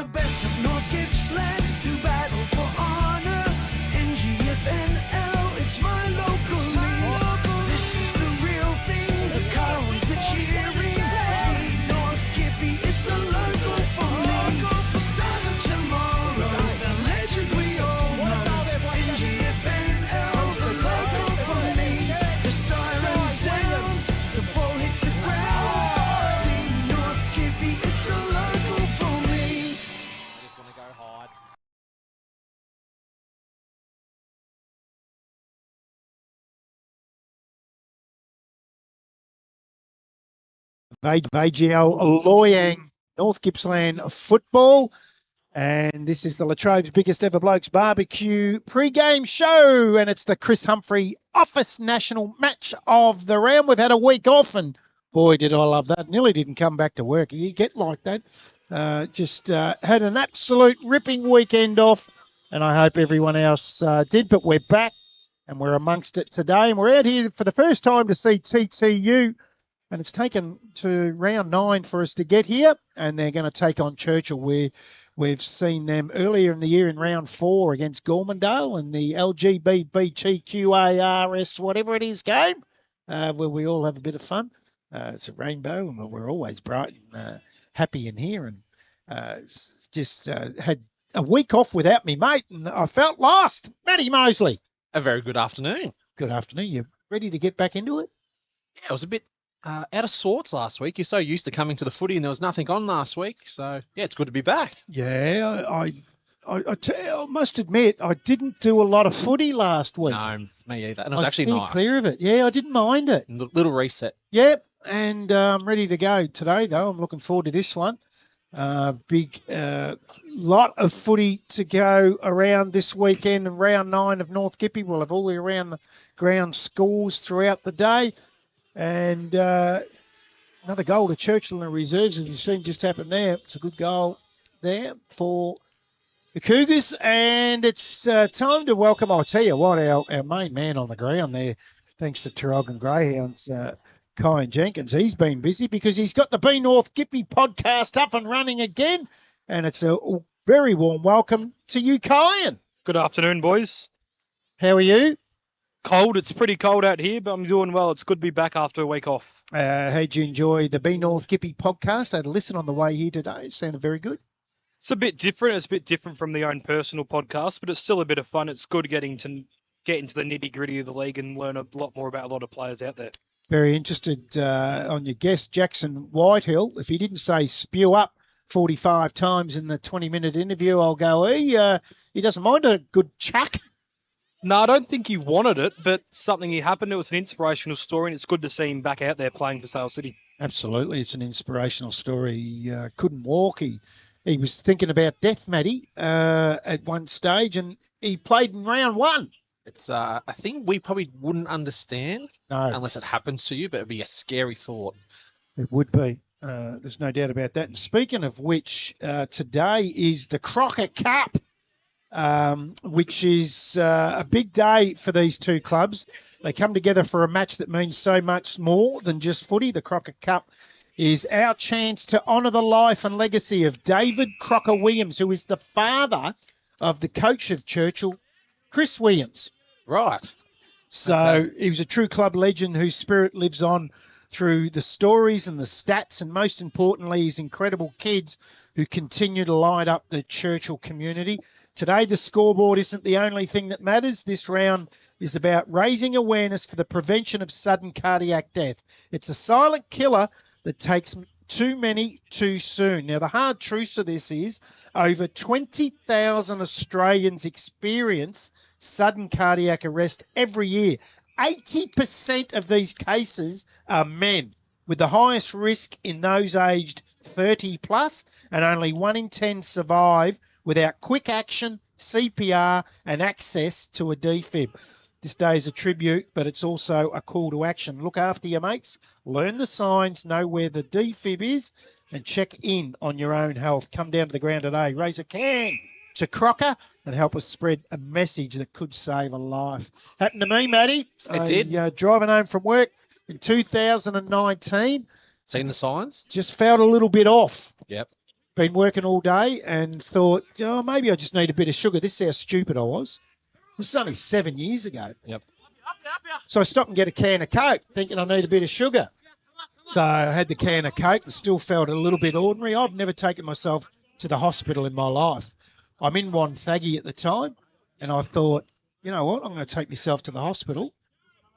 the best of North Gippsland who battle for honour. NGFNL, it's my local league. This is the real thing, the Carlins are cheering. Lead North Gippy, it's the local for me. The stars of tomorrow, the legends we all know. NGFNL, the local for me. The siren sounds, the ball hits the ground. Lead North Gippy, it's the local for me. I just want to go hard. VGL Loyang, North Gippsland football. And this is the Latrobe's biggest ever Blokes barbecue pre-game show. And it's the Chris Humphrey Office National Match of the round. We've had a week off and boy, did I love that. Nearly didn't come back to work. You get like that. Just had an absolute ripping weekend off. And I hope everyone else did. But we're back and we're amongst it today. And we're out here for the first time to see TTU. And it's taken to round 9 for us to get here. And they're going to take on Churchill. We've seen them earlier in the year in round 4 against Gormandale in the LGBTQARS, whatever it is, game, where we all have a bit of fun. It's a rainbow, and we're always bright and happy in here. And just had a week off without me, mate, and I felt lost. Matty Mosley. A very good afternoon. Good afternoon. You ready to get back into it? Yeah, it was a bit out of sorts last week. You're so used to coming to the footy and there was nothing on last week. So, yeah, it's good to be back. Yeah, I must admit, I didn't do a lot of footy last week. No, me either. And it was actually nice. Clear of it. Yeah, I didn't mind it. Little reset. Yep, and I'm ready to go today, though. I'm looking forward to this one. Big lot of footy to go around this weekend, and round 9 of North Gippy. We'll have all the around the ground scores throughout the day. And another goal to Churchill in the reserves, as you've seen just happen there. It's a good goal there for the Cougars. And it's time to welcome, I'll tell you what, our main man on the ground there, thanks to Traralgon Greyhounds, Kai and Jenkins. He's been busy because he's got the Be North Gippy podcast up and running again. And it's a very warm welcome to you, Kai. Good afternoon, boys. How are you? Cold. It's pretty cold out here, but I'm doing well. It's good to be back after a week off. How'd you enjoy the Be North Gippy podcast? I had a listen on the way here today. It sounded very good. It's a bit different. It's a bit different from the own personal podcast, but it's still a bit of fun. It's good get into the nitty-gritty of the league and learn a lot more about a lot of players out there. Very interested on your guest, Jackson Whitehill. If he didn't say spew up 45 times in the 20-minute interview, I'll go, he doesn't mind a good chuck. No, I don't think he wanted it, but something happened. It was an inspirational story, and it's good to see him back out there playing for Sale City. Absolutely. It's an inspirational story. He couldn't walk. He was thinking about death, Matty, at one stage, and he played in round 1. It's a thing we probably wouldn't understand unless it happens to you, but it'd be a scary thought. It would be. There's no doubt about that. And speaking of which, today is the Crocker Cup. Which is a big day for these two clubs. They come together for a match that means so much more than just footy. The Crocker Cup is our chance to honour the life and legacy of David Crocker Williams, who is the father of the coach of Churchill, Chris Williams. Right. So He was a true club legend whose spirit lives on through the stories and the stats, and most importantly, his incredible kids who continue to light up the Churchill community. Today, the scoreboard isn't the only thing that matters. This round is about raising awareness for the prevention of sudden cardiac death. It's a silent killer that takes too many too soon. Now, the hard truth of this is over 20,000 Australians experience sudden cardiac arrest every year. 80% of these cases are men, with the highest risk in those aged 30 plus, and only 1 in 10 survive without quick action, CPR, and access to a defib. This day is a tribute, but it's also a call to action. Look after your mates, learn the signs, know where the defib is, and check in on your own health. Come down to the ground today, raise a can to Crocker, and help us spread a message that could save a life. Happened to me, Matty. It did. Driving home from work in 2019. Seen the signs? Just felt a little bit off. Yep. been working all day and thought, oh, maybe I just need a bit of sugar. This is how stupid I was. This is only 7 years ago. Yep. So I stopped and get a can of Coke, thinking I need a bit of sugar. So I had the can of Coke and still felt a little bit ordinary. I've never taken myself to the hospital in my life. I'm in Wonthaggi at the time, and I thought, you know what, I'm going to take myself to the hospital.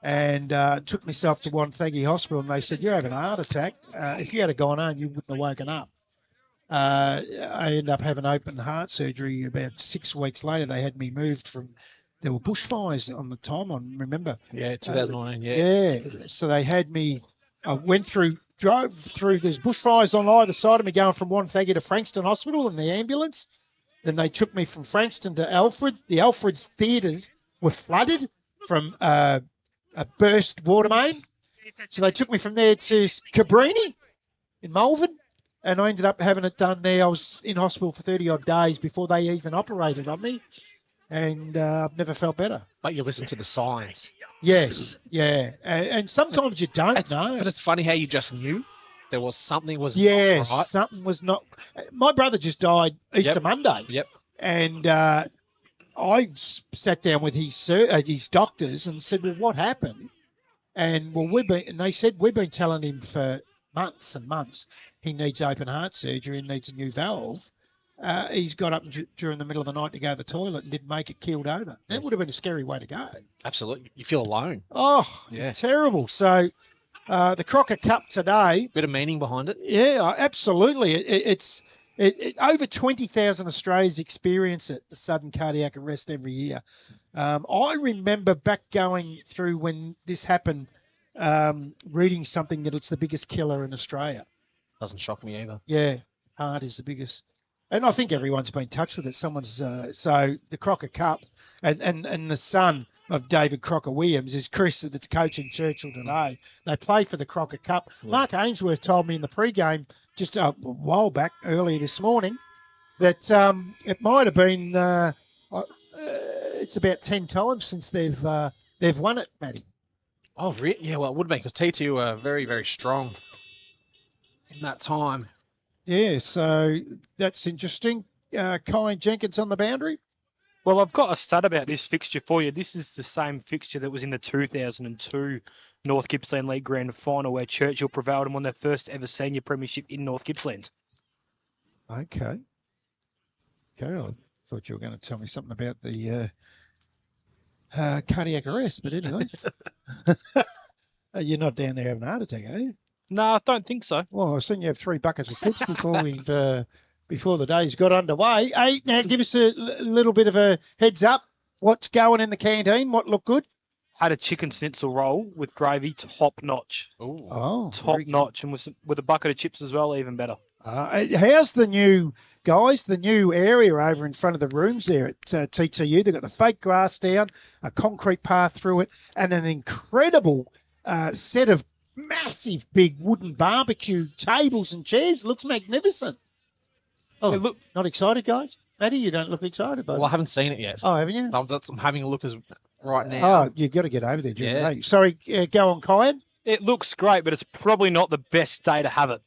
And took myself to Wonthaggi Hospital, and they said, you're having a heart attack. If you had gone home, you wouldn't have woken up. I ended up having open heart surgery. About 6 weeks later, they had me moved from, there were bushfires on the time, I remember. Yeah, 2009, Yeah, so they had me, I drove through, there's bushfires on either side of me going from Wonthaggi to Frankston Hospital in the ambulance. Then they took me from Frankston to Alfred. The Alfred's theatres were flooded from a burst water main. So they took me from there to Cabrini in Malvern, and I ended up having it done there. I was in hospital for 30-odd days before they even operated on me, and I've never felt better. But you listen to the signs. Yes, yeah. And sometimes you don't know. But it's funny how you just knew there was something was Yes, not right. something was not. My brother just died Easter Monday. Yep. And I sat down with his doctors and said, well, what happened? And they said, we've been telling him for months and months he needs open heart surgery and needs a new valve. He's got up during the middle of the night to go to the toilet and didn't make it, keeled over. That would have been a scary way to go. Absolutely. You feel alone. Oh, Yeah. terrible. So the Crocker Cup today. Bit of meaning behind it. Yeah, absolutely. It's over 20,000 Australians experience it, the sudden cardiac arrest every year. I remember back going through when this happened, reading something that it's the biggest killer in Australia. Doesn't shock me either. Yeah, heart is the biggest. And I think everyone's been touched with it. So the Crocker Cup and the son of David Crocker Williams is Chris that's coaching Churchill today. They play for the Crocker Cup. Yeah. Mark Ainsworth told me in the pre-game just a while back, earlier this morning, that it might have been it's about 10 times since they've won it, Matty. Oh, really? Yeah, well, it would be because TTU are very, very strong in that time. Yeah, so that's interesting. Kai Jenkins on the boundary. Well, I've got a stat about this fixture for you. This is the same fixture that was in the 2002 North Gippsland League Grand Final where Churchill prevailed and won their first ever senior premiership in North Gippsland. Okay. I thought you were going to tell me something about the cardiac arrest, but anyway. You're not down there having a heart attack, are you? No, I don't think so. Well, I've seen you have 3 buckets of clips before the day's got underway. Hey, now give us a little bit of a heads up. What's going in the canteen? What looked good? Had a chicken schnitzel roll with gravy, top notch. Ooh. Oh, top notch, and with a bucket of chips as well, even better. How's the new area over in front of the rooms there at TTU? They've got the fake grass down, a concrete path through it, and an incredible set of massive big wooden barbecue tables and chairs. Looks magnificent. Oh, hey, look, not excited, guys? Matty, you don't look excited, buddy. Well, I haven't seen it yet. Oh, haven't you? I'm having a look right now. Oh, you've got to get over there during the day. Sorry, go on, Kyan. It looks great, but it's probably not the best day to have it.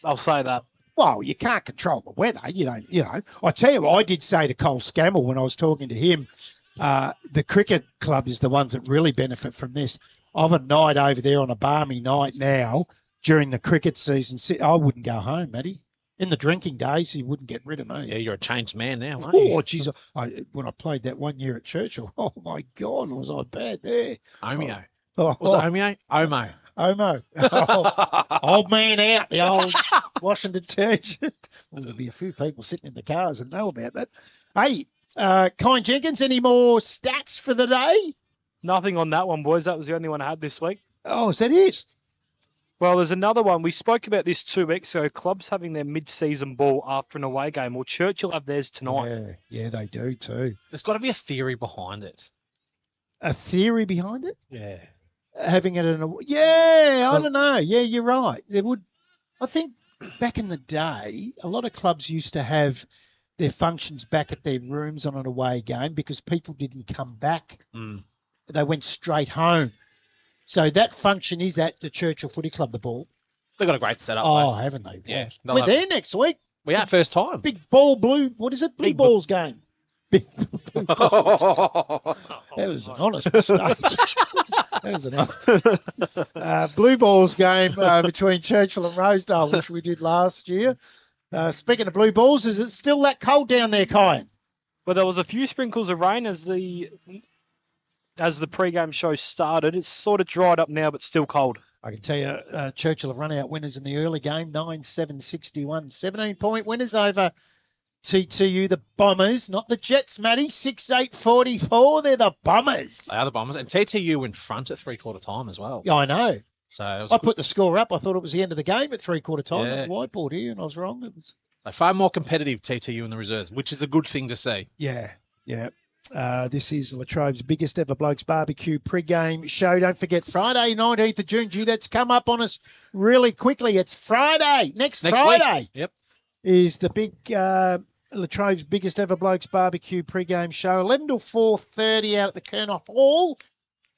I'll say that. Well, you can't control the weather. You know. I tell you what, I did say to Cole Scammell when I was talking to him, the cricket club is the ones that really benefit from this. Of a night over there on a balmy night now during the cricket season, I wouldn't go home, Matty. In the drinking days, he wouldn't get rid of me. Yeah, you're a changed man now, aren't you? Oh, jeez. When I played that 1 year at Churchill, oh, my God, was I bad there. Omeo. Was it Omeo? Omo. Omo. Oh, old man out, the old washing detergent. Well, there'll be a few people sitting in the cars that know about that. Hey, Kai Jenkins, any more stats for the day? Nothing on that one, boys. That was the only one I had this week. Oh, is that it? Well, there's another one. We spoke about this 2 weeks ago. Clubs having their mid-season ball after an away game. Well, Churchill have theirs tonight. Yeah, they do too. There's got to be a theory behind it. A theory behind it? Yeah. Having it in a... Yeah, I don't know. Yeah, you're right. There would... I think back in the day, a lot of clubs used to have their functions back at their rooms on an away game because people didn't come back. Mm. They went straight home. So that function is at the Churchill Footy Club, the ball. They've got a great setup. Oh, haven't they? Yeah. We're there next week. We are first time. Big ball blue. What is it? Blue Big balls game. Big blue balls. That was an honest mistake. That was an blue balls game between Churchill and Rosedale, which we did last year. Speaking of blue balls, is it still that cold down there, Kyan? Well, there was a few sprinkles of rain as the pre-game show started. It's sort of dried up now, but still cold. I can tell you, Churchill have run out winners in the early game, 9-7-61. 17-point winners over TTU, the Bombers, not the Jets, Matty. 6-8-44. They're the Bombers. They are the Bombers. And TTU in front at three-quarter time as well. Yeah, I know. So it was I put the score up. I thought it was the end of the game at three-quarter time Yeah. on the whiteboard here, and I was wrong. It was... so far more competitive TTU in the reserves, which is a good thing to see. Yeah. This is Latrobe's biggest ever Blokes barbecue pre-game show. Don't forget, Friday, 19th of June. Gee, that's come up on us really quickly. It's Friday. Next Friday. Week. Yep. Is the big Latrobe's biggest ever Blokes barbecue pre-game show. 11 till 4:30 out at the Kernoff Hall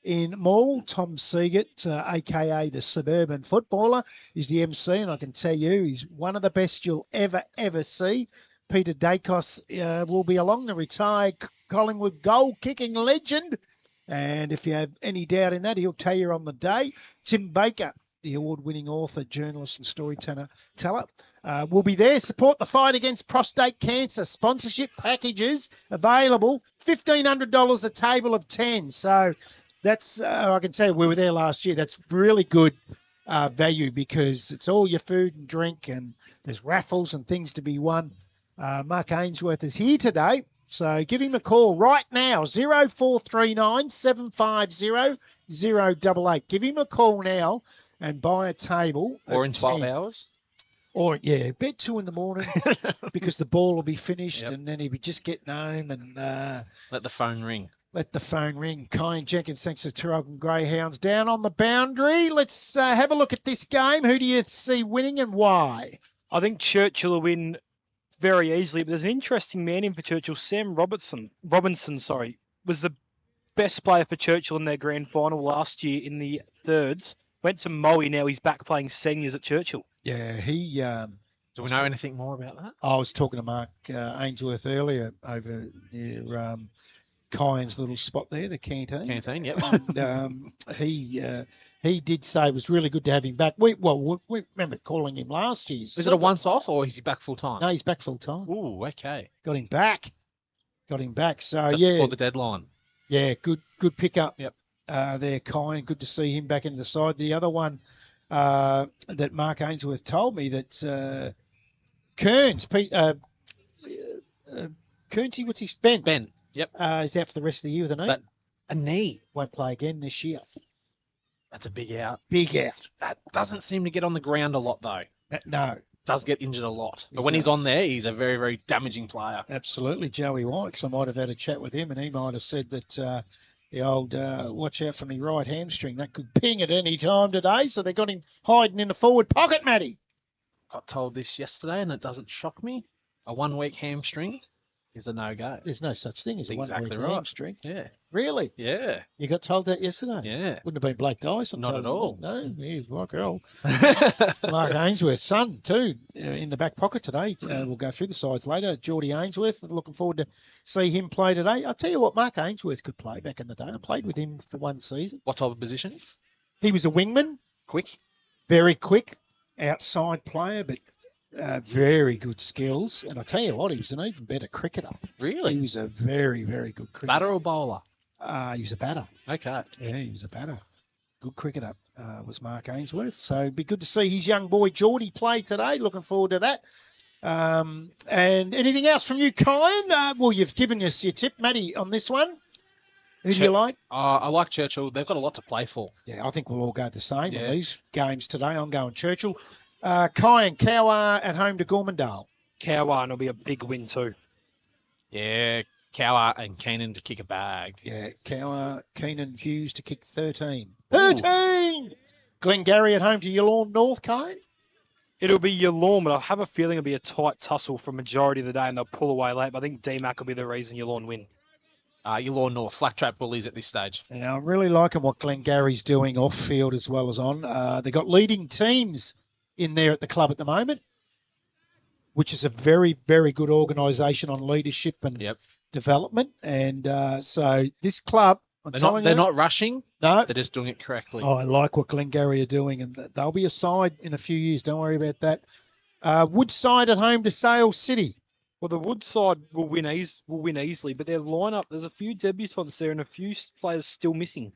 in Morwell. Tom Seagate, a.k.a. the Suburban Footballer, is the MC, and I can tell you he's one of the best you'll ever see. Peter Dacos will be along, the retired Collingwood goal-kicking legend. And if you have any doubt in that, he'll tell you on the day. Tim Baker, the award-winning author, journalist and storyteller, will be there. Support the fight against prostate cancer. Sponsorship packages available. $1,500 a table of 10. So that's, I can tell you, we were there last year. That's really good value because it's all your food and drink and there's raffles and things to be won. Mark Ainsworth is here today, so give him a call right now, 0439 750 088. Give him a call now and buy a table. Or in 12 hours. Or, about 2 in the morning because the ball will be finished Yep. and then he'll be just getting home and Let the phone ring. Jenkins, thanks to Traralgon Greyhounds. Down on the boundary, let's have a look at this game. Who do you see winning and why? I think Churchill will win very easily, but there's an interesting man in for Churchill. Sam Robinson, was the best player for Churchill in their grand final last year in the thirds. Went to Moe, now he's back playing seniors at Churchill. Yeah, he... Do we know anything more about that? I was talking to Mark Ainsworth earlier over near Kyan's little spot there, the canteen. Canteen, yep. And he did say it was really good to have him back. We remember calling him last year. Is it a once-off or is he back full-time? No, he's back full time. Ooh, okay. Got him back. So, Just before the deadline. Yeah, good pickup. Yep. There, Kyan. Good to see him back into the side. The other one that Mark Ainsworth told me that Kearns, Kearnsy, what's his Ben? Ben, yep. Is out for the rest of the year with a knee. A knee. Won't play again this year. That's a big out. Big out. That doesn't seem to get on the ground a lot, though. No. Does get injured a lot. But He when he's does. on there, he's a very, very damaging player. Absolutely. Joey Wykes, I might have had a chat with him and he might have said that the old watch out for me right hamstring. That could ping at any time today. So they got him hiding in the forward pocket, Matty. Got told this yesterday, and it doesn't shock me. A 1 week hamstring is a no-go. There's no such thing as a Exactly 1 week right. hamstring. Yeah. Really? Yeah. You got told that yesterday? Yeah. Wouldn't have been Blake Dyson. Not at all. No, he's like hell. Mark Ainsworth's son, too, in the back pocket today. We'll go through the sides later. Geordie Ainsworth, looking forward to see him play today. I'll tell you what, Mark Ainsworth could play back in the day. I played with him for one season. What type of position? He was a wingman, Quick. very quick, outside player, but very good skills. And I tell you what, he was an even better cricketer. Really? He was a very, very good cricketer. Batter or bowler? He was a batter. Okay. Yeah, he was a batter. Good cricketer was Mark Ainsworth. So it'd be good to see his young boy Geordie play today. Looking forward to that. And anything else from you, Kyan? Well, you've given us your tip, Matty, on this one. Who do you like? I like Churchill. They've got a lot to play for. Yeah, I think we'll all go the same Yeah. on these games today. I'm going Churchill. Kyan, Cower at home to Gormandale. Cowan will be a big win too. Yeah. Cower and Keenan to kick a bag. Yeah, Cower, Keenan Hughes to kick 13. 13! Glengarry at home to Yallourn North, Kyan. It'll be your lawn, but I have a feeling it'll be a tight tussle for majority of the day and they'll pull away late. But I think D-Mac will be the reason your lawn win. Yallourn North, flat trap bullies at this stage. Now, I'm really liking what Glengarry's doing off field as well as on. They've got leading teams in there at the club at the moment. which is a very, very good organisation on leadership and Yep. development. And so this club, They're not rushing. No. They're just doing it correctly. Oh, I like what Glengarry are doing, and they'll be a side in a few years. Don't worry about that. Woodside at home to Sale City. Well, the Woodside will win easily, but their lineup, there's a few debutants there and a few players still missing.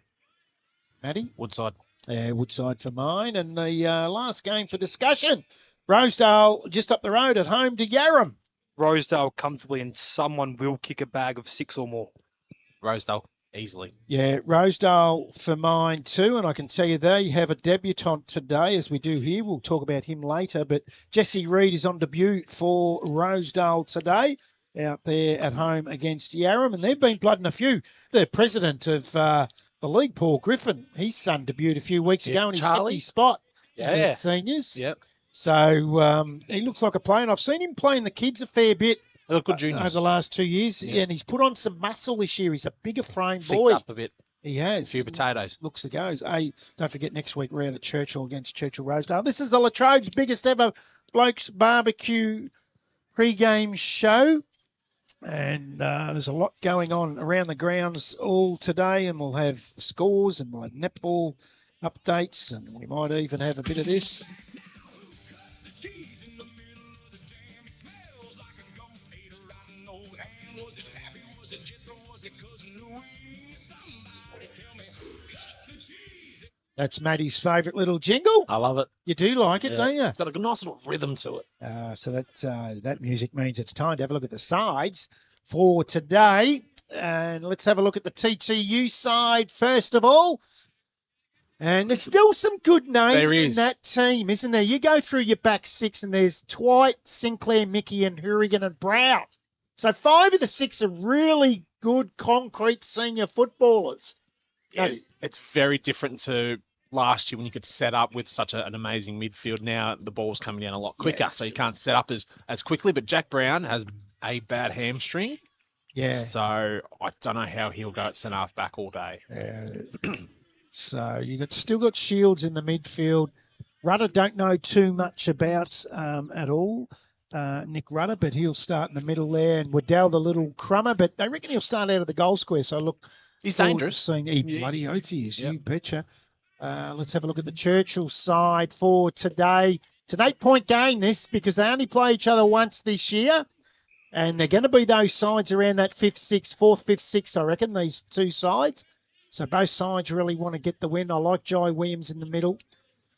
Matty? Woodside. Woodside for mine. And the last game for discussion, Rosedale just up the road at home to Yarram. Rosedale comfortably, and someone will kick a bag of 6 or more. Rosedale, easily. Yeah, Rosedale for mine too, and I can tell you they have a debutant today, as we do here. We'll talk about him later, but Jesse Reid is on debut for Rosedale today out there at home against Yarram, and they've been blooding a few. The president of the league, Paul Griffin, his son debuted a few weeks ago, and he's got his spot in the seniors. Yep. So he looks like a player, and I've seen him playing the kids a fair bit. They look good juniors. Over the last 2 years, Yeah. and he's put on some muscle this year. He's a bigger frame Thicked boy. up a bit. He has. A few potatoes. Looks the goes. Hey, don't forget next week we're out at Churchill against Churchill Rosedale. This is the Latrobe's biggest ever Blokes barbecue pre-game show. And there's a lot going on around the grounds all today, and we'll have scores and we'll have netball updates, and we might even have a bit of this. That's Maddie's favourite little jingle. I love it. You do like it, don't you? It's got a nice little rhythm to it. So that music means it's time to have a look at the sides for today. And let's have a look at the TTU side first of all. And there's still some good names in that team, isn't there? You go through your back six and there's Twite, Sinclair, Mickey and Hourigan and Brown. So 5 of the 6 are really good, concrete senior footballers. Yeah, it's very different to last year when you could set up with such an amazing midfield. Now the ball's coming down a lot quicker, so you can't set up as quickly. But Jack Brown has a bad hamstring. Yeah. So I don't know how he'll go at centre half back all day. So you still got Shields in the midfield. Rudder don't know too much about at all. Nick Rudder, but he'll start in the middle there. And Waddell, the little crummer, but they reckon he'll start out of the goal square. So look, he's dangerous. He bloody oath he is, you betcha. Let's have a look at the Churchill side for today. It's an 8-point game, this, because they only play each other once this year. And they're going to be those sides around that 4th, 5th, 6th, I reckon, these two sides. So both sides really want to get the win. I like Jai Williams in the middle.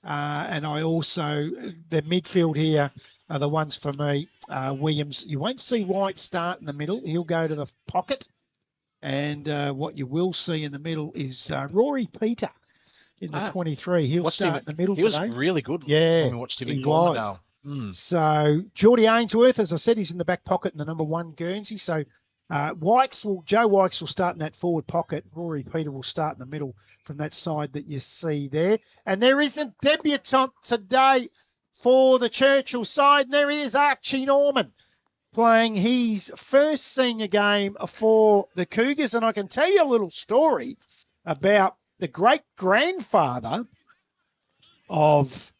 And I also, the midfield here are the ones for me. Williams, you won't see White start in the middle. He'll go to the pocket. And what you will see in the middle is Rory Peter in the 23. He'll start in the middle today. He was really good. Yeah, when we watched him in he was. Cornwall. So Geordie Ainsworth, as I said, he's in the back pocket in the number 1 Guernsey. So Joe Wykes will start in that forward pocket. Rory Peter will start in the middle from that side that you see there. And there is a debutant today for the Churchill side. And there he is, Archie Norman, playing his first senior game for the Cougars. And I can tell you a little story about the great-grandfather of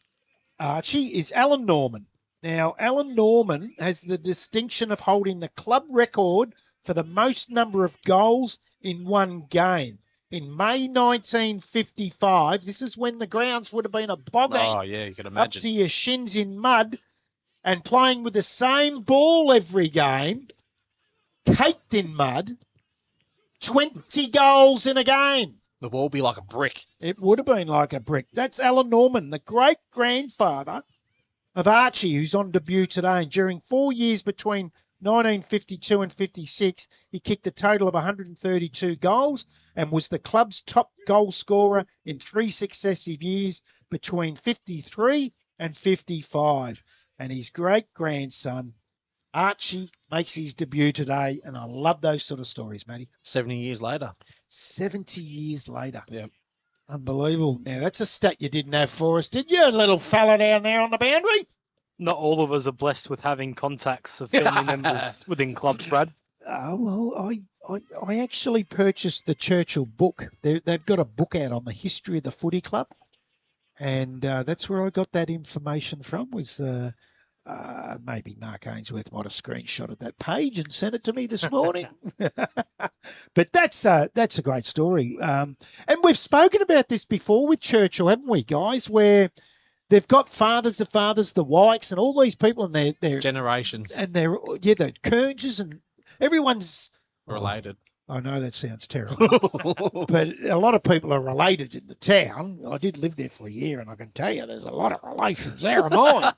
Archie is Alan Norman. Now, Alan Norman has the distinction of holding the club record for the most number of goals in one game. In May 1955, this is when the grounds would have been a bogging. Oh, yeah, you can imagine. Up to your shins in mud and playing with the same ball every game, caked in mud, 20 goals in a game. The ball will be like a brick. It would have been like a brick. That's Alan Norman, the great-grandfather of Archie, who's on debut today. And during 4 years between 1952 and 56, he kicked a total of 132 goals and was the club's top goal scorer in 3 successive years between 53 and 55. And his great-grandson, Archie, makes his debut today, and I love those sort of stories, Matty. 70 years later. 70 years later. Yeah. Unbelievable. Now, that's a stat you didn't have for us, did you, little fella down there on the boundary? Not all of us are blessed with having contacts of family members within clubs, Brad. Well, I actually purchased the Churchill book. They've got a book out on the history of the footy club, and that's where I got that information from, was Maybe Mark Ainsworth might have screenshotted that page and sent it to me this morning. But that's a great story. And we've spoken about this before with Churchill, haven't we, guys? Where they've got fathers of fathers, the Wykes, and all these people, and they're Generations and the Kearnges, and everyone's related. I know that sounds terrible, but a lot of people are related in the town. I did live there for a year, and I can tell you there's a lot of relations there of mine.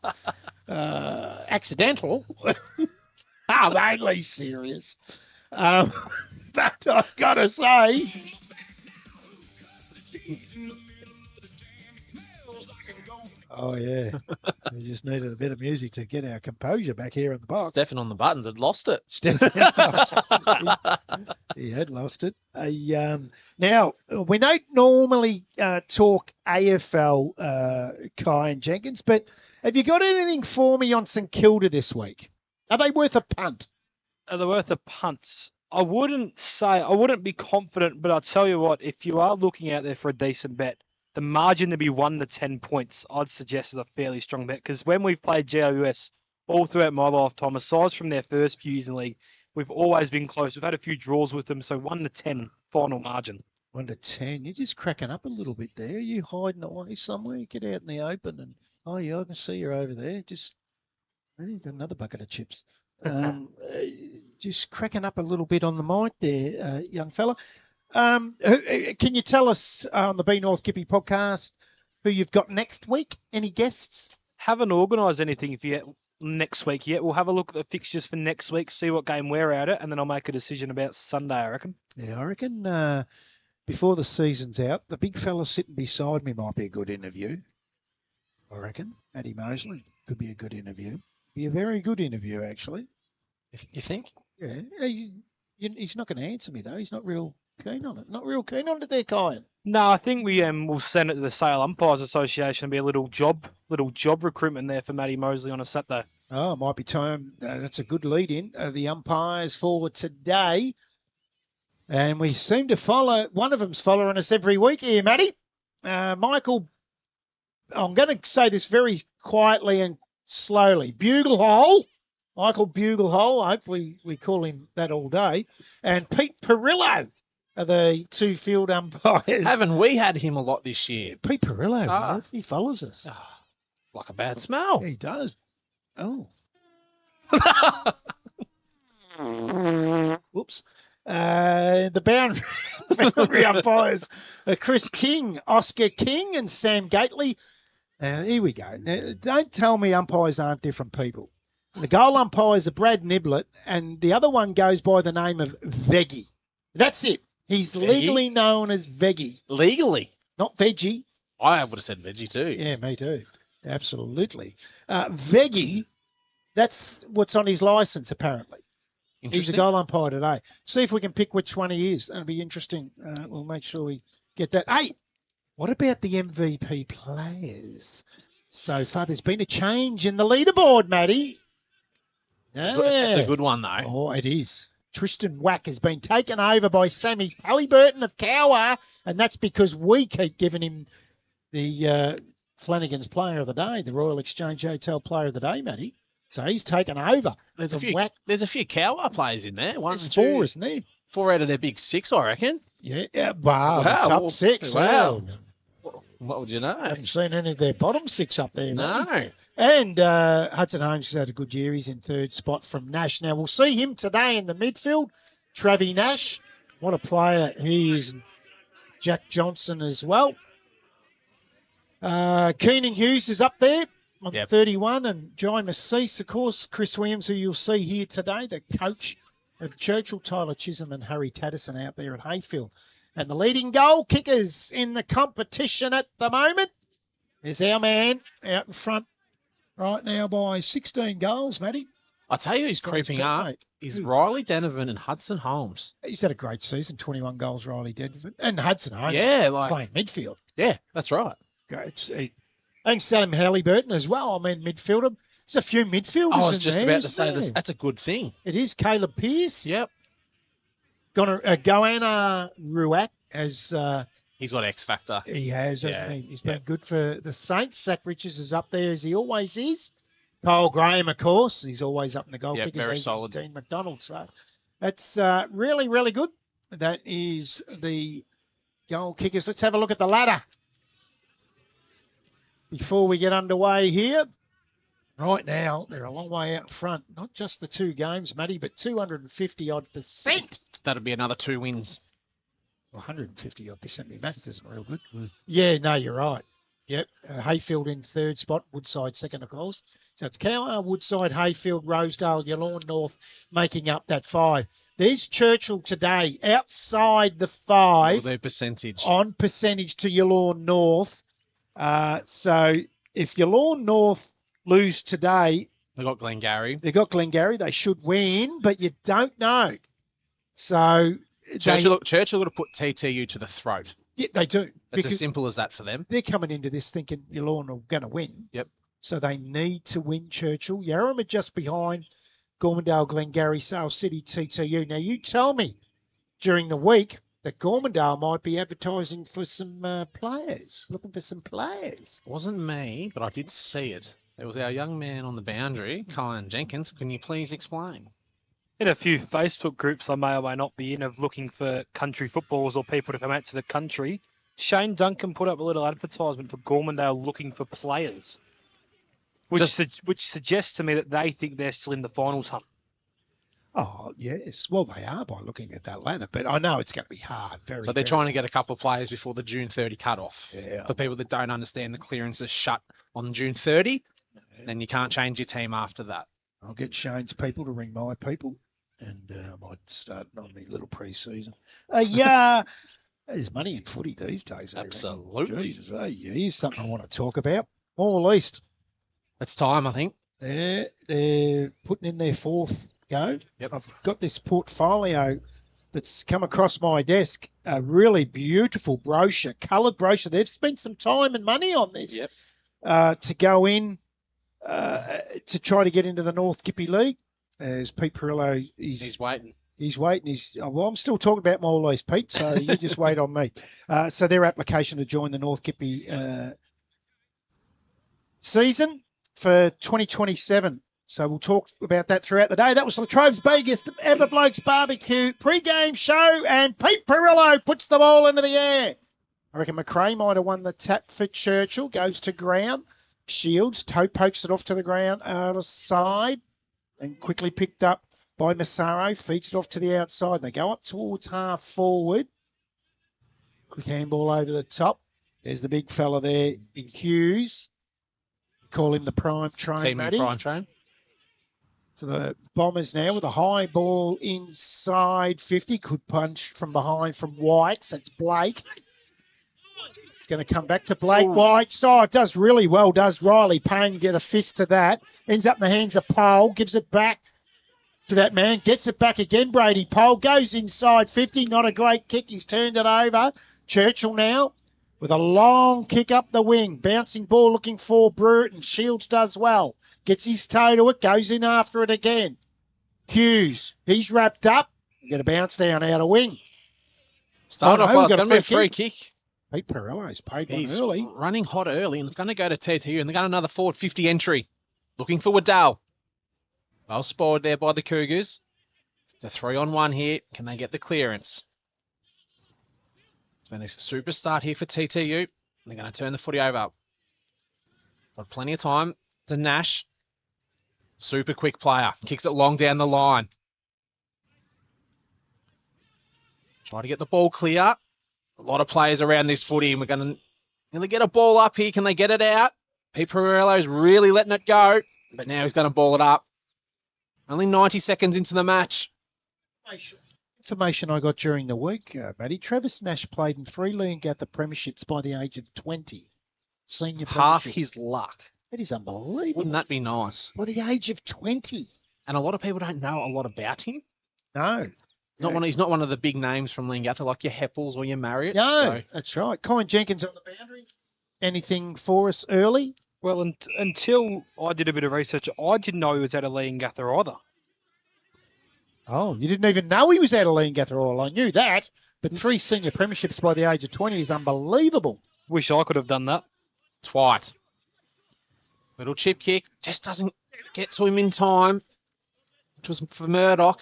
Accidental. I'm only serious. But I've got to say, oh, yeah. We just needed a bit of music to get our composure back here in the box. Stefan on the buttons had lost it. He had lost it. Now, we don't normally talk AFL, Kai and Jenkins, but have you got anything for me on St Kilda this week? Are they worth a punt? Are they worth a punt? I wouldn't be confident, but I'll tell you what, if you are looking out there for a decent bet, the margin to be 1 to 10 points, I'd suggest is a fairly strong bet, because when we've played GWS all throughout my lifetime, aside from their first few years in the league, we've always been close. We've had a few draws with them, so 1 to 10 final margin. 1 to 10. You're just cracking up a little bit there. Are you hiding away somewhere? Get out in the open and, oh, yeah, I can see you're over there. You've got another bucket of chips. Just cracking up a little bit on the mic there, young fella. Can you tell us on the Be North Gippy podcast who you've got next week? Any guests? Haven't organised anything yet next week yet. We'll have a look at the fixtures for next week, see what game we're out at, and then I'll make a decision about Sunday, I reckon. Yeah, I reckon before the season's out, the big fella sitting beside me might be a good interview. I reckon. Matty Mosley could be a good interview. Be a very good interview, actually. You think? Yeah. He's not going to answer me, though. He's not real keen on it. Not real keen on it there, Kyan. No, I think we will send it to the Sale Umpires Association and be a little job recruitment there for Matty Mosley on a Saturday. Oh, it might be time. That's a good lead-in. The umpires for today. And we seem to follow. One of them's following us every week here, Matty. Michael, I'm going to say this very quietly and slowly. Buglehole. Michael Buglehole. Hopefully we call him that all day. And Pete Perillo are the two field umpires. Haven't we had him a lot this year? Pete Perillo, he follows us. Like a bad smell. He does. Oh. Whoops. The boundary umpires are Chris King, Oscar King, and Sam Gately. Here we go. Now, don't tell me umpires aren't different people. The goal umpires are Brad Niblett, and the other one goes by the name of Veggie. That's it. He's Veggie? legally known as Veggie. Legally? Not Veggie. I would have said veggie too. Yeah, me too. Absolutely. Veggie, that's what's on his licence, apparently. He's a goal umpire today. See if we can pick which one he is. That'll be interesting. We'll make sure we get that. Hey, what about the MVP players? So far, there's been a change in the leaderboard, Matty. It's a good one, though. Oh, it is. Tristan Wack has been taken over by Sammy Halliburton of Cowar, and that's because we keep giving him the Flanagan's Player of the Day, the Royal Exchange Hotel Player of the Day, Matty. So he's taken over. There's a few Cowar players in there. There's 4, isn't there? 4 out of their big 6, I reckon. Yeah. Wow. Top 6. Wow. What would you know? I haven't seen any of their bottom 6 up there. No. Mate. And Hudson Holmes has had a good year. He's in 3rd spot from Nash. Now, we'll see him today in the midfield. Travi Nash. What a player he is. Jack Johnson as well. Keenan Hughes is up there on 31. And Jai Massis, of course. Chris Williams, who you'll see here today, the coach of Churchill, Tyler Chisholm and Harry Taddison out there at Hayfield. And the leading goal kickers in the competition at the moment is our man out in front right now by 16 goals, Matty. I tell you who's creeping up is Riley Donovan and Hudson Holmes. He's had a great season, 21 goals, Riley Donovan. And Hudson Holmes playing midfield. Yeah, that's right. Great. And Sam Halliburton as well. I mean, midfielder. There's a few midfielders I was in just there, about to say isn't this. there? That's a good thing. It is. Caleb Pearce. Yep. Goanna Ruak as he's got X factor. He has, hasn't he? He's been good for the Saints. Zach Richards is up there as he always is. Kyle Graham, of course. He's always up in the goal Yeah, kickers. very as is solid. Dean McDonald. So that's really, really good. That is the goal kickers. Let's have a look at the ladder before we get underway here. Right now, they're a long way out in front. Not just the two games, Matty, but 250-odd%. That'll be another 2 wins. 150-odd%. My maths isn't real good. Yeah, no, you're right. Yep. Hayfield in third spot, Woodside second, of course. So it's Cowar, Woodside, Hayfield, Rosedale, Yallourn North making up that 5. There's Churchill today outside the 5 Their percentage. on percentage to Yallourn North. So if Yallourn North lose today, They got Glengarry. they've got Glengarry. They should win, but you don't know. So Churchill would have put TTU to the throat. yeah, they do. It's Because as simple as that for them. they're coming into this thinking Yallourn are going to win. Yep. So they need to win Churchill. Yarram are just behind Gormandale, Glengarry, Sale City, TTU. Now, you tell me during the week that Gormandale might be advertising for some players, looking for some players. It wasn't me, but I did see it. It was our young man on the boundary, Colin Jenkins. Can you please explain? In a few Facebook groups I may or may not be in of looking for country footballers or people to come out to the country, Shane Duncan put up a little advertisement for Gormandale looking for players, which suggests to me that they think they're still in the finals hunt. Oh, yes. Well, they are by looking at that ladder, but I know it's going to be hard. So they're trying to get a couple of players before the June 30 cut-off. Yeah. For people that don't understand, the clearance is shut on June 30. Then you can't change your team after that. I'll get Shane's people to ring my people, and I might start on my little pre-season. Yeah, there's money in footy these days. I reckon. Absolutely. Jesus, here's something I want to talk about. More East. It's time, I think. They're putting in their 4th go. Yep. I've got this portfolio that's come across my desk. A really beautiful brochure, coloured brochure. They've spent some time and money on this to go in to try to get into the North Gippy League. As Pete Perillo, He's waiting. He's waiting. I'm still talking about Morwell East, Pete, so you just wait on me. So their application to join the North Gippy season for 2027. So we'll talk about that throughout the day. That was Latrobe's biggest ever Blokes barbecue pre-game show, and Pete Perillo puts the ball into the air. I reckon McRae might have won the tap for Churchill. Goes to ground. Shields, toe pokes it off to the ground out of side, and quickly picked up by Massaro. Feeds it off to the outside. They go up towards half forward. Quick handball over the top. There's the big fella there in Hughes. Call him the prime train, Team Matty. prime train. So the Bombers now with a high ball inside 50. Could punch from behind from White. That's Blake. It's going to come back to Blake White. So it does really well, does Riley Payne get a fist to that. Ends up in the hands of Pole. Gives it back to that man. Gets it back again, Brady Pole. Goes inside 50. Not a great kick. He's turned it over. Churchill now with a long kick up the wing. Bouncing ball looking for Bruton. Shields does well. Gets his toe to it. Goes in after it again. Hughes. He's wrapped up. Get a bounce down out of wing. Start off we've well. got It's a going to be a free free kick. kick. Pete Perillo's paid one He's early. running hot early, and it's going to go to TTU, and they've got another forward 50 entry. Looking for Waddell. Well spoiled there by the Cougars. It's a 3-on-1 here. Can they get the clearance? It's been a super start here for TTU. They're going to turn the footy over. Got plenty of time to Nash. Super quick player. Kicks it long down the line. Try to get the ball clear. A lot of players around this footy, and we're going to nearly get a ball up here. Can they get it out? Pete Perillo's really letting it go, but now he's going to ball it up. Only 90 seconds into the match. Information I got during the week, Matty. Travis Nash played in 3 Leongatha premierships by the age of 20. Senior Half premierships. his luck. That is unbelievable. Wouldn't that be nice? By the age of 20. And a lot of people don't know a lot about him. No. He's not one of the big names from Leongatha like your Heppels or your Marriott. No, So that's right. Colin Jenkins on the boundary. Anything for us early? Well, until I did a bit of research, I didn't know he was out of Leongatha either. Oh, you didn't even know he was out of Leongatha all. I knew that. But 3 senior premierships by the age of 20 is unbelievable. Wish I could have done that. Twite. Little chip kick. Just doesn't get to him in time, which was for Murdoch.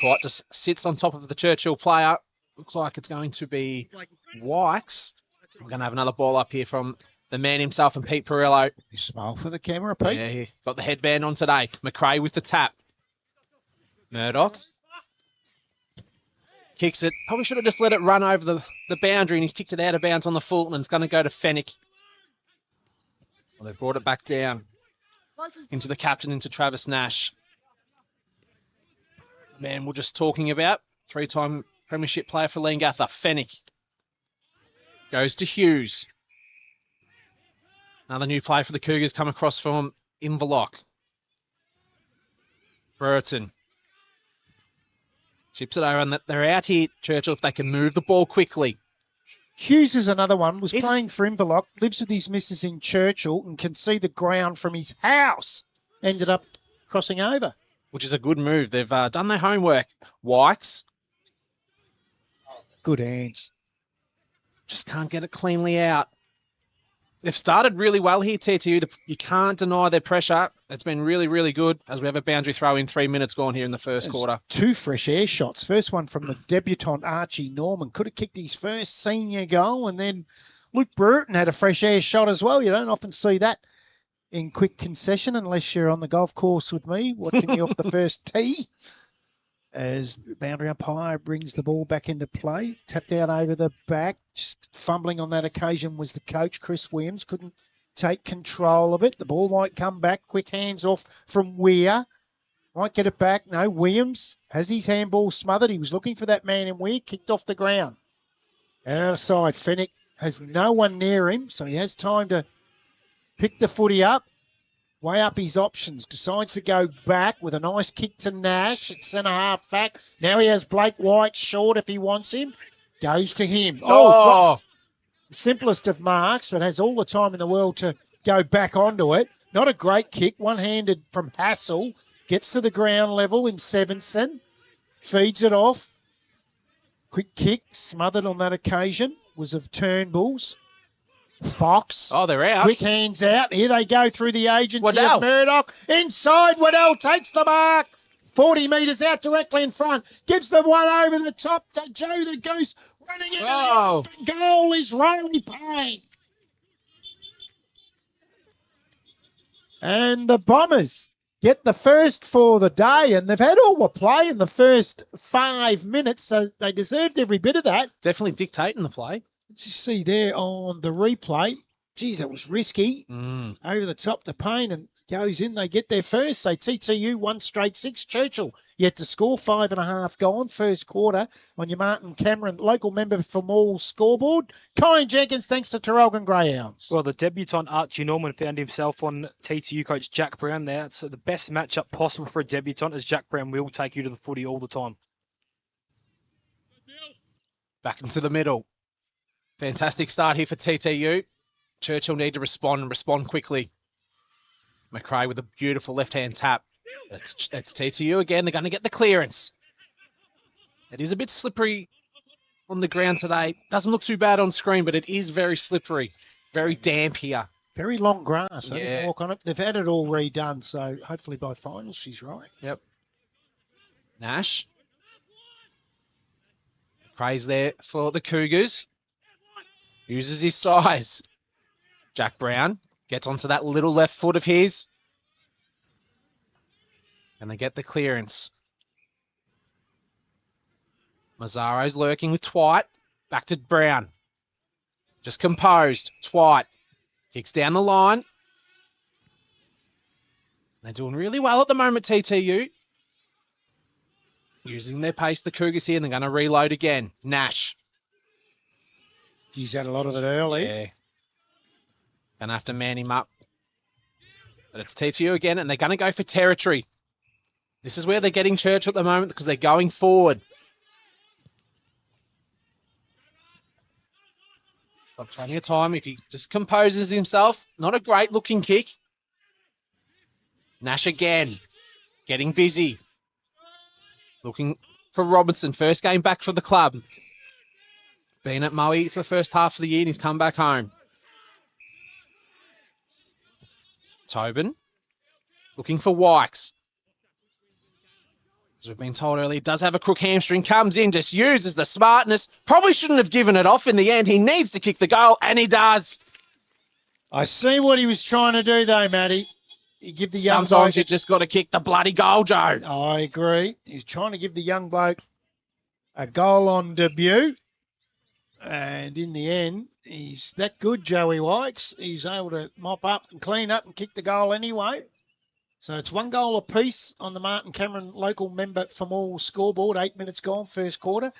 Dwight just sits on top of the Churchill player. Looks like it's going to be Wykes. We're going to have another ball up here from the man himself and Pete Perillo. You smile for the camera, Pete. Yeah, he got the headband on today. McRae with the tap. Murdoch. Kicks it. Probably should have just let it run over the boundary, and he's kicked it out of bounds on the full, and it's going to go to Fennick. Well, they brought it back down into the captain, into Travis Nash. The man we're just talking about, 3-time premiership player for Leongatha, Fennick. Goes to Hughes. Another new player for the Cougars come across from Inverloch. Burton. Chips it over, and they're out here, Churchill, if they can move the ball quickly. Hughes is another one, was playing for Inverloch, lives with his missus in Churchill and can see the ground from his house. Ended up crossing over. Which is a good move. They've done their homework. Wykes Good hands. just can't get it cleanly out. They've started really well here, TTU. You can't deny their pressure. It's been really, really good as we have a boundary throw in 3 minutes gone here in the first quarter. 2 fresh air shots. First one from the debutant Archie Norman. Could have kicked his first senior goal. And then Luke Burton had a fresh air shot as well. You don't often see that in quick concession unless you're on the golf course with me watching me off the first tee. As the boundary umpire brings the ball back into play. Tapped out over the back. Just fumbling on that occasion was the coach, Chris Williams. Couldn't take control of it. The ball might come back. Quick hands off from Weir. Might get it back. No, Williams has his handball smothered. He was looking for that man in Weir. Kicked off the ground. And outside, Fennick has no one near him, so he has time to pick the footy up. Way up his options. Decides to go back with a nice kick to Nash at centre half back. Now he has Blake White short if he wants him. Goes to him. Drops the simplest of marks, but has all the time in the world to go back onto it. Not a great kick. One-handed from Hassel. Gets to the ground level in Sevenson. Feeds it off. Quick kick. Smothered on that occasion. Was of Turnbull's. Fox. Oh, they're out. Quick hands out. Here they go through the agency Waddell. of Murdoch. Inside, Waddell takes the mark. 40 metres out directly in front. Gives the one over the top to Joe the Goose. Running into Oh. the open goal is Riley Payne. And the Bombers get the first for the day, and they've had all the play in the first 5 minutes, so they deserved every bit of that. Definitely dictating the play. As you see there on the replay, geez, that was risky. Over the top to Payne and goes in. They get their first. So TTU 1 straight 6. Churchill yet to score 5.5 gone. First quarter on your Martin Cameron, local member for Morwell Scoreboard. Kyan Jenkins, thanks to Traralgon Greyhounds. Well, the debutant Archie Norman found himself on TTU coach Jack Brown there. It's the best matchup possible for a debutant, as Jack Brown will take you to the footy all the time. Back into the middle. Fantastic start here for TTU. Churchill need to respond and respond quickly. McRae with a beautiful left-hand tap. It's TTU again. They're going to get the clearance. It is a bit slippery on the ground today. Doesn't look too bad on screen, but it is very slippery. Very damp here. Very long grass. They Yeah. didn't walk on it. They've had it all redone, so hopefully by finals she's right. Yep. Nash. McRae's there for the Cougars. Uses his size. Jack Brown gets onto that little left foot of his. And they get the clearance. Mazzaro's lurking with Twite. Back to Brown. Just composed. Twite kicks down the line. They're doing really well at the moment, TTU. Using their pace, the Cougars here, and they're going to reload again. Nash. He's had a lot of it early. Yeah. Gonna have to man him up. But it's TTU again, and they're going to go for territory. This is where they're getting Churchill at the moment because they're going forward. Got plenty of time if he just composes himself. Not a great looking kick. Nash again. Getting busy. Looking for Robinson. First game back for the club. Been at Moe for the first half of the year and he's come back home. Tobin. looking for Wykes. As we've been told earlier, does have a crook hamstring, comes in, just uses the smartness. Probably shouldn't have given it off in the end. He needs to kick the goal, and he does. I see what he was trying to do, though, Matty. You give the young Sometimes bloke... you just got to kick the bloody goal, Joe. I agree. He's trying to give the young bloke a goal on debut. And in the end, he's that good, Joey Wykes. He's able to mop up and clean up and kick the goal anyway. So it's 1 goal apiece on the Martin Cameron local member for Morwell scoreboard. 8 minutes gone, first quarter.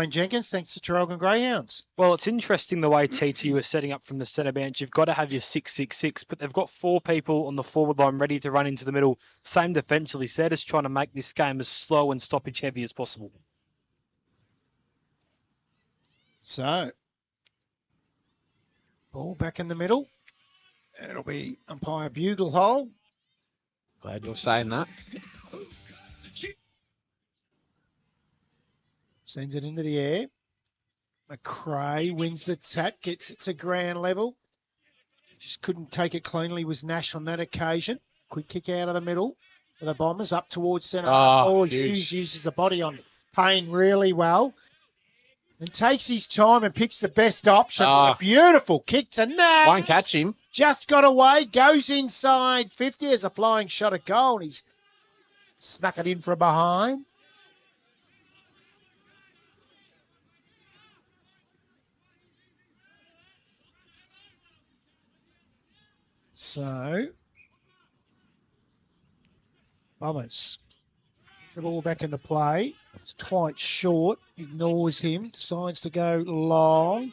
Jenkins, thanks to Traralgon Greyhounds. Well, it's interesting the way TTU is setting up from the centre bench. You've got to have your 6-6-6, but they've got 4 people on the forward line ready to run into the middle. Same defensively. So they're just trying to make this game as slow and stoppage heavy as possible. So, ball back in the middle. It'll be umpire bugle hole. Glad you're saying that. Sends it into the air. McRae wins the tap, gets it to ground level. Just couldn't take it cleanly, was Nash on that occasion. Quick kick out of the middle for the Bombers, up towards centre. Hughes uses the body on Payne really well. And takes his time and picks the best option. A beautiful kick to Nash. Won't catch him. Just got away, goes inside 50 as a flying shot at goal. And he's snuck it in from behind. So, Bombers. The ball back into play. It's quite short. Ignores him. Decides to go long.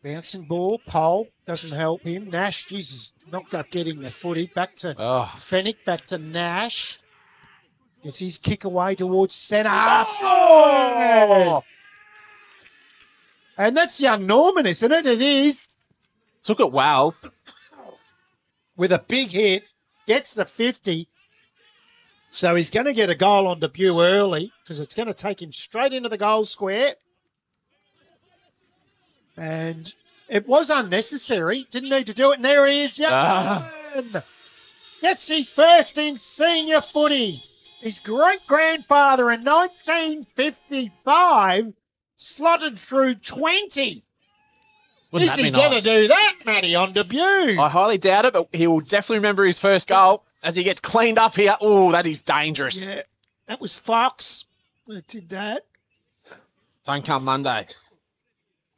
Bouncing ball. Pole. Doesn't help him. Nash, Jesus, knocked up getting the footy. Back to Fennick. Back to Nash. Gets his kick away towards centre. Oh! And that's young Norman, isn't it? It is. Took it well. With a big hit. Gets the 50. So he's going to get a goal on debut early because it's going to take him straight into the goal square. And it was unnecessary. Didn't need to do it. And there he is. Gets his first in senior footy. His great-grandfather in 1955 slotted through 20. Wouldn't Is that he be going to nice? do that, Matty, on debut? I highly doubt it, but he will definitely remember his first goal as he gets cleaned up here. Oh, that is dangerous. Yeah, that was Fox that did that. Don't come Monday.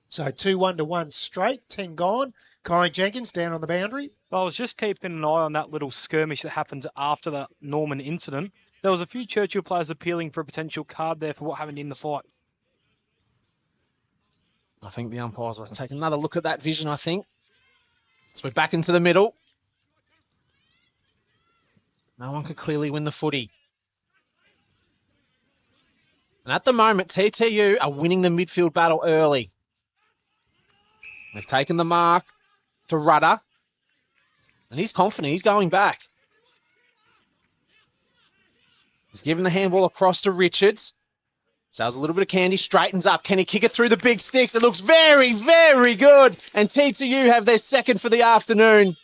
So 2-1 to 1 straight, 10 gone. Jenkins down on the boundary. Well, I was just keeping an eye on that little skirmish that happened after the Norman incident. There was a few Churchill players appealing for a potential card there for what happened in the fight. I think the umpires will take another look at that vision, I think. So we're back into the middle. No one could clearly win the footy. And at the moment, TTU are winning the midfield battle early. They've taken the mark to Rudder. And he's confident. He's going back. He's given the handball across to Richards. Sells a little bit of candy, straightens up. Can he kick it through the big sticks? It looks very, very good. And TTU have their second for the afternoon.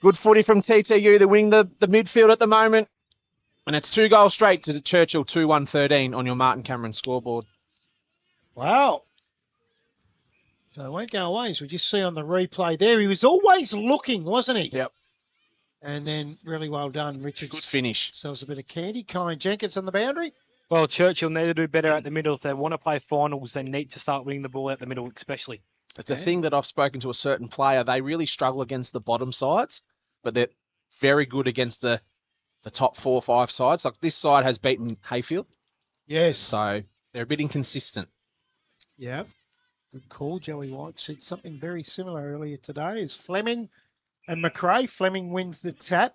Good footy from TTU. They're winning the midfield at the moment. And it's 2 goals straight to Churchill, 2-1-13 on your Martin Cameron scoreboard. Wow. So it won't go away, as we just see on the replay there. He was always looking, wasn't he? Yep. And then really well done, Richards. Good finish. Sells a bit of candy. Jenkins on the boundary. Well, Churchill need to do better at the middle. If they want to play finals, they need to start winning the ball out the middle, especially. It's a thing that I've spoken to a certain player. They really struggle against the bottom sides, but they're very good against the top 4 or 5 sides. Like this side has beaten Hayfield. Yes. So they're a bit inconsistent. Yeah. Good call. Joey White said something very similar earlier today. Is Fleming and McRae. Fleming wins the tap.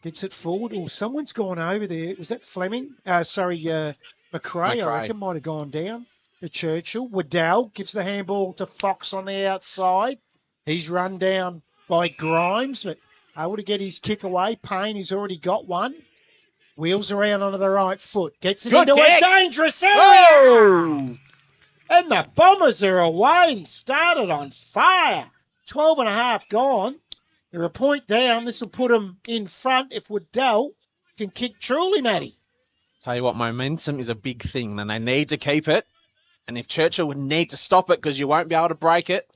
Gets it forward. Oh, someone's gone over there. Was that Fleming? McRae. I reckon might have gone down to Churchill. Waddell gives the handball to Fox on the outside. He's run down by Grimes, but able to get his kick away. Payne, he's already got one. Wheels around onto the right foot. Gets it into a dangerous area. Oh! And the Bombers are away and started on fire. 12 and a half gone. They're a point down. This will put them in front if Waddell can kick truly, Matty. Tell you what, momentum is a big thing, and they need to keep it. And if Churchill would need to stop it because you won't be able to break it,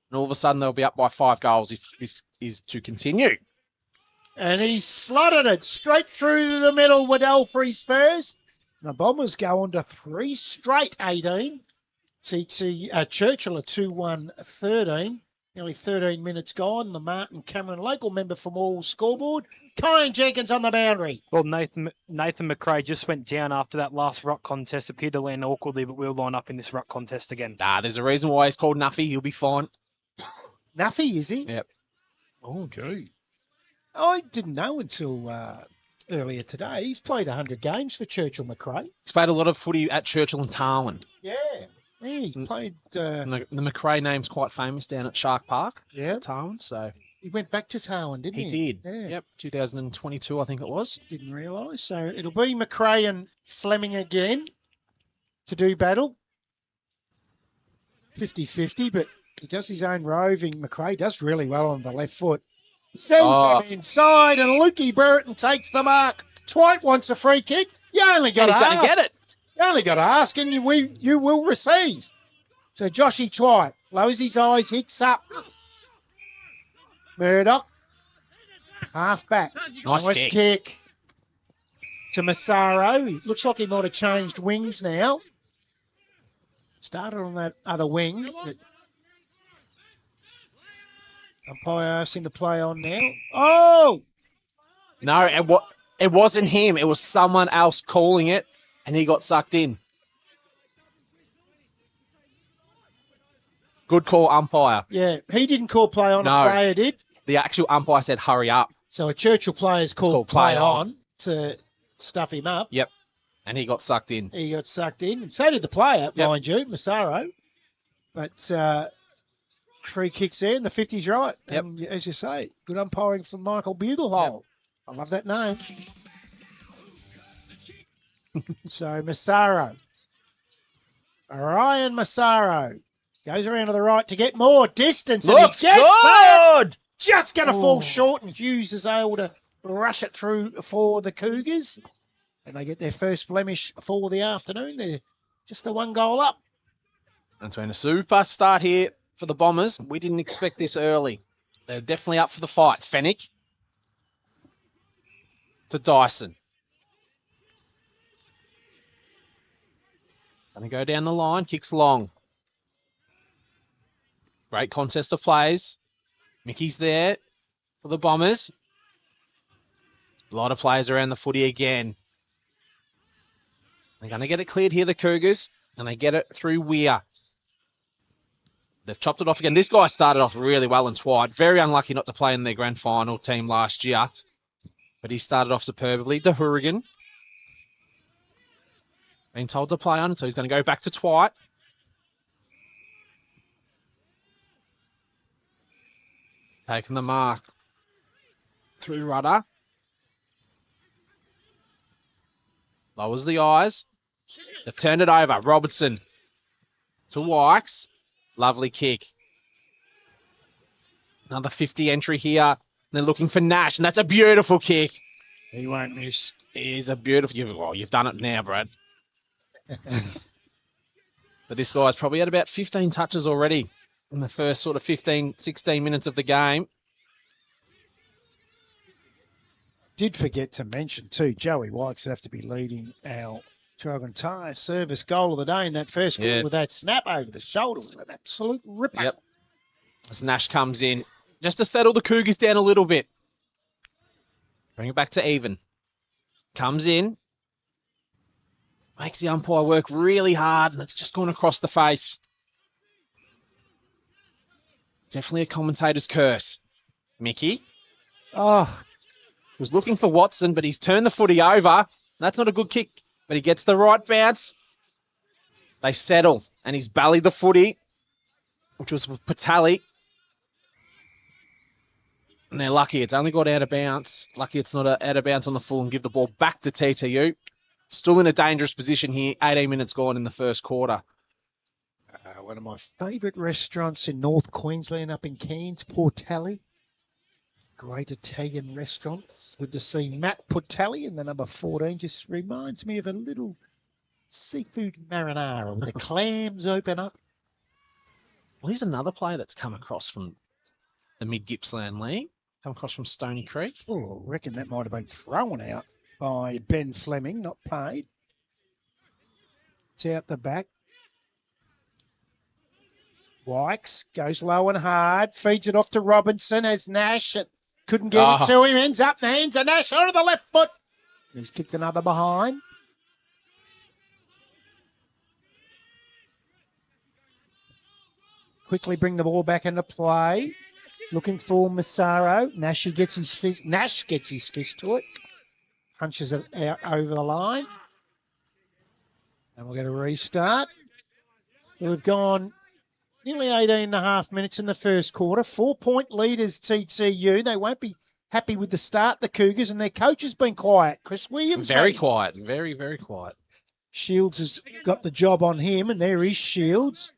and all of a sudden they'll be up by 5 goals if this is to continue. And he slotted it straight through the middle. Waddell for his first. The Bombers go on to 3 straight 18. Churchill a 2-1-13. Nearly 13 minutes gone. The Martin Cameron local member for Morwell Scoreboard. Kyan Jenkins on the boundary. Well, Nathan McRae just went down after that last ruck contest. Appeared to land awkwardly, but we'll line up in this ruck contest again. There's a reason why he's called Nuffy. He'll be fine. Nuffy, is he? Yep. Oh, gee. I didn't know until earlier today. He's played 100 games for Churchill McRae. He's played a lot of footy at Churchill and Tarwin. Yeah. Yeah, he's played... And the McRae name's quite famous down at Shark Park. Yeah. Tarwin, so... He went back to Tarwin, didn't he? He did. Yeah. Yep, 2022, I think it was. Didn't realise. So it'll be McRae and Fleming again to do battle. 50-50, but he does his own roving. McRae does really well on the left foot. Sends them inside, and Lukey Burton takes the mark. Twite wants a free kick. You only got to ask. He's going to get it. You only got to ask, and you will receive. So Joshy Twite lowers his eyes, hits up. Murdoch, half back. Nice kick to Massaro. He looks like he might have changed wings now. Started on that other wing. Umpire asks him to play on now. Oh! No, it wasn't him. It was someone else calling it, and he got sucked in. Good call, umpire. Yeah, he didn't call play on, No. a player did. The actual umpire said, hurry up. So a Churchill player's called play on to stuff him up. Yep. And he got sucked in. He got sucked in. And so did the player, mind you, Massaro. But free kicks there, and the 50's right. Yep. And as you say, good umpiring from Michael Buglehole. I love that name. So Massaro. Ryan Massaro goes around to the right to get more distance. Looks and he gets that. good! Just going to fall short, and Hughes is able to rush it through for the Cougars. And they get their first blemish for the afternoon. They're just the 1 goal up. And it's been a super start here for the Bombers. We didn't expect this early. They're definitely up for the fight. Fennick to Dyson. Going to go down the line. Kicks long. Great contest of plays. Mickey's there for the Bombers. A lot of players around the footy again. They're going to get it cleared here, the Cougars, and they get it through Weir. They've chopped it off again. This guy started off really well in Twite. Very unlucky not to play in their grand final team last year, but he started off superbly. De Hourigan. Been told to play on, so he's going to go back to Twite. Taking the mark through Rudder. Lowers the eyes. They've turned it over. Robertson to Wykes. Lovely kick. Another 50 entry here. They're looking for Nash, and that's a beautiful kick. He won't miss. It is a beautiful... You've done it now, Brad. But this guy's probably had about 15 touches already in the first sort of 15, 16 minutes of the game. Did forget to mention, too, Joey Wykes have to be leading our Traralgon Tyre service goal of the day in that first quarter with that snap over the shoulder. It was an absolute ripper. Yep. As Nash comes in, just to settle the Cougars down a little bit. Bring it back to even. Comes in. Makes the umpire work really hard, and it's just gone across the face. Definitely a commentator's curse. Mickey. Oh, Was looking for Watson, but he's turned the footy over. That's not a good kick, but he gets the right bounce. They settle, and he's bellied the footy, which was with Patali. And they're lucky it's only got out of bounds. Lucky it's not out of bounds on the full and give the ball back to TTU. Still in a dangerous position here. 18 minutes gone in the first quarter. one of my favourite restaurants in North Queensland up in Cairns, Port Tally. great Italian restaurants. Good to see Matt Putelli in the number 14. Just reminds me of a little seafood marinara with the clams open up. Well, here's another player that's come across from the Mid-Gippsland League. Come across from Stony Creek. Oh, I reckon that might have been thrown out by Ben Fleming, not paid. It's out the back. Wykes goes low and hard, feeds it off to Robinson as Nash couldn't get it to him, ends up in the hands of Nash onto the left foot. He's kicked another behind. Quickly bring the ball back into play. Looking for Massaro. Nash gets his fist to it. Punches it out over the line. And we'll get a restart. We've gone nearly 18 and a half minutes in the first quarter. 4-point leaders TTU. They won't be happy with the start, the Cougars, and their coach has been quiet. Chris Williams. Very quiet. Very, very quiet. Shields has got the job on him, and there is Shields.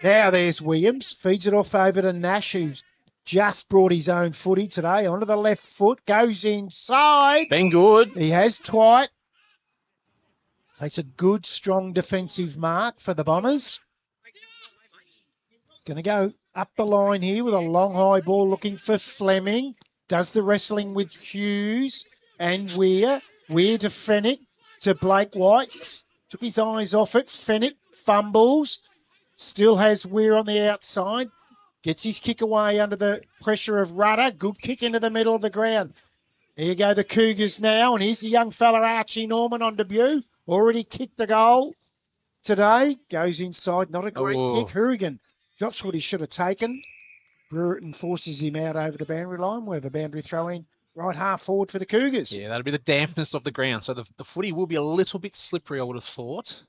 Now there's Williams. Feeds it off over to Nash, who's just brought his own footy today onto the left foot. Goes inside. Been good. He has Twite. Takes a good, strong defensive mark for the Bombers. Going to go up the line here with a long high ball looking for Fleming. Does the wrestling with Hughes and Weir. Weir to Fennick to Blake White. Took his eyes off it. Fennick fumbles. Still has Weir on the outside. Gets his kick away under the pressure of Rudder. Good kick into the middle of the ground. Here you go, the Cougars now. And here's the young fella, Archie Norman, on debut. Already kicked the goal today. Goes inside. Not a great kick. Hourigan drops what he should have taken. Brereton forces him out over the boundary line. We have a boundary throw in right half forward for the Cougars. Yeah, that'll be the dampness of the ground. So the footy will be a little bit slippery, I would have thought.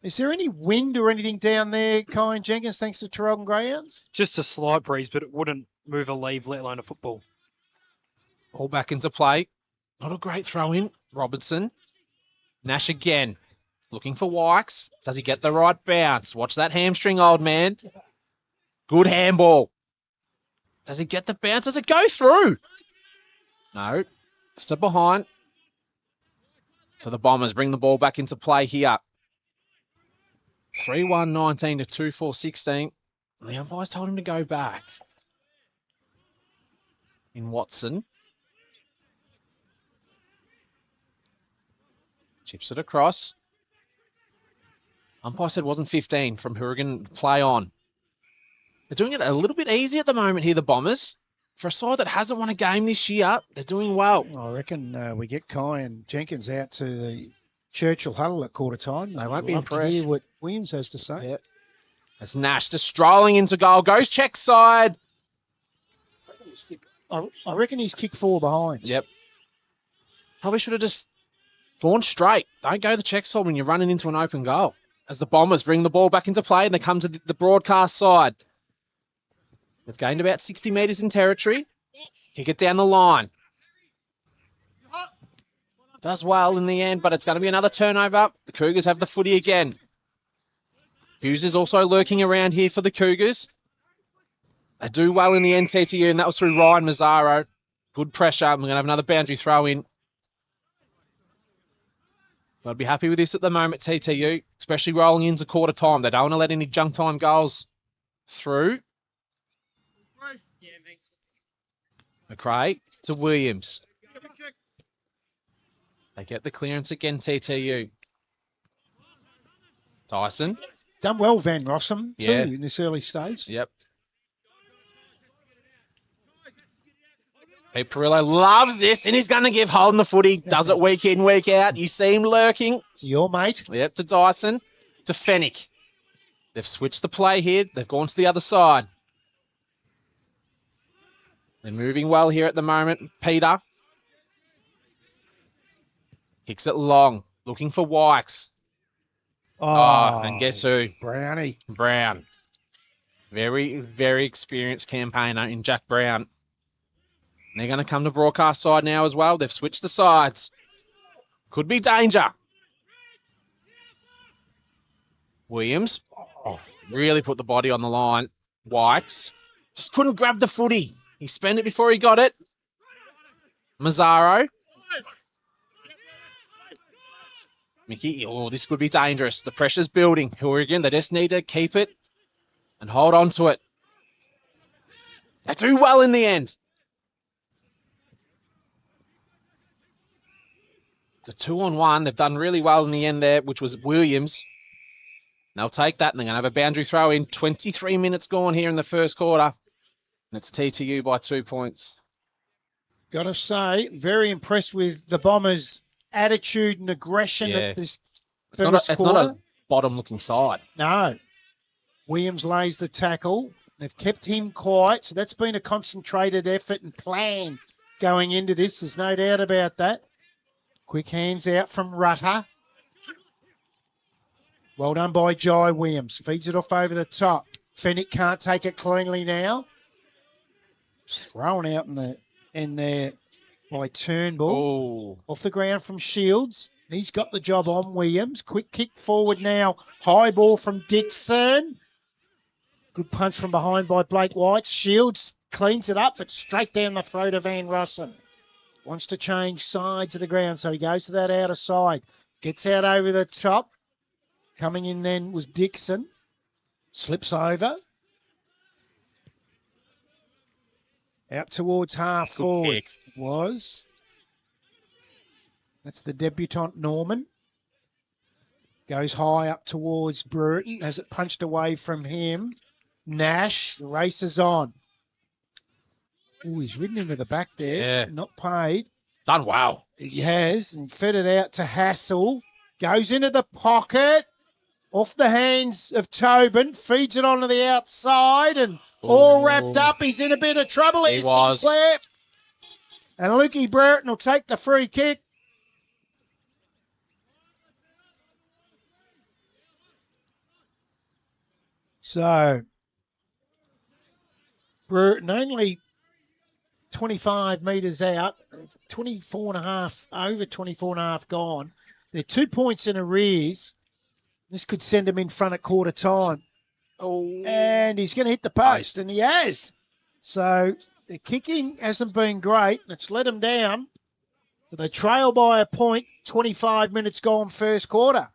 Is there any wind or anything down there, Kyan Jenkins, thanks to Traralgon Greyhounds? Just a slight breeze, but it wouldn't move a leaf, let alone a football. All back into play. Not a great throw in. Robertson. Nash again. Looking for Wykes. Does he get the right bounce? Watch that hamstring, old man. Good handball. Does he get the bounce? Does it go through? No. Step behind. So the Bombers bring the ball back into play here. 3-1-19 to 2-4-16. The umpires told him to go back. In Watson. Chips it across. Umpire said it wasn't 15 from Hourigan. Play on. They're doing it a little bit easy at the moment here, the Bombers. For a side that hasn't won a game this year, they're doing well. I reckon we get Kyan Jenkins out to the Churchill huddle at quarter time. They won't be Love to impressed. hear what Williams has to say. Yep. That's Nash just strolling into goal. Goes check side. I reckon he's kicked 4 behind. Yep. Probably should have just gone straight. Don't go the check side when you're running into an open goal. As the Bombers bring the ball back into play and they come to the broadcast side. They've gained about 60 metres in territory. Kick it down the line. Does well in the end, but it's going to be another turnover. The Cougars have the footy again. Hughes is also lurking around here for the Cougars. They do well in the NTTU, and that was through Ryan Mazzaro. Good pressure. We're going to have another boundary throw in. I'd be happy with this at the moment, TTU, especially rolling into quarter time. They don't want to let any junk time goals through. McRae to Williams. They get the clearance again, TTU. Tyson. Done well, Van Rossum, too, Yeah. in this early stage. Yep. Pete Perillo loves this, and he's going to give Holden the footy. Does it week in, week out. You see him lurking. It's your mate. Yep, to Dyson. To Fennick. They've switched the play here. They've gone to the other side. They're moving well here at the moment. Peter. Kicks it long. Looking for Wykes. Oh, And guess who? Brownie. Brown. Very, very experienced campaigner in Jack Brown. And they're going to come to broadcast side now as well. They've switched the sides. Could be danger. Williams. Really put the body on the line. Wykes. Just couldn't grab the footy. He spent it before he got it. Mazzaro. Mickey, oh, this could be dangerous. The pressure's building. Hourigan, they just need to keep it and hold on to it. They do well in the end. It's a 2-on-1. They've done really well in the end there, which was Williams. They'll take that, and they're going to have a boundary throw in. 23 minutes gone here in the first quarter. And it's TTU by 2 points. Got to say, very impressed with the Bombers' attitude and aggression Yeah. at this It's first not quarter. a bottom-looking side. No. Williams lays the tackle. They've kept him quiet, so that's been a concentrated effort and plan going into this. There's no doubt about that. Quick hands out from Rutter. Well done by Jai Williams. Feeds it off over the top. Fennick can't take it cleanly now. Thrown out in there by Turnbull. Oh, Off the ground from Shields. He's got the job on Williams. Quick kick forward now. High ball from Dixon. Good punch from behind by Blake White. Shields cleans it up, but straight down the throat of Van Rossen. Wants to change sides of the ground, so he goes to that outer side. Gets out over the top. Coming in then was Dixon. Slips over. Out towards half good forward. kick. Was. That's the debutant Norman. Goes high up towards Burton. Has it punched away from him. Nash races on. Oh, he's ridden him with the back there. Yeah. Not paid. Done well. He has. And fed it out to Hassel. Goes into the pocket. Off the hands of Tobin. Feeds it onto the outside. And all wrapped up. He's in a bit of trouble. He Here's was. Sinclair. And Lukey Burton will take the free kick. So, Burton only 25 metres out, 24 and a half, over 24 and a half gone. They're 2 points in arrears. This could send them in front at quarter time. Oh. And he's going to hit the post, and he has. So, the kicking hasn't been great. It's let them down. So, they trail by a point, 25 minutes gone first quarter.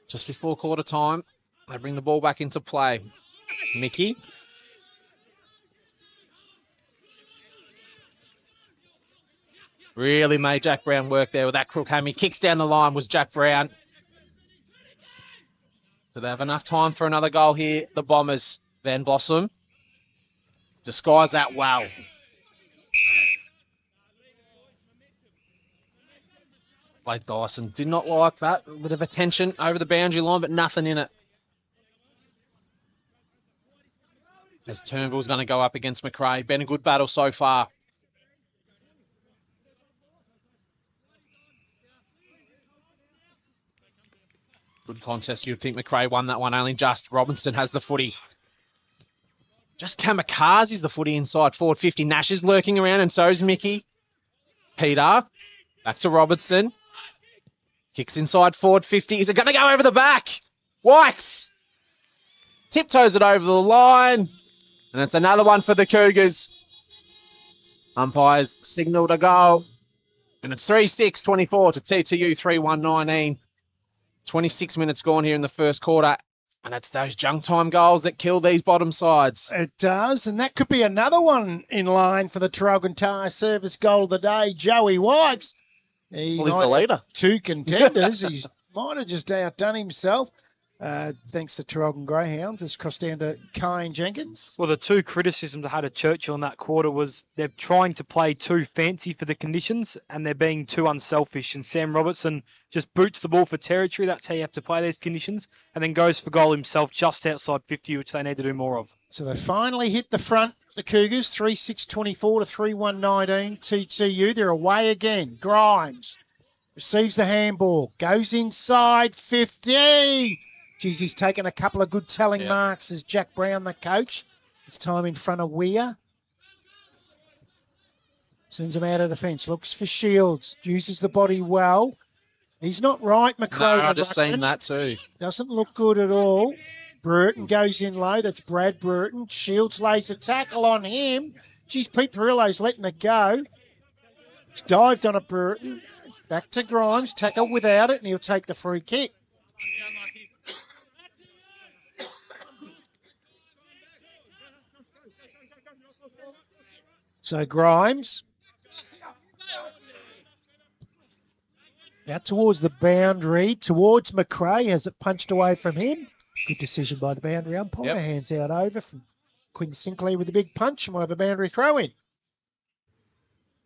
Just before quarter time, they bring the ball back into play. Mickey. Really made Jack Brown work there with that crook hammy. Kicks down the line was Jack Brown. Do they have enough time for another goal here? The Bombers. Van Blossom. Disguise that well. Blake Dyson did not like that. A bit of attention over the boundary line, but nothing in it. As Turnbull's going to go up against McRae. Been a good battle so far. Good contest. You'd think McRae won that one only just. Robinson has the footy. Just kamikazes the footy inside forward 50. Nash is lurking around and so is Mickey. Peter. Back to Robertson. Kicks inside forward 50. Is it going to go over the back? Wikes. Tiptoes it over the line. And it's another one for the Cougars. Umpires signalled a goal. And it's 3-6-24 to TTU 3-1-19. 26 minutes gone here in the first quarter. And it's those junk time goals that kill these bottom sides. It does, and that could be another one in line for the Traralgon Tyre service goal of the day. Joey Wikes. Well, he's the leader. 2 contenders. He might have just outdone himself. Thanks to Traralgon Greyhounds. It's crossed down to Kane Jenkins. Well, the two criticisms I had of Churchill in that quarter was they're trying to play too fancy for the conditions and they're being too unselfish. And Sam Robertson just boots the ball for territory. That's how you have to play these conditions. And then goes for goal himself just outside 50, which they need to do more of. So they finally hit the front, the Cougars, 3-6-24 to 3-1-19. TTU, they're away again. Grimes receives the handball, goes inside 50. Geez, he's taken a couple of good telling marks as Jack Brown, the coach. It's time in front of Weir. Sends him out of defence. Looks for Shields. Uses the body well. He's not right, McRae. No, I just seen that too. Doesn't look good at all. Burton goes in low. That's Brad Burton. Shields lays a tackle on him. Geez, Pete Perillo's letting it go. He's dived on a Burton. Back to Grimes. Tackle without it, and he'll take the free kick. So Grimes out towards the boundary, towards McRae. Has it punched away from him? Good decision by the boundary umpire. Yep. Hands out over from Quinn Sinclair with a big punch, and we'll have a boundary throw in.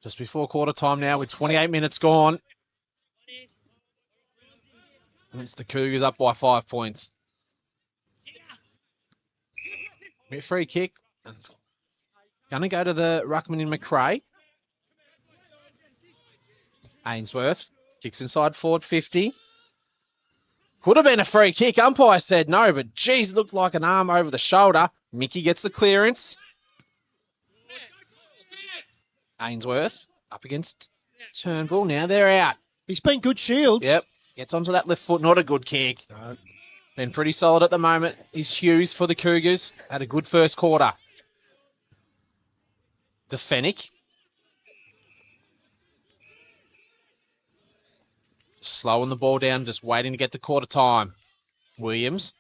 Just before quarter time now with 28 minutes gone. And it's the Cougars up by 5 points. Free kick. Going to go to the ruckman in McRae. Ainsworth kicks inside forward 50. Could have been a free kick. Umpire said no, but geez, it looked like an arm over the shoulder. Mickey gets the clearance. Ainsworth up against Turnbull. Now they're out. He's been good, Shields. Yep. Gets onto that left foot. Not a good kick. No. Been pretty solid at the moment. Is Hughes for the Cougars. Had a good first quarter. The Fennick. Slowing the ball down, just waiting to get to quarter time. Williams.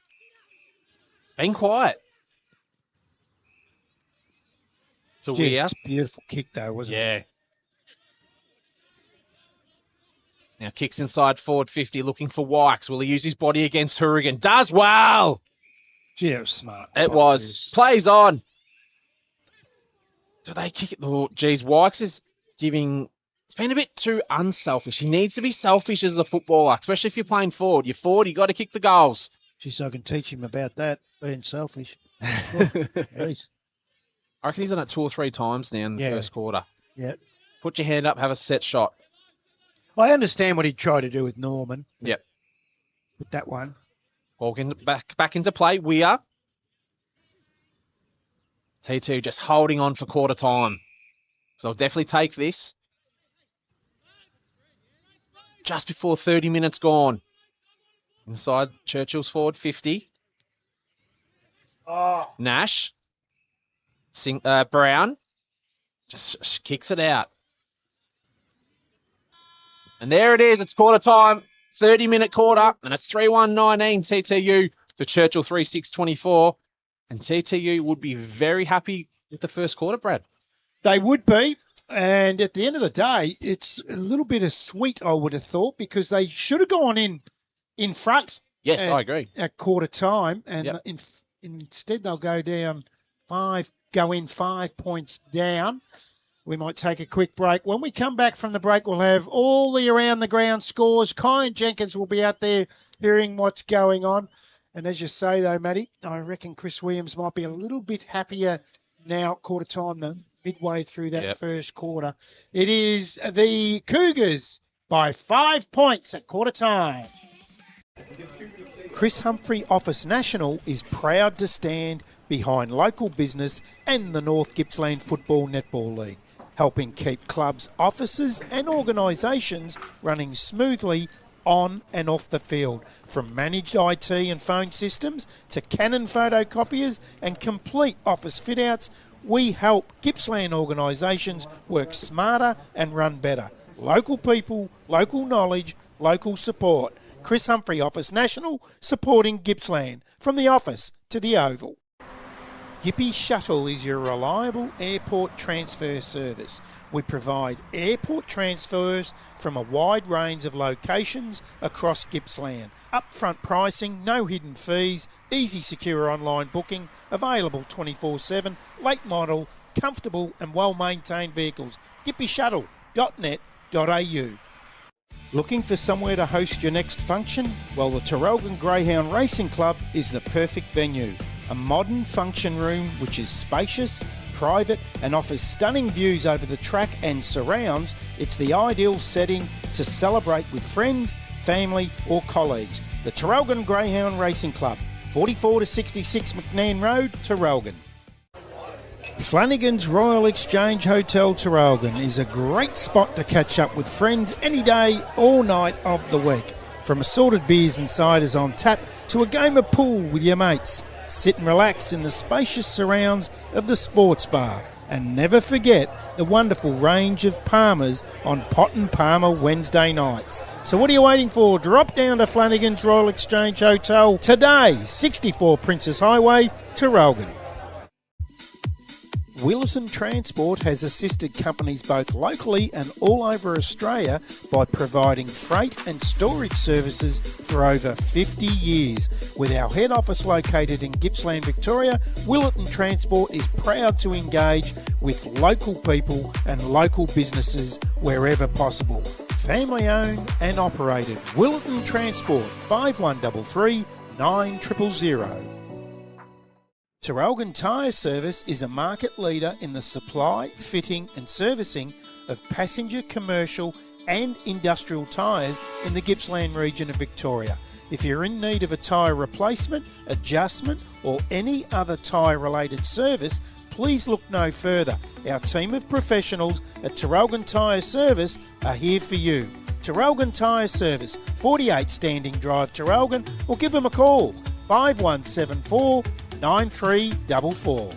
Being quiet. To Gee, Weir. it's a beautiful kick, though, wasn't it? Yeah. Now kicks inside forward 50, looking for Wykes. Will he use his body against Hourigan? Does well. Gee, it was smart. It was. Plays on. Do they kick it? Oh, geez, Wykes is giving... It's been a bit too unselfish. He needs to be selfish as a footballer, especially if you're playing forward. You're forward, you got to kick the goals. Geez, I can teach him about that, being selfish. Jeez. I reckon he's done it 2 or 3 times now in the first quarter. Yeah. Put your hand up, have a set shot. I understand what he'd try to do with Norman. Yep. With that one. Walking back into play. We are. T2 just holding on for quarter time. So I'll definitely take this. Just before 30 minutes gone. Inside Churchill's forward 50. Oh. Nash. Brown. Just kicks it out. And there it is. It's quarter time. 30-minute quarter. And it's 3-1-19 TTU to Churchill 3-6-24. And TTU would be very happy with the first quarter, Brad. They would be. And at the end of the day, it's a little bit of sweet, I would have thought, because they should have gone in front. Yes, I agree. At quarter time. And Yep. instead they'll go down 5 points down. We might take a quick break. When we come back from the break, we'll have all the around the ground scores. Kyan Jenkins will be out there hearing what's going on. And as you say, though, Matty, I reckon Chris Williams might be a little bit happier now at quarter time than midway through that first quarter. It is the Cougars by 5 points at quarter time. Chris Humphrey Office National is proud to stand behind local business and the North Gippsland Football Netball League, helping keep clubs, offices and organisations running smoothly on and off the field. From managed IT and phone systems to Canon photocopiers and complete office fit-outs, we help Gippsland organisations work smarter and run better. Local people, local knowledge, local support. Chris Humphrey Office National, supporting Gippsland. From the office to the Oval. Gippy Shuttle is your reliable airport transfer service. We provide airport transfers from a wide range of locations across Gippsland. Upfront pricing, no hidden fees, easy secure online booking, available 24/7, late model, comfortable and well-maintained vehicles. gippyshuttle.net.au. Looking for somewhere to host your next function? Well, the Traralgon Greyhound Racing Club is the perfect venue. A modern function room which is spacious, private and offers stunning views over the track and surrounds. It's the ideal setting to celebrate with friends, family or colleagues. The Traralgon Greyhound Racing Club, 44 to 66 McNairn Road, Traralgon. Flanagan's Royal Exchange Hotel Traralgon is a great spot to catch up with friends any day, all night of the week. From assorted beers and ciders on tap to a game of pool with your mates. sit and relax in the spacious surrounds of the sports bar. And never forget the wonderful range of Palmers on Pot and Palmer Wednesday nights. So what are you waiting for? Drop down to Flanagan's Royal Exchange Hotel today, 64 Princess Highway, Traralgon. Wilson Transport has assisted companies both locally and all over Australia by providing freight and storage services for over 50 years. With our head office located in Gippsland, Victoria, Wilson Transport is proud to engage with local people and local businesses wherever possible. Family owned and operated. Wilson Transport, 5133 9000. Traralgon Tyre Service is a market leader in the supply, fitting and servicing of passenger, commercial and industrial tyres in the Gippsland region of Victoria. If you're in need of a tyre replacement, adjustment or any other tyre related service, please look no further. Our team of professionals at Traralgon Tyre Service are here for you. Traralgon Tyre Service, 48 Standing Drive, Traralgon, or give them a call, 5174 9344.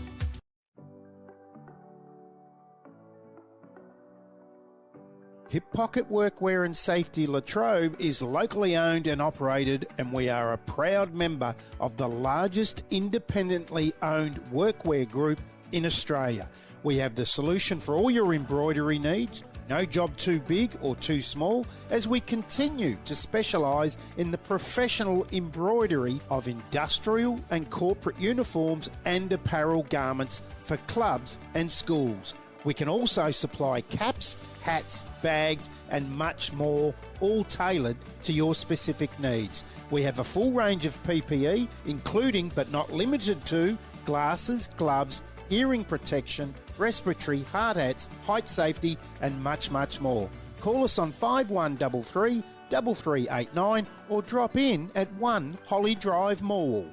Hip Pocket Workwear and Safety Latrobe is locally owned and operated, and we are a proud member of the largest independently owned workwear group in Australia. We have the solution for all your embroidery needs. No job too big or too small, as we continue to specialise in the professional embroidery of industrial and corporate uniforms and apparel garments for clubs and schools. We can also supply caps, hats, bags and much more, all tailored to your specific needs. We have a full range of PPE, including but not limited to glasses, gloves, hearing protection, respiratory, hard hats, height safety and much more. Call us on 5133 3389 or drop in at 1 Holly Drive, Morwell.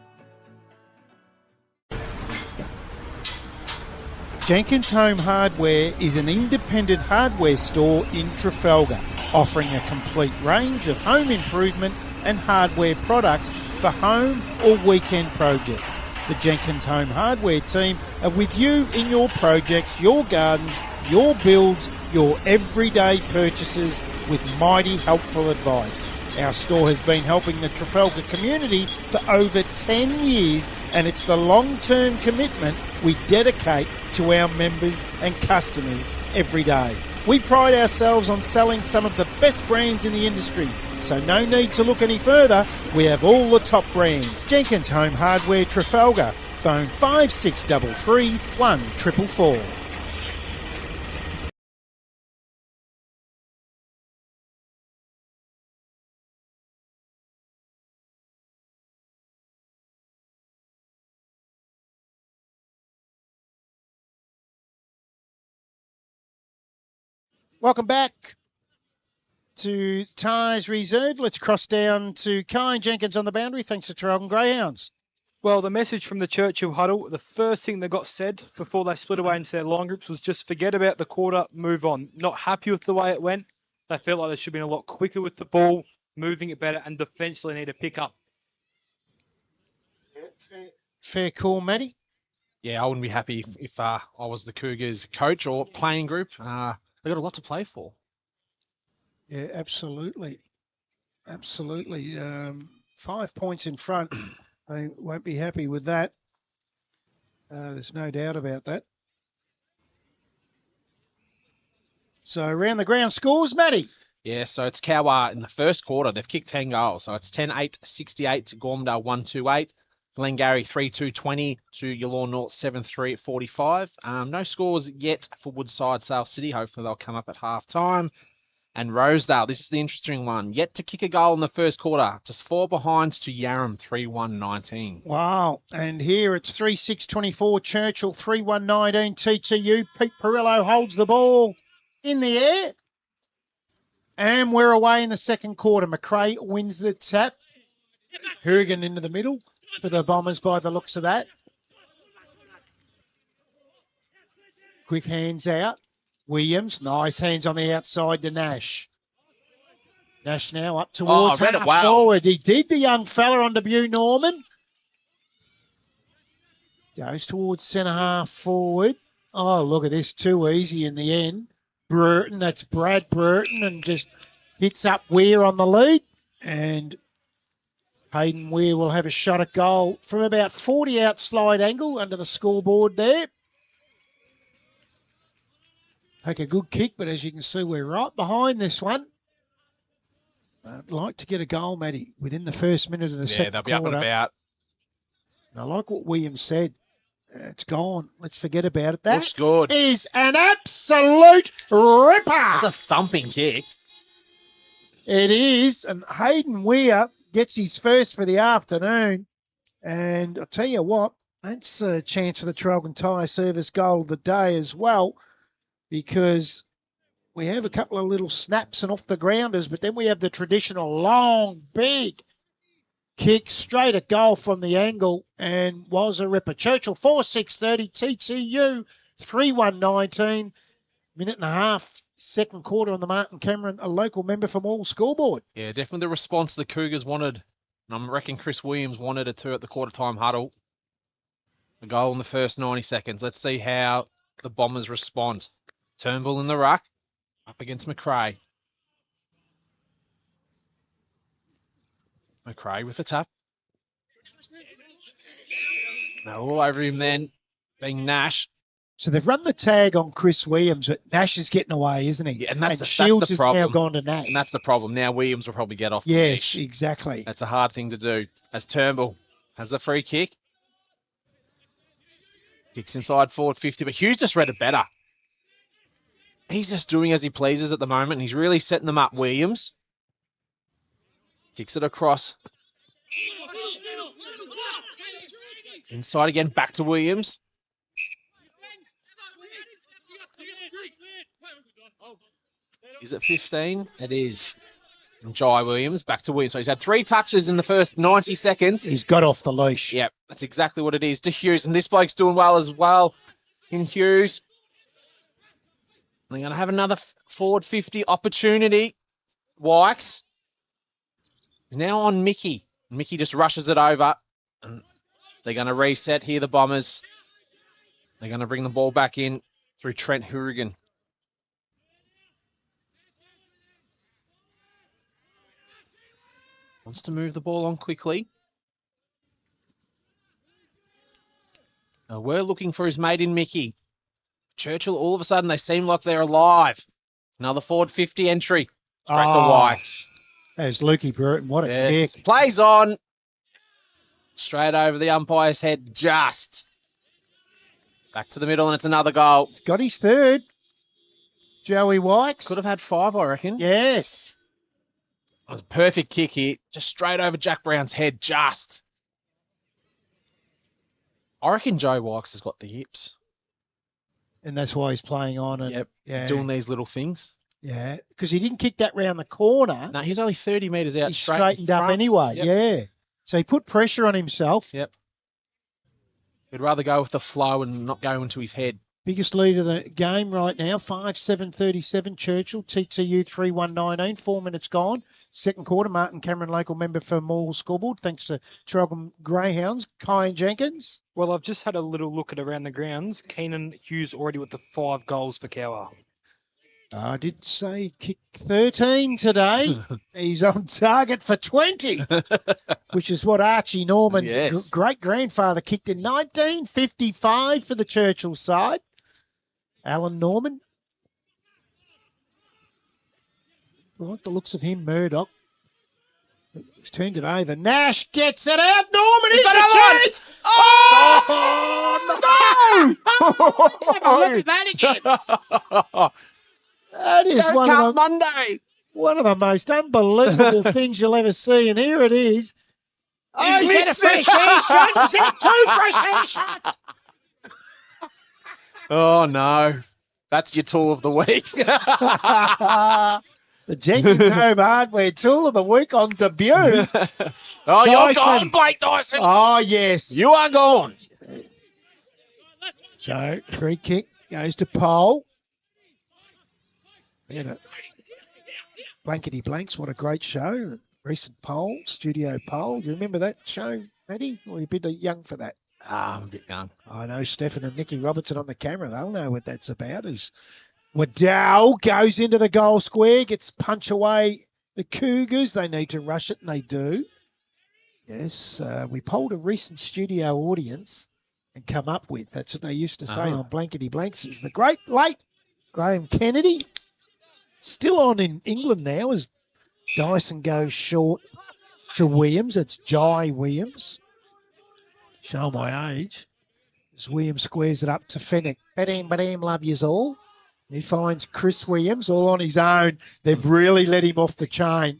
Jenkins Home Hardware is an independent hardware store in Trafalgar, offering a complete range of home improvement and hardware products for home or weekend projects. The Jenkins Home Hardware team are with you in your projects, your gardens, your builds, your everyday purchases with mighty helpful advice. Our store has been helping the Trafalgar community for over 10 years, and it's the long-term commitment we dedicate to our members and customers every day. We pride ourselves on selling some of the best brands in the industry, so no need to look any further. We have all the top brands. Jenkins Home Hardware, Trafalgar. Phone 5633 1444. Welcome back to Tyers Reserve. Let's cross down to Kine Jenkins on the boundary. Thanks to Traralgon Greyhounds. Well, the message from the Churchill huddle, the first thing that got said before they split away into their line groups was just forget about the quarter, move on. Not happy with the way it went. They felt like they should have been a lot quicker with the ball, moving it better, and defensively need to pick up. Fair call, Matty. Yeah, I wouldn't be happy if I was the Cougars coach or playing group. They've got a lot to play for. Yeah, absolutely. Absolutely. 5 points in front. They won't be happy with that. There's no doubt about that. So around the ground scores, Matty. Yeah, so it's Cowar in the first quarter. They've kicked 10 goals. So it's 10-8-68, Gormdale 1-2-8. Glengarry 3-2-20 to Yallourn North 7-3-45. No scores yet for Woodside Sale City. Hopefully they'll come up at half time. And Rosedale, this is the interesting one. Yet to kick a goal in the first quarter. Just 4 behinds to Yarram 3-1-19. Wow. And here it's 3-6-24 Churchill 3-1-19 TTU. Pete Perillo holds the ball in the air. And we're away in the second quarter. McRae wins the tap. Hourigan into the middle for the Bombers by the looks of that. Quick hands out. Williams, nice hands on the outside to Nash. Nash now up towards read it half well. forward. He did, the young fella on debut, Norman. Goes towards centre half forward. Oh, look at this. Too easy in the end. Burton, that's Brad Burton, and just hits up Weir on the lead. And Hayden Weir will have a shot at goal from about 40 out slide angle under the scoreboard there. Take a good kick, but as you can see, we're right behind this one. I'd like to get a goal, Matty, within the first minute of the second they'll be quarter. up and about. I like what Williams said. It's gone. Let's forget about it. That Looks good. is an absolute ripper. That's a thumping kick. It is. And Hayden Weir gets his first for the afternoon. And I'll tell you what, that's a chance for the Traralgon Tyre Service goal of the day as well, because we have a couple of little snaps and off the grounders, but then we have the traditional long, big kick straight at goal from the angle, and was a ripper. Churchill 4-6-30, TTU 3-1-19, minute and a half, second quarter on the Martin Cameron, a local member from Morwell Scoreboard. Yeah, definitely the response the Cougars wanted. And I reckon Chris Williams wanted it too at the quarter time huddle. A goal in the first 90 seconds. Let's see how the Bombers respond. Turnbull in the ruck, up against McRae. McRae with the tap. No, all over him then, being Nash. So they've run the tag on Chris Williams, but Nash is getting away, isn't he? Yeah, and that's Shields the has problem. now gone to Nash. And that's the problem. Now Williams will probably get off the Yes, leash. exactly. That's a hard thing to do. As Turnbull has the free kick. Kicks inside forward 50, but Hughes just read it better. He's just doing as he pleases at the moment, and he's really setting them up, Williams. Kicks it across. Inside again, back to Williams. Is it 15? It is. And Jai Williams, back to Williams. So he's had 3 touches in the first 90 seconds. He's got off the leash. Yep, that's exactly what it is to Hughes. And this bloke's doing well as well in Hughes. They're going to have another forward 50 opportunity. Wykes is now on Mickey. Mickey just rushes it over. And they're going to reset here, the Bombers. They're going to bring the ball back in through Trent Hourigan. Wants to move the ball on quickly. Now we're looking for his mate in Mickey. Churchill, all of a sudden, they seem like they're alive. Another forward 50 entry. Straight to Wykes. There's Lukey Burton. What a kick. Plays on. Straight over the umpire's head, just. Back to the middle, and it's another goal. He's got his third. Joey Wykes. Could have had 5, I reckon. Yes. It was a perfect kick here. Just straight over Jack Brown's head, just. I reckon Joe Wykes has got the hips. And that's why he's playing on. And, Yep. Yeah. Doing these little things. Yeah. Because he didn't kick that round the corner. No, he's only 30 metres out He straight straightened in up front. anyway. Yep. Yeah. So he put pressure on himself. Yep. He'd rather go with the flow and not go into his head. Biggest lead of the game right now, 5-7-37 Churchill, TTU 3-1-19, 4 minutes gone. Second quarter, Martin Cameron, local member for Morwell Scoreboard, thanks to Traralgon Greyhounds. Kai and Jenkins. Well, I've just had a little look at around the grounds. Keenan Hughes already with the 5 goals for Cower. I did say he'd kick 13 today. He's on target for 20, which is what Archie Norman's great-grandfather kicked in 1955 for the Churchill side. Alan Norman. I like the looks of him, Murdoch. He's turned it over. Nash gets it out. Norman is the chance. Oh, no! Look at that again. That is Don't come Monday. one of the most unbelievable things you'll ever see. And here it is. Oh, he's had a fresh air shot. He's had 2 fresh air shots. Oh, no. That's your tool of the week. The Jenkins Home Hardware Tool of the Week on debut. Oh, you're gone, Blake Dyson. Oh, yes. You are gone. So, free kick goes to Pole. Blankety Blanks, what a great show. Recent poll, Studio Poll. Do you remember that show, Matty? Or you're a bit young for that? I'm a bit young. I know Stefan and Nicky Robertson on the camera. They'll know what that's about. Is Waddell goes into the goal square, gets punch away the Cougars. They need to rush it, and they do. Yes, we polled a recent studio audience and come up with, that's what they used to say on Blankety Blanks, is the great late Graham Kennedy. Still on in England now as Dyson goes short to Williams. It's Jai Williams. Show my age. As Williams squares it up to Fennick. Badam, love yous all. He finds Chris Williams all on his own. They've really let him off the chain,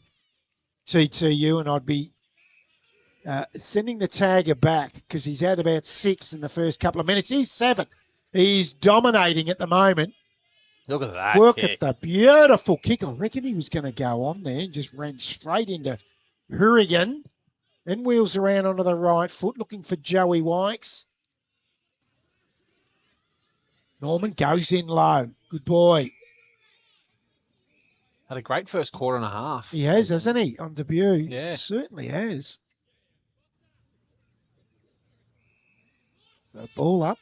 TTU, and I'd be sending the tagger back because he's had about 6 in the first couple of minutes. He's 7. He's dominating at the moment. Look at that Work kick. at the beautiful kick. I reckon he was going to go on there and just ran straight into Hurrigan. Then wheels around onto the right foot looking for Joey Wykes. Norman goes in low. Good boy. Had a great first quarter and a half. He has, hasn't he, on debut? Yeah. Certainly has. So ball up.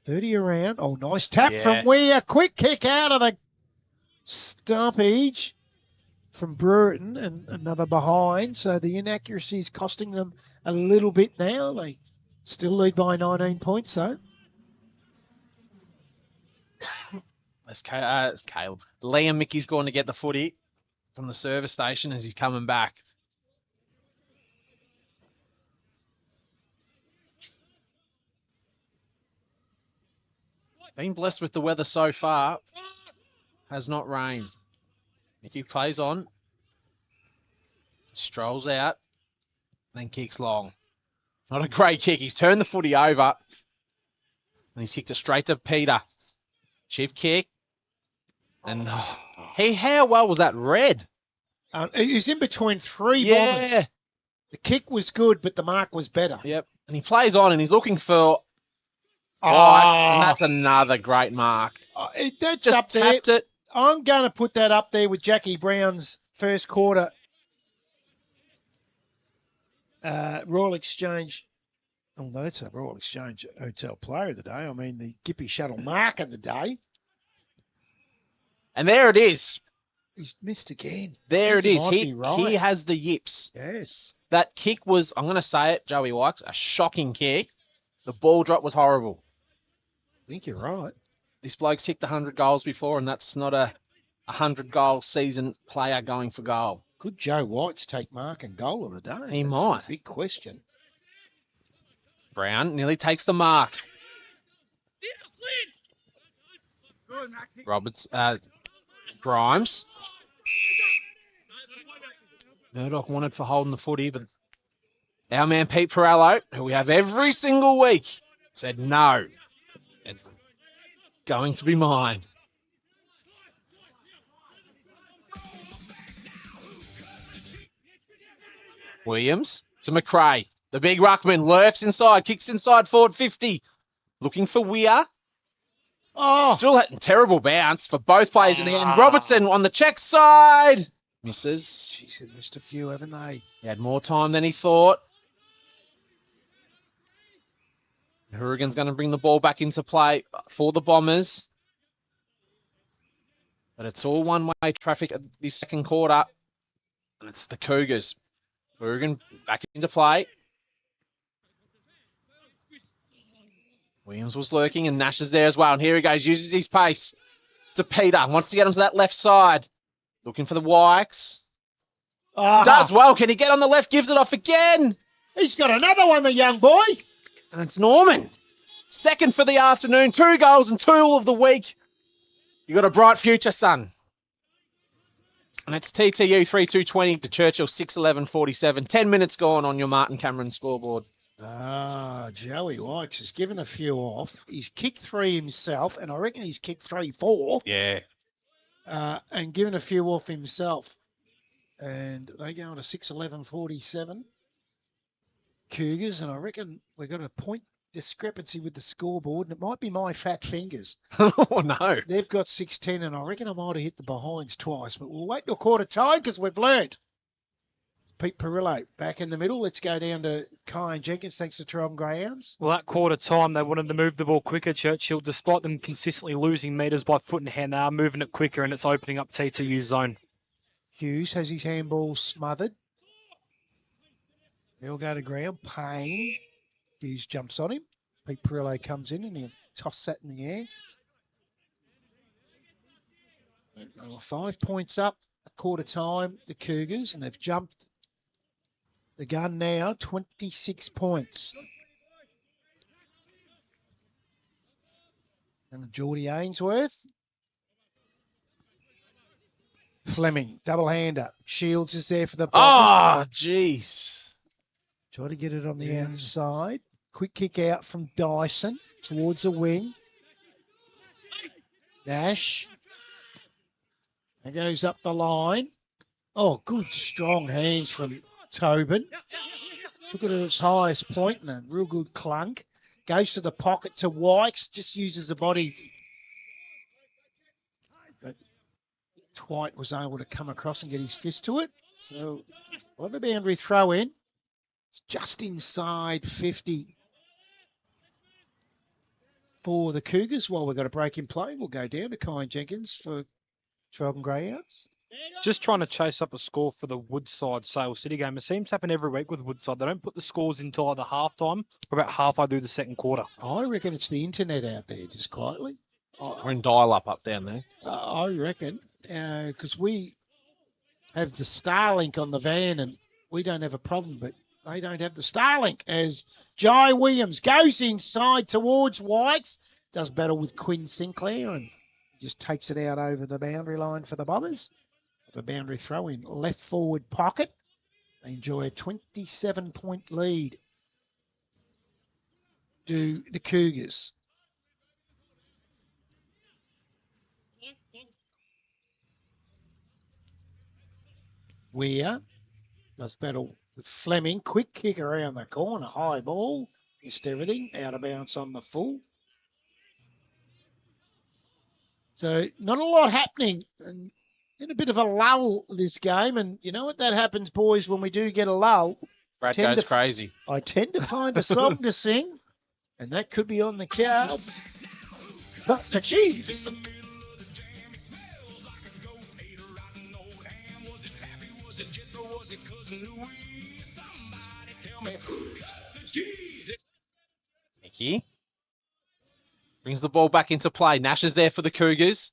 30 around. Oh, nice tap from Weir. Quick kick out of the stoppage from Brereton and another behind. So the inaccuracy is costing them a little bit now. They still lead by 19 points, though. That's Caleb. Liam Mickey's going to get the footy from the service station as he's coming back. Been blessed with the weather so far. Has not rained. Mickey plays on. Strolls out. Then kicks long. Not a great kick. He's turned the footy over. And he's kicked it straight to Peter. Chip kick. And how well was that read? He was in between 3 bombers. The kick was good, but the mark was better. Yep. And he plays on and he's looking for... and that's another great mark. That's Just up there. tapped it. I'm going to put that up there with Jackie Brown's first quarter Royal Exchange. Oh, no, that's a Royal Exchange Hotel player of the day. I mean, the Gippy Shuttle mark of the day. And there it is. He's missed again. There it is. Might be right. He has the yips. Yes. That kick was, I'm going to say it, Joey Wykes, a shocking kick. The ball drop was horrible. I think you're right. This bloke's kicked 100 goals before, and that's not a 100-goal season player going for goal. Could Joe Whites take mark and goal of the day? He That's might. A big question. Brown nearly takes the mark. Grimes. Murdoch wanted for holding the footy, but our man Pete Perallo, who we have every single week, said no. It's going to be mine. Williams to McRae. The big ruckman lurks inside, kicks inside forward 50. Looking for Weir. Oh, Still had a terrible bounce for both players in the end. Robertson on the check side. Misses. jeez, they've missed a few, haven't they? He had more time than he thought. Hurrigan's going to bring the ball back into play for the Bombers. But it's all one-way traffic at this second quarter. And it's the Cougars. Hurrigan back into play. Williams was lurking and Nash is there as well. And here he goes, uses his pace to Peter. Wants to get onto that left side. Looking for the Wykes. Does well. Can he get on the left? Gives it off again. He's got another one, the young boy. And it's Norman. Second for the afternoon. 2 goals and 2 of the week. You got a bright future, son. And it's TTU 3-2-20 to Churchill 6-11-47. 10 minutes gone on your Martin Cameron scoreboard. Joey Wykes has given a few off. He's kicked 3 himself, and I reckon he's kicked 3-4. Yeah. And given a few off himself. And they go on to 6-11-47. Cougars, and I reckon we've got a point discrepancy with the scoreboard, and it might be my fat fingers. Oh, no. They've got 6-10, and I reckon I might have hit the behinds twice, but we'll wait till quarter time because we've learned. Pete Perillo back in the middle. Let's go down to Kai and Jenkins, thanks to Traralgon Greyhounds. Well, that quarter time, they wanted to move the ball quicker, Churchill. Despite them consistently losing metres by foot and hand, they are moving it quicker, and it's opening up TTU's zone. Hughes has his handball smothered. He'll go to ground. Payne. Hughes jumps on him. Pete Perillo comes in and he'll toss that in the air. 5 points up at quarter time, the Cougars, and they've jumped the gun now, 26 points. And Geordie Ainsworth. Fleming, double-hander. Shields is there for the Oh, jeez. Try to get it on the outside. Quick kick out from Dyson towards the wing. Nash. That goes up the line. Oh, good strong hands from Tobin. Took it at its highest point and a real good clunk. Goes to the pocket to Wykes. Just uses the body. But Dwight was able to come across and get his fist to it. So, we'll have a boundary throw in. It's just inside 50 for the Cougars. While we've got a break in play, we'll go down to Kai and Jenkins for Traralgon Greyhounds. Just trying to chase up a score for the Woodside Sale City game. It seems to happen every week with Woodside. They don't put the scores until either halftime or about halfway through the second quarter. I reckon it's the internet out there, just quietly. We're in dial-up up down there. I reckon, because we have the Starlink on the van and we don't have a problem, but they don't have the Starlink as Jai Williams goes inside towards Wykes, does battle with Quinn Sinclair and just takes it out over the boundary line for the Bombers. The boundary throw in left forward pocket. They enjoy a 27-point lead to the Cougars. Weir does battle with Fleming. Quick kick around the corner. High ball. Missed everything. Out of bounds on the full. So not a lot happening. And in a bit of a lull this game. And you know what that happens, boys, when we do get a lull. Brad goes crazy. I tend to find a song to sing. And that could be on the cards. But the Chiefs. Mickey brings the ball back into play. Nash is there for the Cougars.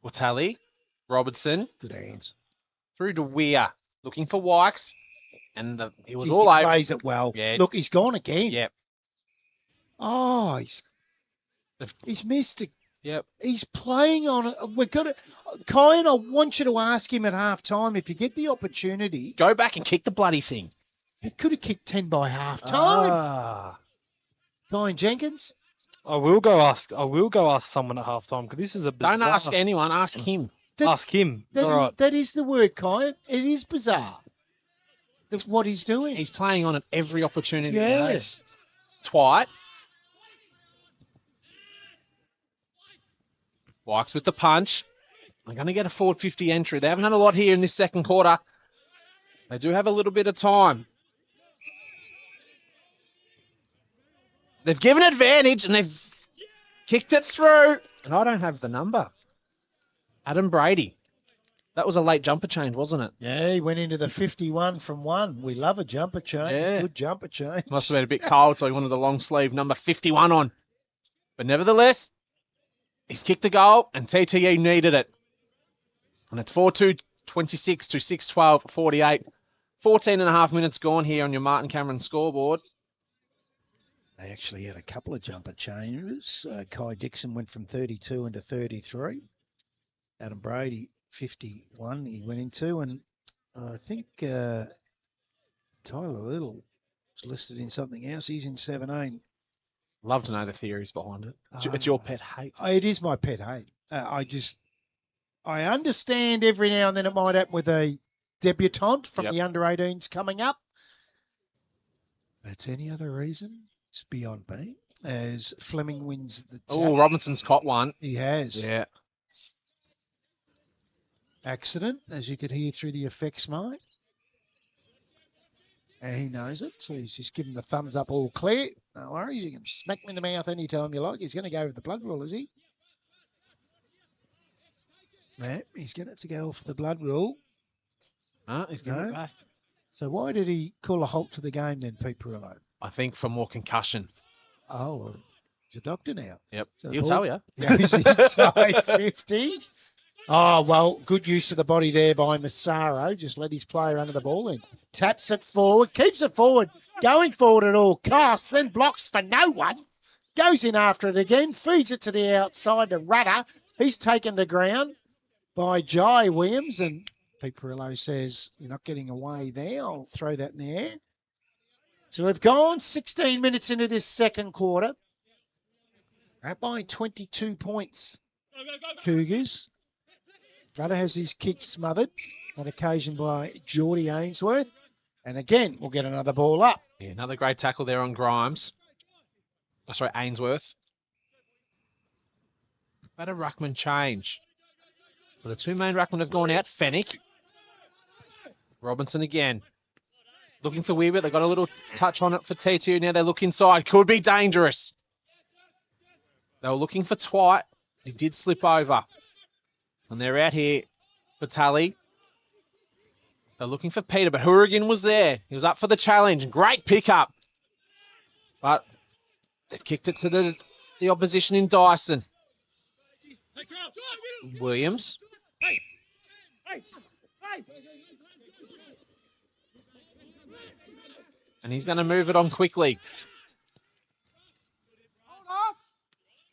Watali, Robertson. Good hands. Through to Weir. Looking for Wykes. And he was He all over. plays it well. Yeah. Look, he's gone again. Yep. Oh, he's missed it. Yep. He's playing on it. We've got to, Kyan, I want you to ask him at half time if you get the opportunity. Go back and kick the bloody thing. He could have kicked 10 by half time. Ah. Kyan Jenkins. I will go ask someone at halftime because this is a bizarre. Don't ask anyone. Ask him. Ask him. That, All right. that is the word, Kyan. It is bizarre. That's what he's doing. He's playing on at every opportunity. Yes. Twite. Wykes with the punch. They're going to get a forward 50 entry. They haven't done a lot here in this second quarter. They do have a little bit of time. They've given advantage and they've kicked it through. And I don't have the number. Adam Brady. That was a late jumper change, wasn't it? Yeah, he went into the 51 from 1. We love a jumper change. Yeah. Good jumper change. Must have been a bit cold, so he wanted the long sleeve number 51 on. But nevertheless, he's kicked the goal and TTU needed it. And it's 4-2, 26 to 6-12, 48. 14 and a half minutes gone here on your Martin Cameron scoreboard. They actually had a couple of jumper changes. Kai Dixon went from 32 into 33. Adam Brady, 51 he went into. And I think Tyler Little was listed in something else. He's in 17. Love to know the theories behind it. It's your pet hate. It is my pet hate. I understand every now and then it might happen with a debutante from the under-18s coming up. But any other reason? It's beyond me. As Fleming wins the tap. Oh, Robinson's caught one. He has. Yeah. accident, as you could hear through the effects, mate. And he knows it, so he's just giving the thumbs up all clear. No worries, you can smack him in the mouth anytime you like. He's going to go with the blood rule, is he? No, he's going to have to go off the blood rule. No, he's giving No. it back. So why did he call a halt to the game then, Pete Perillo? I think for more concussion. Oh, well, he's a doctor now. Yep. So He'll Paul- tell you. Goes inside 50. Oh, well, good use of the body there by Massaro. Just let his player under the ball in. Taps it forward, keeps it forward, going forward at all costs, then blocks for no one. Goes in after it again, feeds it to the outside to Rudder. He's taken to ground by Jai Williams, and Pete Perillo says, you're not getting away there. I'll throw that in the air. So we've gone 16 minutes into this second quarter. We're up by 22 points. Cougars. Rudder has his kick smothered on occasion by Geordie Ainsworth. And again, we'll get another ball up. Yeah, another great tackle there on Grimes. Oh, sorry, Ainsworth. Better ruckman change. So the two main ruckmen have gone out. Fennick. Robinson again. Looking for Weaver. They got a little touch on it for TTU. Now they look inside. Could be dangerous. They were looking for Twite. He did slip over. And they're out here for Tully. They're looking for Peter, but Hourigan was there. He was up for the challenge. Great pickup. But they've kicked it to the opposition in Dyson. Williams. And he's going to move it on quickly.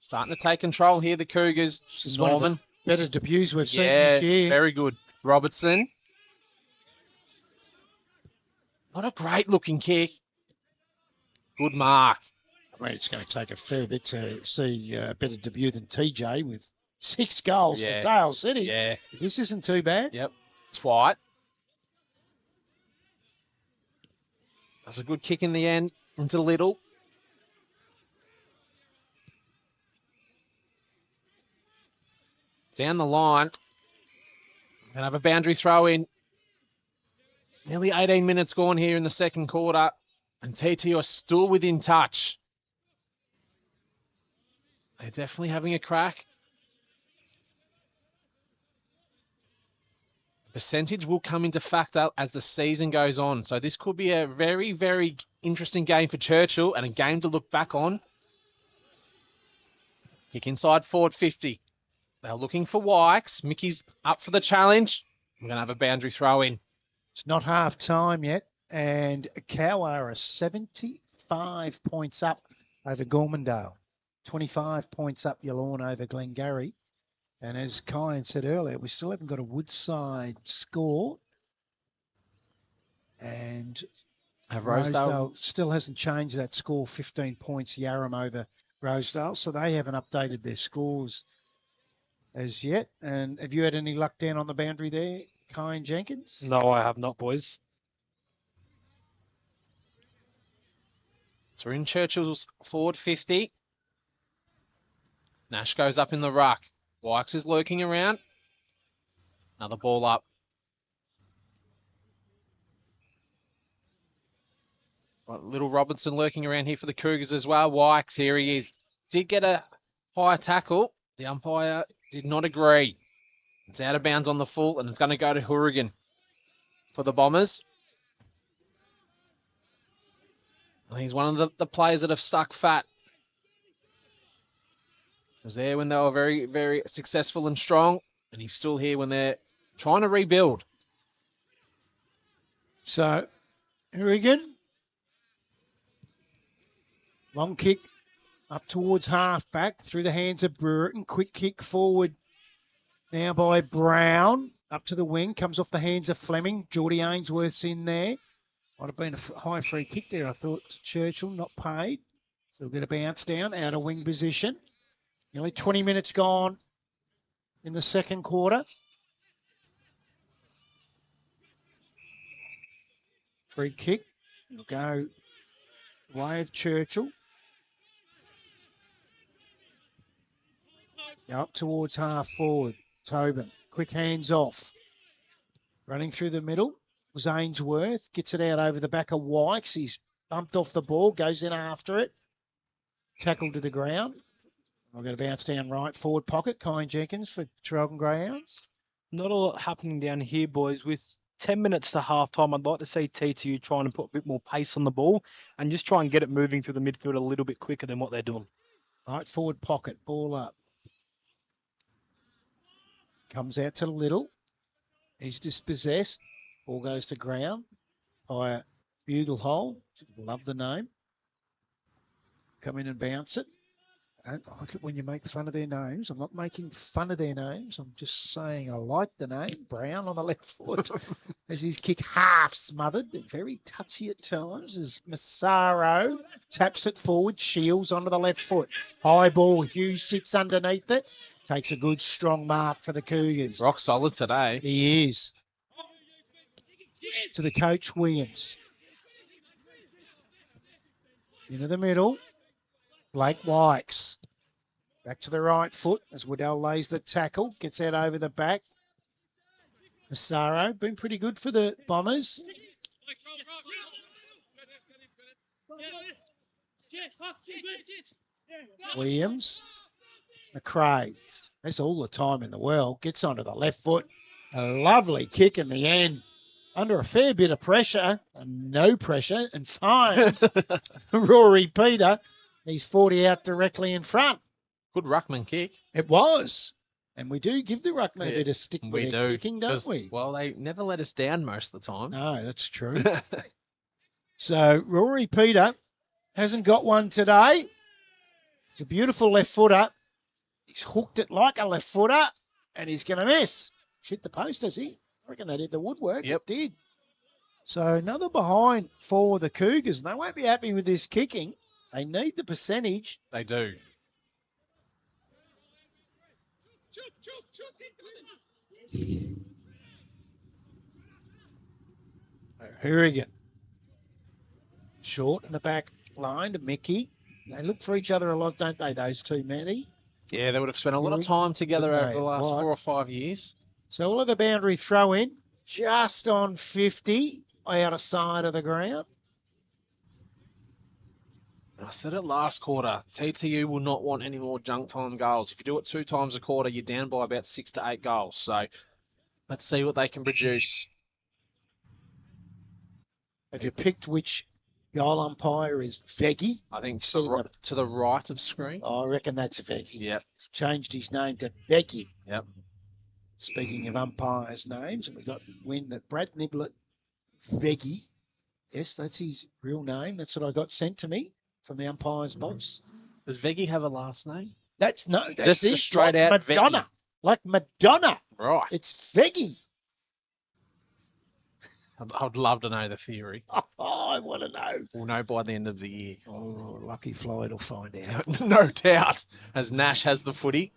Starting to take control here, the Cougars. This is one of the Norman. better debuts we've seen Yeah, this year. very good. Robertson. Not a great looking kick. Good mark. I mean, it's going to take a fair bit to see a better debut than TJ with 6 goals Yeah. for Vale City. Yeah. This isn't too bad. Yep. Twite. That's a good kick in the end into Little. Down the line. Gonna have a boundary throw in. Nearly 18 minutes gone here in the second quarter. And TTU are still within touch. They're definitely having a crack. Percentage will come into factor as the season goes on. So this could be a very, very interesting game for Churchill and a game to look back on. Kick inside forward 50. They're looking for Wykes. Mickey's up for the challenge. We're going to have a boundary throw in. It's not half time yet. And Cowa are 75 points up over Gormandale. 25 points up Yallourn over Glengarry. And as Kyan said earlier, we still haven't got a Woodside score. And Rosedale still hasn't changed that score, 15 points Yarram over Rosedale. So they haven't updated their scores as yet. And have you had any luck down on the boundary there, Kyan Jenkins? No, I have not, boys. So we're in Churchill's forward 50. Nash goes up in the ruck. Wykes is lurking around. Another ball up. Got little Robinson lurking around here for the Cougars as well. Wykes, here he is. Did get a higher tackle. The umpire did not agree. It's out of bounds on the full, and it's going to go to Hourigan for the Bombers. He's one of the players that have stuck fat. He was there when they were very, very successful and strong, and he's still here when they're trying to rebuild. So, Hourigan. Long kick up towards half-back through the hands of Brereton. Quick kick forward now by Brown. Up to the wing. Comes off the hands of Fleming. Geordie Ainsworth's in there. Might have been a high free kick there, I thought. Churchill not paid. So we'll get a bounce down out of wing position. Nearly 20 minutes gone in the second quarter. Free kick. It'll go way of Churchill. Go up towards half forward. Tobin. Quick hands off. Running through the middle was Ainsworth. Gets it out over the back of Wykes. He's bumped off the ball, goes in after it. Tackled to the ground. We're going to bounce down right forward pocket. Kyan Jenkins for Traralgon Greyhounds. Not a lot happening down here, boys. With 10 minutes to half time, I'd like to see TTU trying to put a bit more pace on the ball and just try and get it moving through the midfield a little bit quicker than what they're doing. Right forward pocket. Ball up. Comes out to Little. He's dispossessed. Ball goes to ground by a bugle hole. Love the name. Come in and bounce it. I don't like it when you make fun of their names. I'm not making fun of their names. I'm just saying I like the name. Brown on the left foot as his kick half smothered. Very touchy at times as Massaro taps it forward. Shields onto the left foot. High ball. Hughes sits underneath it. Takes a good strong mark for the Cougars. Rock solid today. He is. To the coach, Williams. Into the middle. Blake Wykes. Back to the right foot as Waddell lays the tackle. Gets out over the back. Massaro, been pretty good for the Bombers. Williams. McRae. That's all the time in the world. Gets onto the left foot. A lovely kick in the end. Under a fair bit of pressure, and no pressure, and finds Rory Peter. He's 40 out directly in front. Good ruckman kick. It was. And we do give the ruckman a bit of stick with their kicking, don't we? Well, they never let us down most of the time. No, that's true. So Rory Peter hasn't got one today. It's a beautiful left footer. He's hooked it like a left footer, and he's going to miss. He's hit the post, has he? I reckon they did the woodwork. Yep. It did. So another behind for the Cougars. And they won't be happy with this kicking. They need the percentage. They do. Hourigan. Short in the back line to Mickey. They look for each other a lot, don't they, those two, Matty? Yeah, they would have spent a lot of time together Wouldn't over they? the last Right. 4 or 5 years. So we'll have a boundary throw in just on 50 out of side of the ground. I said it last quarter, TTU will not want any more junk time goals. If you do it 2 times a quarter, you're down by about 6 to 8 goals. So let's see what they can produce. Have you picked which goal umpire is Veggie? I think Sitting to the right of screen. I reckon that's Veggie. Yep. He's changed his name to Veggie. Yep. Speaking of umpires' names, and we got wind that Brad Niblett, Veggie, yes, that's his real name. That's what I got sent to me from the umpire's box. Does Veggie have a last name? That's Just a straight out Madonna. Veggie. Like Madonna. Right. It's Veggie. I'd love to know the theory. Oh, I want to know. We'll know by the end of the year. Oh, lucky Floyd will find out. No doubt. As Nash has the footy.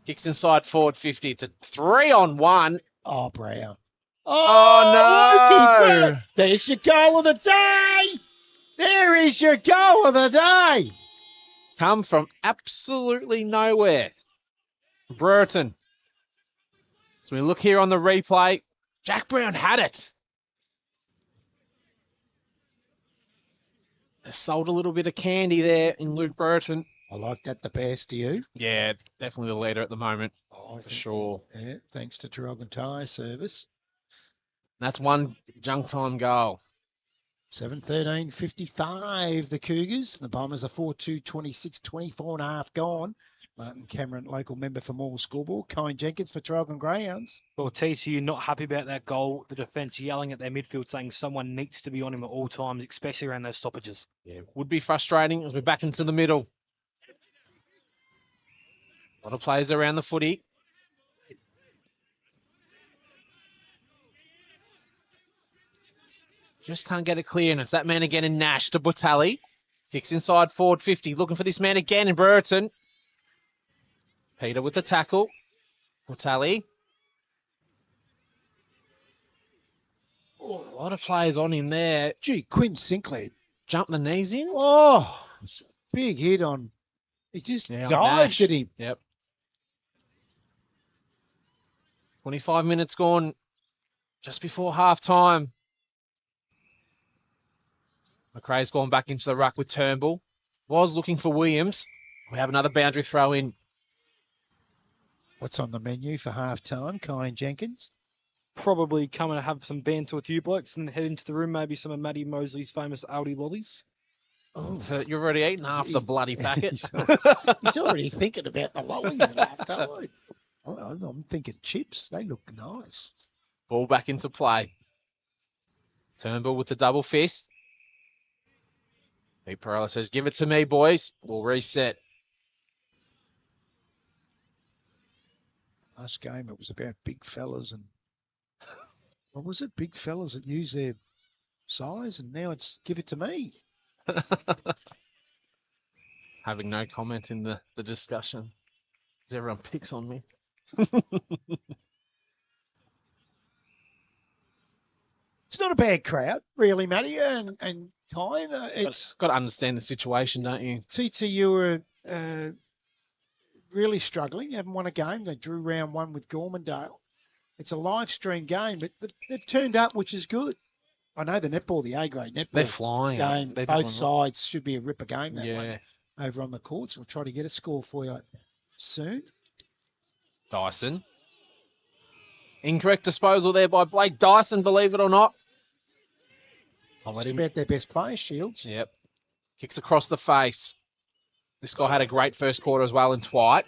Kicks inside forward 50 to 3-on-1. Oh, Brown. Oh, no. Lukey, there's your goal of the day. There is your goal of the day. Come from absolutely nowhere. Brereton. So we look here on the replay. Jack Brown had it. They sold a little bit of candy there in Luke Brereton. I like that the best. Do you? Yeah, definitely the leader at the moment, Oh, I for think- sure. Yeah, thanks to Traralgon Tyre Service. That's one junk time goal. 7:13:55. The Cougars. The Bombers are 4-2, 26, 24 and a half gone. Martin Cameron, local member for Morwell Scoreboard. Kyan Jenkins for Traralgon Greyhounds. Well, TTU not happy about that goal. The defence yelling at their midfield saying someone needs to be on him at all times, especially around those stoppages. Yeah, would be frustrating as we're back into the middle. A lot of players around the footy. Just can't get it clear, and it's that man again in Nash to Butali. Kicks inside forward 50, looking for this man again in Brereton. Peter with the tackle. Butali. Oh, a lot of players on him there. Gee, Quinn Sinclair. Jump the knees in. Oh, it's a big hit on. He just Yeah, on dived Nash. at him. Yep. 25 minutes gone just before half time. McRae's gone back into the ruck with Turnbull. Was looking for Williams. We have another boundary throw in. What's on the menu for half-time, Kai and Jenkins? Probably come and have some banter with you blokes and then head into the room, maybe some of Matty Mosley's famous Aldi lollies. Oh, you've already eaten half the bloody packet. He's already thinking about the lollies at half-time. I'm thinking chips. They look nice. Ball back into play. Turnbull with the double fist. Pete Perella says, give it to me, boys. We'll reset. Last game, it was about big fellas and what was it? Big fellas that use their size, and now it's give it to me. Having no comment in the discussion. Because everyone picks on me. It's not a bad crowd, really, Matty and Kai. It's got to understand the situation, don't you? TTU are really struggling. They haven't won a game. They drew round one with Gormandale. It's a live stream game, but they've turned up, which is good. I know the netball, the A-grade netball. They're flying. Game, They're both sides should be a ripper game, that yeah. one, over on the courts. We'll try to get a score for you soon. Dyson. Incorrect disposal there by Blake Dyson, believe it or not. I'll let him. About their best player, Shields. Yep. Kicks across the face. This guy had a great first quarter as well in Twite.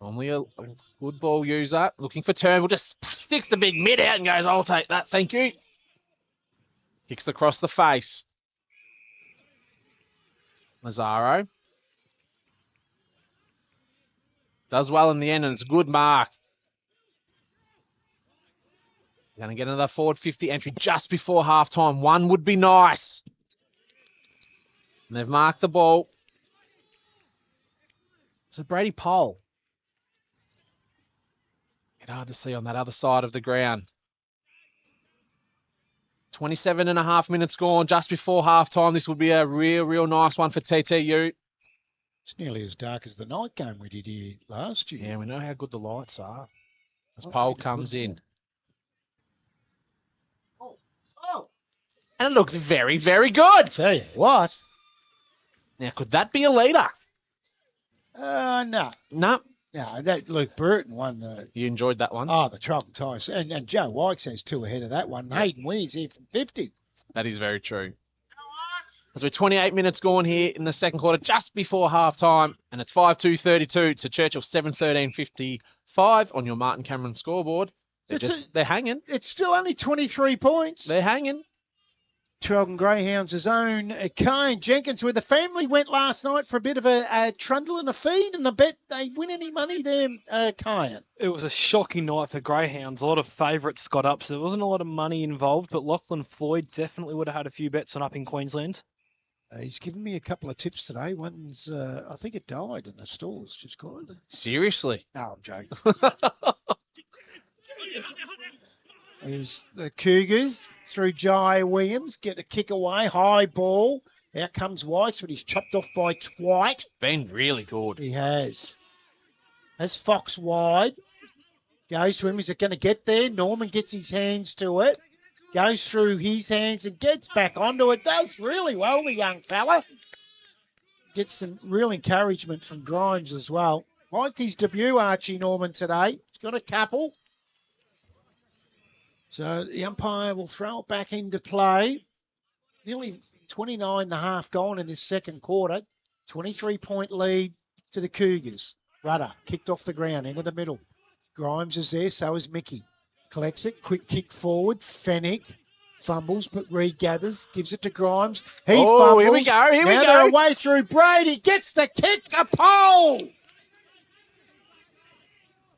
Normally a good ball user. Looking for Turnbull. Just sticks the big mid out and goes, I'll take that. Thank you. Kicks across the face. Mazzaro. Does well in the end, and it's a good mark. Going to get another forward 50 entry just before halftime. One would be nice. And they've marked the ball. It's a Brady Pole. It's hard to see on that other side of the ground. 27 and a half minutes gone just before halftime. This would be a real nice one for TTU. It's nearly as dark as the night game we did here last year. Yeah, we know how good the lights are. As Pole comes in. And it looks very, very good. Tell you what. Now, could that be a leader? No. No. No, that Luke Burton won the... You enjoyed that one? Oh, the Traralgon Tyres. And Joe Wykes has two ahead of that one. Yep. Hayden Weir's here from 50. That is very true. As we're 28 minutes gone here in the second quarter, just before halftime, and it's 5-2-32 to Churchill 7-13-55 on your Martin Cameron scoreboard. They're hanging. It's still only 23 points. They're hanging. Traralgon Greyhounds' own Kane Jenkins, where the family went last night for a bit of a trundle and a feed, and I bet they win any money there, Kane. It was a shocking night for Greyhounds. A lot of favourites got up, so there wasn't a lot of money involved, but Lachlan Floyd definitely would have had a few bets on up in Queensland. He's given me a couple of tips today. One's, I think it died in the stores, just quietly. Seriously? No, I'm joking. Is the Cougars through Jai Williams, get a kick away, high ball. Out comes Wykes, but he's chopped off by Twite. Been really good. He has. As Fox wide. Goes to him. Is it going to get there? Norman gets his hands to it. Goes through his hands and gets back onto it. Does really well, the young fella. Gets some real encouragement from Grimes as well. Liked his debut, Archie Norman, today. He's got a couple. So the umpire will throw it back into play. Nearly 29 and a half gone in this second quarter. 23-point lead to the Cougars. Rudder kicked off the ground into the middle. Grimes is there, so is Mickey. Collects it, quick kick forward. Fennick fumbles, but regathers, gives it to Grimes. He fumbles. Here we go, here we now go. they're away through Brady. Gets the kick to Pole.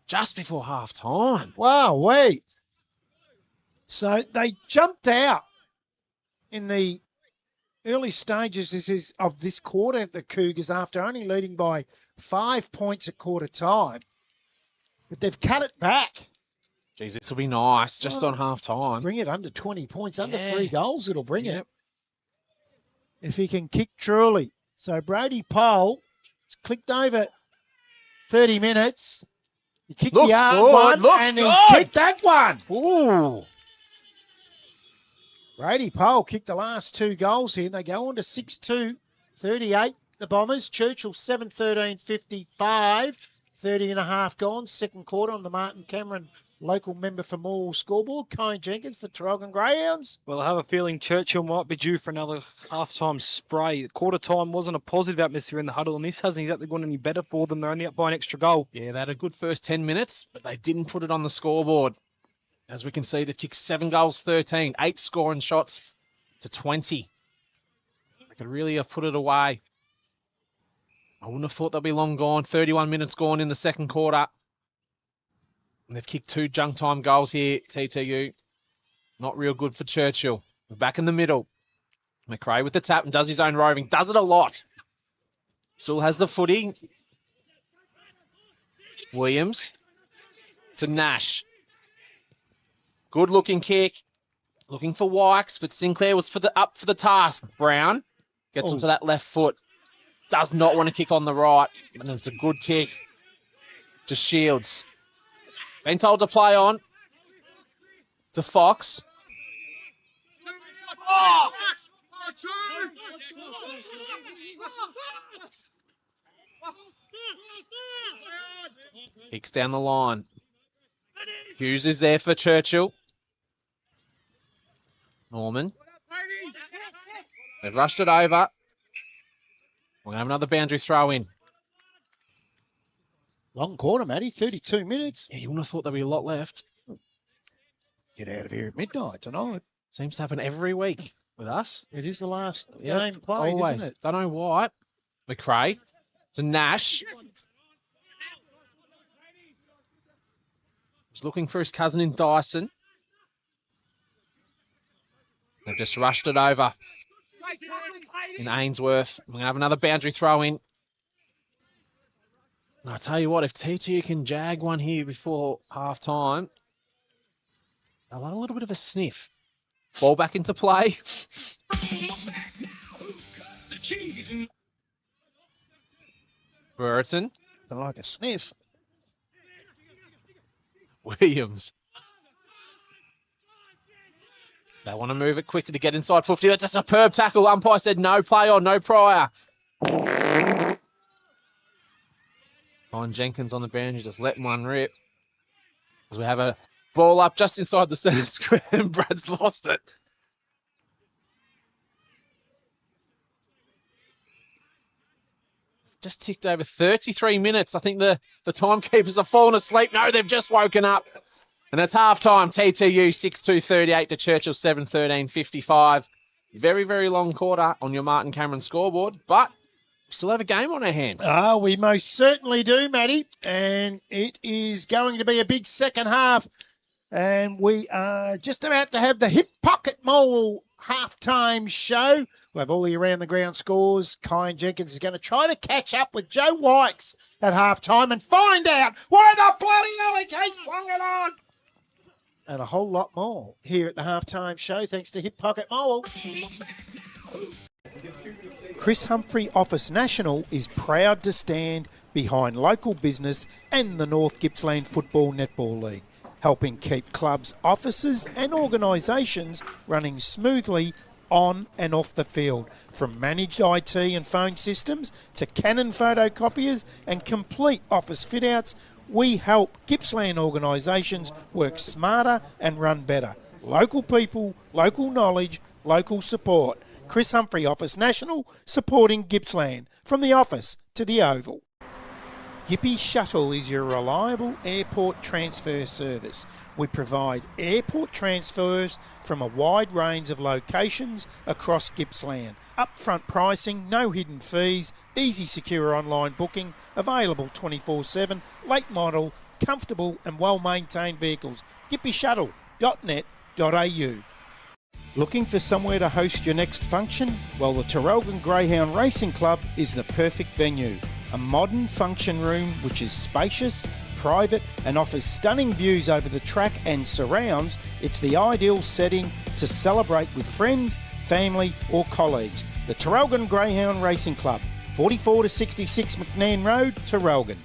Just before half time. Wow, wait. So they jumped out in the early stages of this quarter, the Cougars, after only leading by 5 points at quarter time. But they've cut it back. Geez, this will be nice just on half time. Bring it under 20 points, under Yeah. 3 goals, it'll bring Yep. it. If he can kick truly. So Brady Pole, it's clicked over 30 minutes. He kicked Looks the hard good, one, looks and good. he's kicked that one. Ooh. Brady Pole kicked the last 2 goals here. They go on to 6-2-38, the Bombers. Churchill 7-13-55, 30 and a half gone. Second quarter on the Martin Cameron local member for Morwell scoreboard. Kine Jenkins, the Traralgon Greyhounds. Well, I have a feeling Churchill might be due for another half-time spray. Quarter time wasn't a positive atmosphere in the huddle, and this hasn't exactly gone any better for them. They're only up by an extra goal. Yeah, they had a good first 10 minutes, but they didn't put it on the scoreboard. As we can see, they've kicked 7 goals, 13, 8 scoring shots to 20. They could really have put it away. I wouldn't have thought they'll be long gone. 31 minutes gone in the second quarter. And they've kicked 2 junk time goals here, TTU. Not real good for Churchill. We're back in the middle. McRae with the tap and does his own roving. Does it a lot. Still has the footy. Williams to Nash. Good looking kick. Looking for Wykes, but Sinclair was up for the task. Brown gets onto that left foot. Does not want to kick on the right. And it's a good kick to Shields. Been told to play on to Fox. Oh! Kicks down the line. Hughes is there for Churchill. Norman. They've rushed it over. We're going to have another boundary throw in. Long quarter, Matty, 32 minutes. Yeah, you wouldn't have thought there'd be a lot left. Get out of here at midnight tonight. Seems to happen every week with us. It is the last Yep, game played, always. isn't it? Don't know why. McRae to Nash. He's looking for his cousin in Dyson. They've just rushed it over in Ainsworth. We're going to have another boundary throw in. And I'll tell you what, if TTU can jag one here before half-time, they'll have a little bit of a sniff. Ball back into play. Burton. Don't like a sniff. Williams. They want to move it quickly to get inside 50. That's a superb tackle. Umpire said no play on, no prior. On Jenkins on the boundary, just letting one rip. As we have a ball up just inside the centre square and Brad's lost it. Just ticked over 33 minutes. I think the timekeepers have fallen asleep. No, they've just woken up. And it's half-time. TTU 6-2-38 to Churchill 7-13-55. Very, very long quarter on your Martin Cameron scoreboard, but we still have a game on our hands. We most certainly do, Matty. And it is going to be a big second half. And we are just about to have the Hip Pocket Morwell halftime show. We'll have all the around-the-ground scores. Kine Jenkins is going to try to catch up with Joe Wykes at halftime and find out why the bloody hell he keeps flung it on. And a whole lot more here at the halftime show, thanks to Hip Pocket Morwell. Chris Humphrey Office National is proud to stand behind local business and the North Gippsland Football Netball League, helping keep clubs, offices and organisations running smoothly on and off the field. From managed IT and phone systems to Canon photocopiers and complete office fit-outs, we help Gippsland organisations work smarter and run better. Local people, local knowledge, local support. Chris Humphrey Office National, supporting Gippsland. From the office to the Oval. Gippy Shuttle is your reliable airport transfer service. We provide airport transfers from a wide range of locations across Gippsland. Upfront pricing, no hidden fees, easy secure online booking, available 24/7, late model, comfortable and well-maintained vehicles. gippyshuttle.net.au. Looking for somewhere to host your next function? Well, the Traralgon Greyhound Racing Club is the perfect venue. A modern function room which is spacious, private and offers stunning views over the track and surrounds. It's the ideal setting to celebrate with friends, family or colleagues. The Traralgon Greyhound Racing Club, 44 to 66 McNairn Road, Traralgon.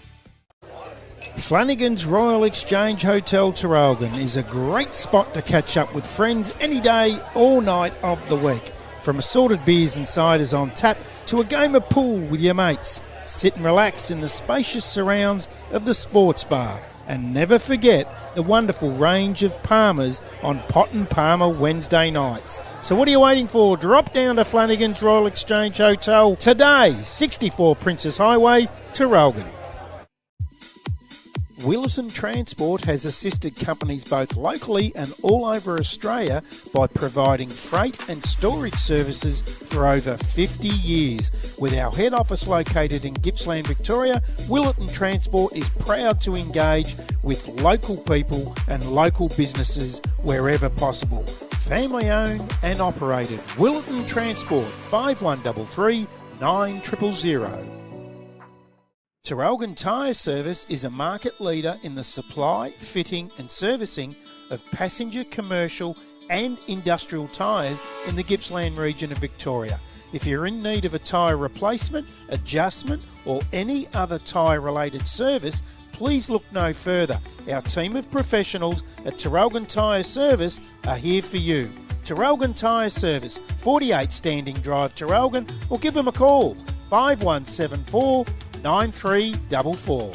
Flanagan's Royal Exchange Hotel Traralgon is a great spot to catch up with friends any day, all night of the week. From assorted beers and ciders on tap to a game of pool with your mates. Sit and relax in the spacious surrounds of the sports bar. And never forget the wonderful range of Palmers on Pot and Palmer Wednesday nights. So what are you waiting for? Drop down to Flanagan's Royal Exchange Hotel today, 64 Princess Highway, Traralgon. Wilson Transport has assisted companies both locally and all over Australia by providing freight and storage services for over 50 years. With our head office located in Gippsland, Victoria, Wilson Transport is proud to engage with local people and local businesses wherever possible. Family owned and operated. Wilson Transport, 5133 9000. Traralgon Tyre Service is a market leader in the supply, fitting and servicing of passenger, commercial and industrial tyres in the Gippsland region of Victoria. If you're in need of a tyre replacement, adjustment or any other tyre related service, please look no further. Our team of professionals at Traralgon Tyre Service are here for you. Traralgon Tyre Service, 48 Standing Drive, Traralgon, or give them a call, 5174 9344.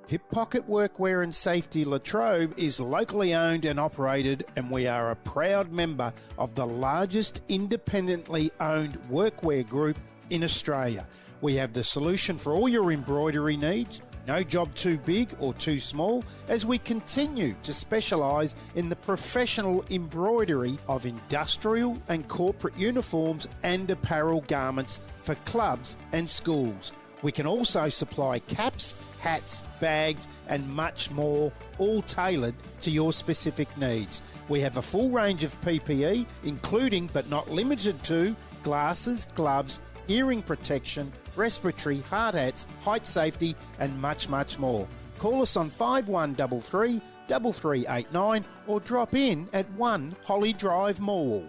Hip Pocket Workwear and Safety Latrobe is locally owned and operated, and we are a proud member of the largest independently owned workwear group in Australia. We have the solution for all your embroidery needs. No job too big or too small, as we continue to specialise in the professional embroidery of industrial and corporate uniforms and apparel garments for clubs and schools. We can also supply caps, hats, bags and much more, all tailored to your specific needs. We have a full range of PPE, including but not limited to glasses, gloves, hearing protection, respiratory, hard hats, height safety and much more. Call us on 5133 3389 or drop in at 1 Holly Drive, Morwell.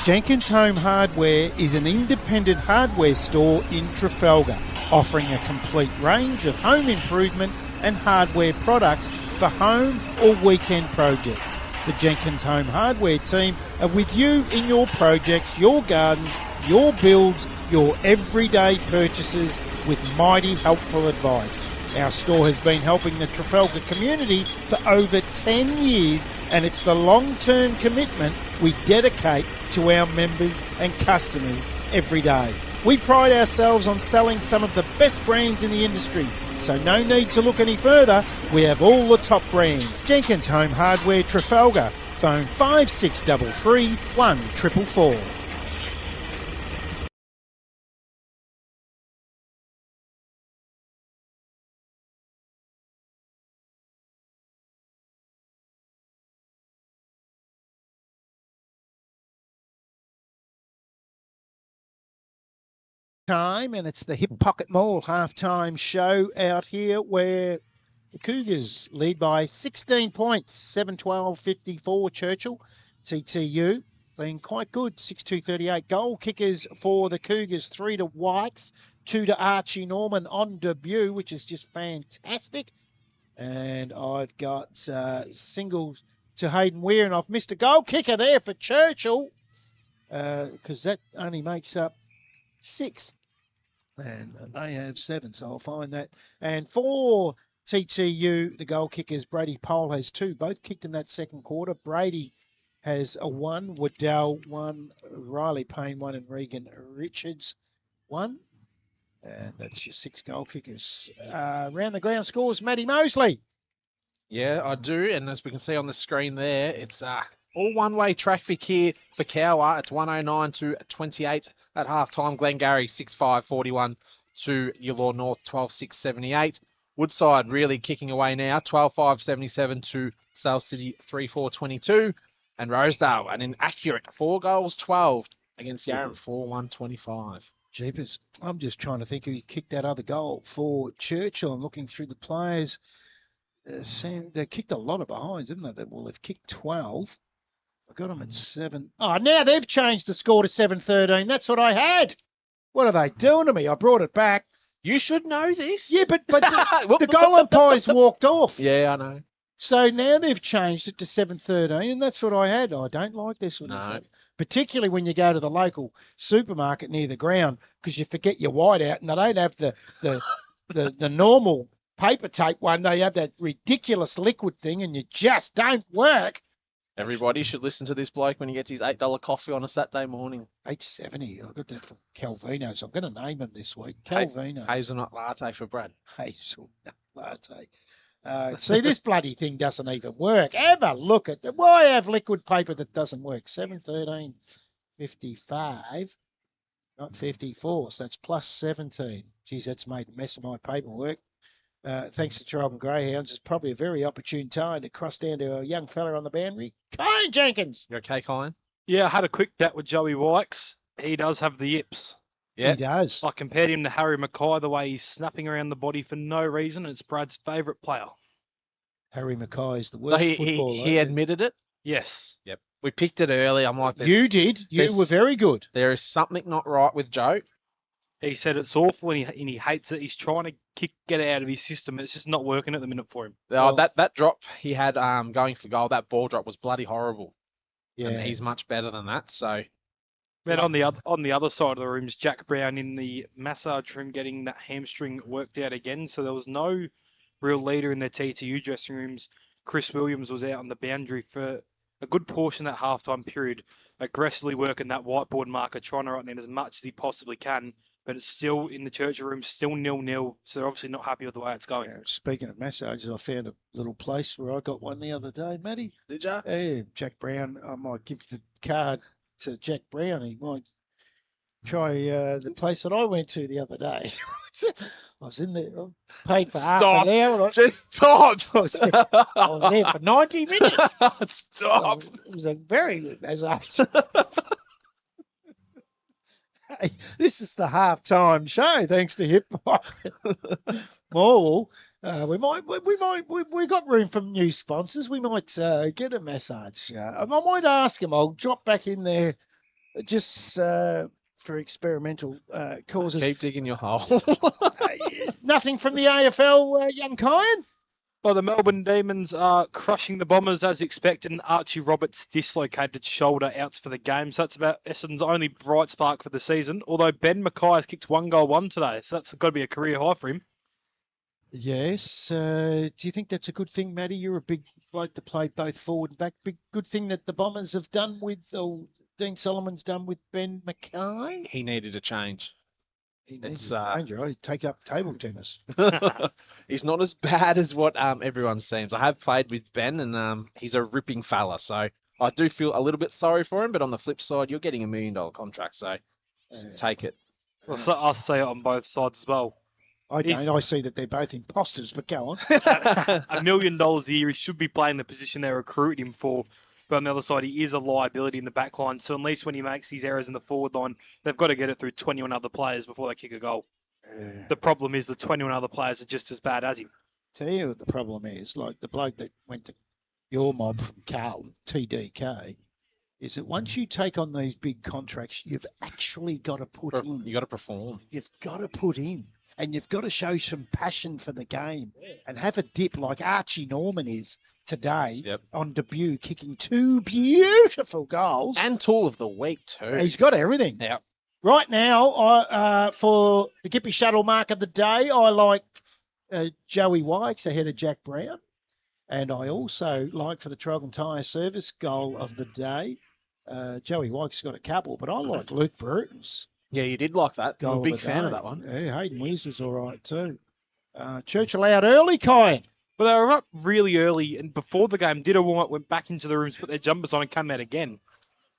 Jenkins Home Hardware is an independent hardware store in Trafalgar, offering a complete range of home improvement and hardware products for home or weekend projects. The Jenkins Home Hardware team are with you in your projects, your gardens, your builds, your everyday purchases with mighty helpful advice. Our store has been helping the Trafalgar community for over 10 years, and it's the long-term commitment we dedicate to our members and customers every day. We pride ourselves on selling some of the best brands in the industry, so no need to look any further. We have all the top brands. Jenkins Home Hardware, Trafalgar. Phone 5633 1444. Time, and it's the Hip Pocket Mall halftime show out here where the Cougars lead by 16 points, 7-12-54 Churchill. TTU being quite good, 6-2-38. Goal kickers for the Cougars, 3 to Wykes, 2 to Archie Norman on debut, which is just fantastic. And I've got singles to Hayden Weir, and I've missed a goal kicker there for Churchill because that only makes up 6. And they have 7, so I'll find that. And for TTU, the goal kickers, Brady Pole has 2. Both kicked in that second quarter. Brady has a 1, Waddell 1, Riley Payne 1, and Regan Richards 1. And that's your 6 goal kickers. Round the ground scores, Matty Mosley. Yeah, I do. And as we can see on the screen there, it's all one-way traffic here for Cowra. It's 109-28 at half-time. Glengarry 6-5-41 to Yalore North 12-6-78. Woodside really kicking away now, 12-5-77 to Sale City 3-4-22. And Rosedale, an inaccurate 4 goals, 12 against Yarra 4-1-25. Jeepers. I'm just trying to think who kicked that other goal for Churchill. I'm looking through the players. Sam, they kicked a lot of behinds, didn't they? Well, they've kicked 12. I got them at 7. Oh, now they've changed the score to 7-13. That's what I had. What are they doing to me? I brought it back. You should know this. Yeah, but the goal umpires walked off. Yeah, I know. So now they've changed it to 7-13, and that's what I had. I don't like this one. No. Particularly when you go to the local supermarket near the ground, because you forget your white out, and they don't have the normal paper tape one. They have that ridiculous liquid thing, and you just don't work. Everybody should listen to this bloke when he gets his $8 coffee on a Saturday morning. $8.70. I got that from Calvino, so I'm going to name him this week. Calvino. Hazelnut latte for Brad. Hazelnut latte. See, this bloody thing doesn't even work. Have a look at that. Why have liquid paper that doesn't work? 7-13-55, not 54. So that's plus 17. Geez, that's made a mess of my paperwork. Thanks to Traralgon Greyhounds, it's probably a very opportune time to cross down to a young fella on the boundary. Kyan Jenkins. You okay, Kyan? Yeah, I had a quick chat with Joey Wykes. He does have the yips. Yeah. He does. I compared him to Harry Mackay, the way he's snapping around the body for no reason. It's Brad's favourite player. Harry Mackay is the So worst he footballer. admitted it? Yes. Yep. We picked it early. I'm like, You did. You there's- were very good. there is something not right with Joe. He said it's awful and he hates it. He's trying to get it out of his system. It's just not working at the minute for him. Well- That drop he had going for goal, that ball drop was bloody horrible. Yeah. And he's much better than that. So Then on the other side of the room's Jack Brown in the massage room getting that hamstring worked out again. So there was no real leader in their TTU dressing rooms. Chris Williams was out on the boundary for a good portion of that halftime period, aggressively working that whiteboard marker, trying to write down as much as he possibly can. But it's still in the Churchill room, still 0-0. So they're obviously not happy with the way it's going. Yeah, speaking of massages, I found a little place where I got one the other day, Matty. did ya? Yeah, Jack Brown. I might give the card to Jack Brown. He might try the place that I went to the other day. I was in there, I paid for half Stop. an hour. Just stop. I was there for 90 minutes. Stop. It was a very good massage. Hey, this is the halftime show, thanks to Hip Hop Morwell. We got room for new sponsors. We might get a massage. I might ask him. I'll drop back in there just for experimental causes. Keep digging your hole. Nothing from the AFL, young Kyan. Well, the Melbourne Demons are crushing the Bombers as expected, and Archie Roberts dislocated shoulder outs for the game. So that's about Essendon's only bright spark for the season. Although Ben Mackay has kicked 1 goal 1 today, so that's got to be a career high for him. Yes. Do you think that's a good thing, Matty? You're a big bloke that played both forward and back. Big good thing that the Bombers have done with, or Dean Solomon's done with Ben Mackay. He needed a change. It's It's, danger. He'd take up table tennis. He's not as bad as what everyone seems. I have played with Ben, and he's a ripping fella. So I do feel a little bit sorry for him. But on the flip side, you're getting $1 million contract, so take it. Well, so I'll say it on both sides as well. I don't. I see that they're both imposters, but go on. $1 million a year, he should be playing the position they recruited him for. But on the other side, he is a liability in the back line. So at least when he makes these errors in the forward line, they've got to get it through 21 other players before they kick a goal. The problem is the 21 other players are just as bad as him. Tell you what the problem is, like the bloke that went to your mob from Carlton, TDK, is that once you take on these big contracts, you've actually got to put in. You got to perform. You've got to put in. And you've got to show some passion for the game and have a dip like Archie Norman is today on debut, kicking 2 beautiful goals. And tool of the week too. He's got everything. Yeah. Right now, for the Gippy Shuttle mark of the day, I like Joey Wykes ahead of Jack Brown. And I also like for the Traralgon Tyre service goal of the day, Joey Wykes got a couple, but I like Luke Bruton's. Yeah, you did like that. I'm Goal a big of the fan of day. that one. Yeah, Hayden Weiss was all right too. Churchill out early, Kyan. But they were up really early, and before the game, did a warm-up, went back into the rooms, put their jumpers on, and came out again.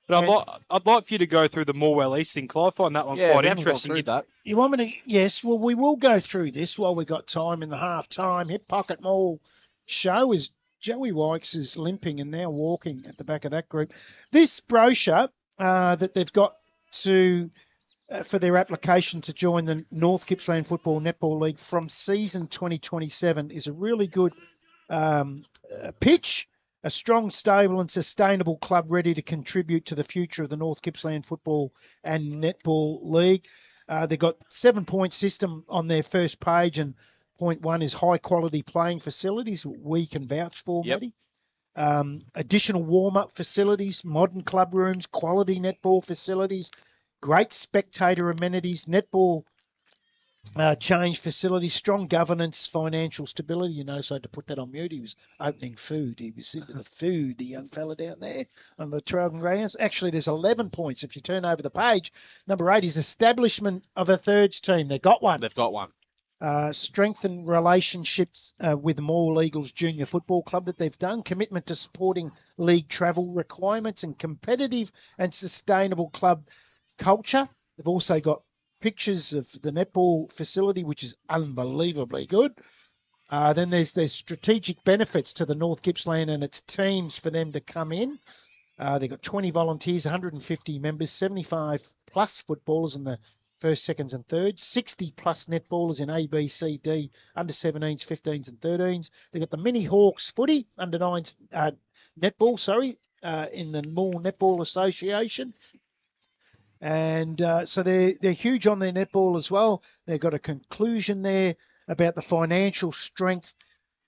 But I'd like for you to go through the Morwell East thing, Clive. I find that one quite we haven't gone interesting. through that. You want me to? Yes, well, we will go through this while we got time in the half-time. Hip Pocket Mall show is Joey Wykes is limping and now walking at the back of that group. This brochure that they've got to for their application to join the North Gippsland Football Netball League from season 2027 is a really good pitch a strong, stable and sustainable club ready to contribute to the future of the North Gippsland Football and Netball League. They've got 7-point system on their first page, and point 1 is high quality playing facilities we can vouch for, Yep. Matty. Additional warm-up facilities, modern club rooms, quality netball facilities, great spectator amenities, netball change facilities, strong governance, financial stability. You notice I had to put that on mute. He was opening food. He was into the food, the young fella down there on the Traralgon grounds. Actually, there's 11 points if you turn over the page. Number 8 is establishment of a thirds team. They've got one. They've got one. Strengthen relationships with the Morwell Eagles Junior Football Club that they've done, commitment to supporting league travel requirements and competitive and sustainable club culture. They've also got pictures of the netball facility, which is unbelievably good. Then there's strategic benefits to the North Gippsland and its teams for them to come in. They've got 20 volunteers, 150 members, 75 plus footballers in the first, seconds and thirds, 60 plus netballers in A, B, C, D, under 17s, 15s and 13s. They've got the Mini Hawks footy, under 9s netball, in the Morwell Netball Association. And so they're huge on their netball as well. They've got a conclusion there about the financial strength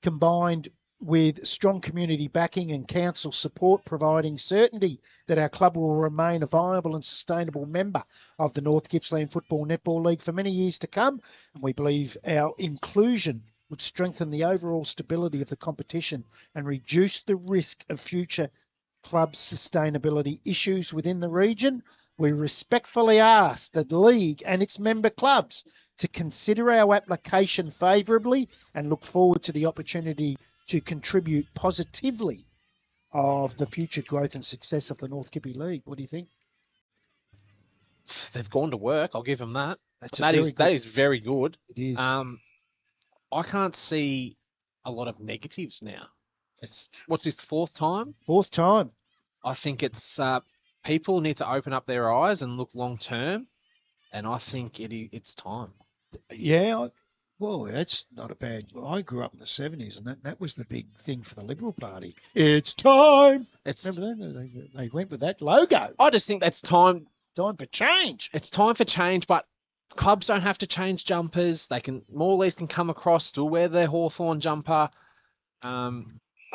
combined with strong community backing and council support, providing certainty that our club will remain a viable and sustainable member of the North Gippsland Football Netball League for many years to come. And we believe our inclusion would strengthen the overall stability of the competition and reduce the risk of future club sustainability issues within the region. We respectfully ask the league and its member clubs to consider our application favourably and look forward to the opportunity to contribute positively of the future growth and success of the North Gippy League. What do you think? They've gone to work. I'll give them that. That's That is very good. It is. I can't see a lot of negatives now. What's this, the 4th time? 4th time. I think it's people need to open up their eyes and look long term, and I think it's time. Yeah. Well, that's not a bad. I grew up in the 70s, and that was the big thing for the Liberal Party. It's time. Remember that? They went with that logo. I just think that's time. Time for change. It's time for change, but clubs don't have to change jumpers. Morwell can come across, still wear their Hawthorn jumper. I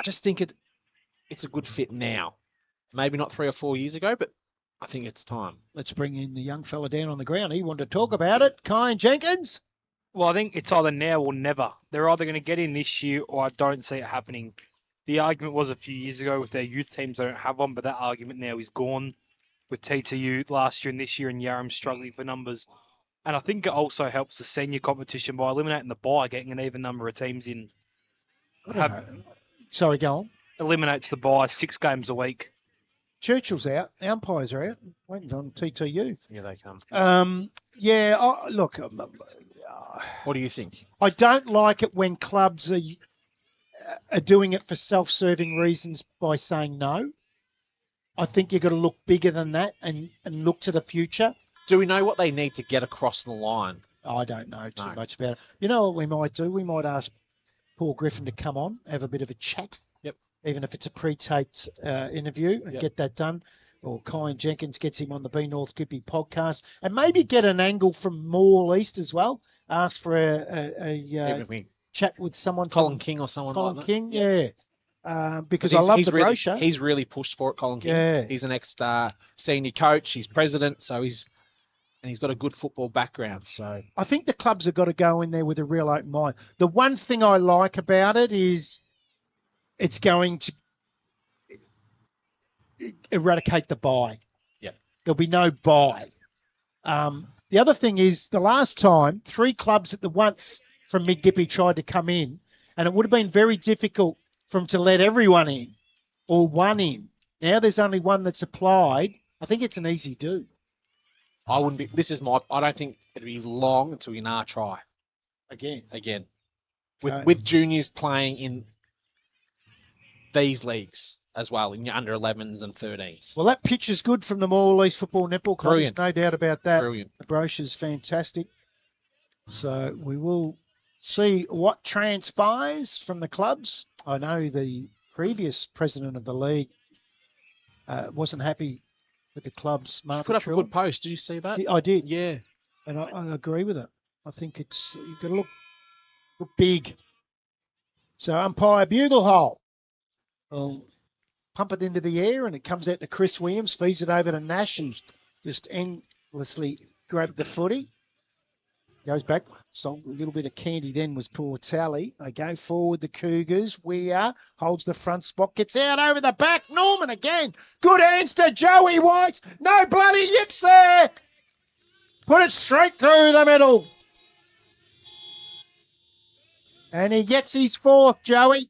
just think it's a good fit now. Maybe not 3 or 4 years ago, but I think it's time. Let's bring in the young fella down on the ground. He wanted to talk about it. Jenkins. Well, I think it's either now or never. They're either going to get in this year or I don't see it happening. The argument was a few years ago with their youth teams, they don't have one, but that argument now is gone with TTU last year and this year and Yarram struggling for numbers. And I think it also helps the senior competition by eliminating the bye, getting an even number of teams in. Sorry, go on. Eliminates the bye 6 games a week. Churchill's out. Umpires are out. Waiting on TTU. Here they come. Look. What do you think? I don't like it when clubs are doing it for self-serving reasons by saying no. I think you've got to look bigger than that and look to the future. Do we know what they need to get across the line? I don't know too much about it. You know what we might do? We might ask Paul Griffin to come on, have a bit of a chat. Yep. Even if it's a pre-taped interview, and get that done. Or Jenkins gets him on the Be North Gippy podcast, and maybe get an angle from Morwell East as well. Ask for a chat with someone. Colin King or someone Colin like that. King, yeah. Because I love the brochure. He's really pushed for it, Colin King. Yeah. He's an ex-senior coach. He's president, so he's got a good football background. So I think the clubs have got to go in there with a real open mind. The one thing I like about it is it's going to eradicate the bye. Yeah. There'll be no bye. The other thing is the last time 3 clubs at the once from Mid-Gippy tried to come in, and it would have been very difficult for them to let everyone in or one in. Now there's only one that's applied. I think it's an easy do. I don't think it'd be long until you try. Again. With juniors playing in these leagues as well, in your under 11s and 13s. Well, that pitch is good from the Morwell East Football Netball Club. Brilliant. There's no doubt about that. Brilliant. The brochure's fantastic. So we will see what transpires from the clubs. I know the previous president of the league wasn't happy with the club's She's Martha put up Trill. a good post. Did you see that? I did, Yeah. and I agree with it. I think you've got to look big. So umpire bugle hole. Well, pump it into the air, and it comes out to Chris Williams, feeds it over to Nash, who's just endlessly grabbed the footy. Goes back, so a little bit of candy then was poor Tally. They go forward, the Cougars. Holds the front spot, gets out over the back. Norman again. Good hands to Joey White. No bloody yips there. Put it straight through the middle. And he gets his fourth, Joey.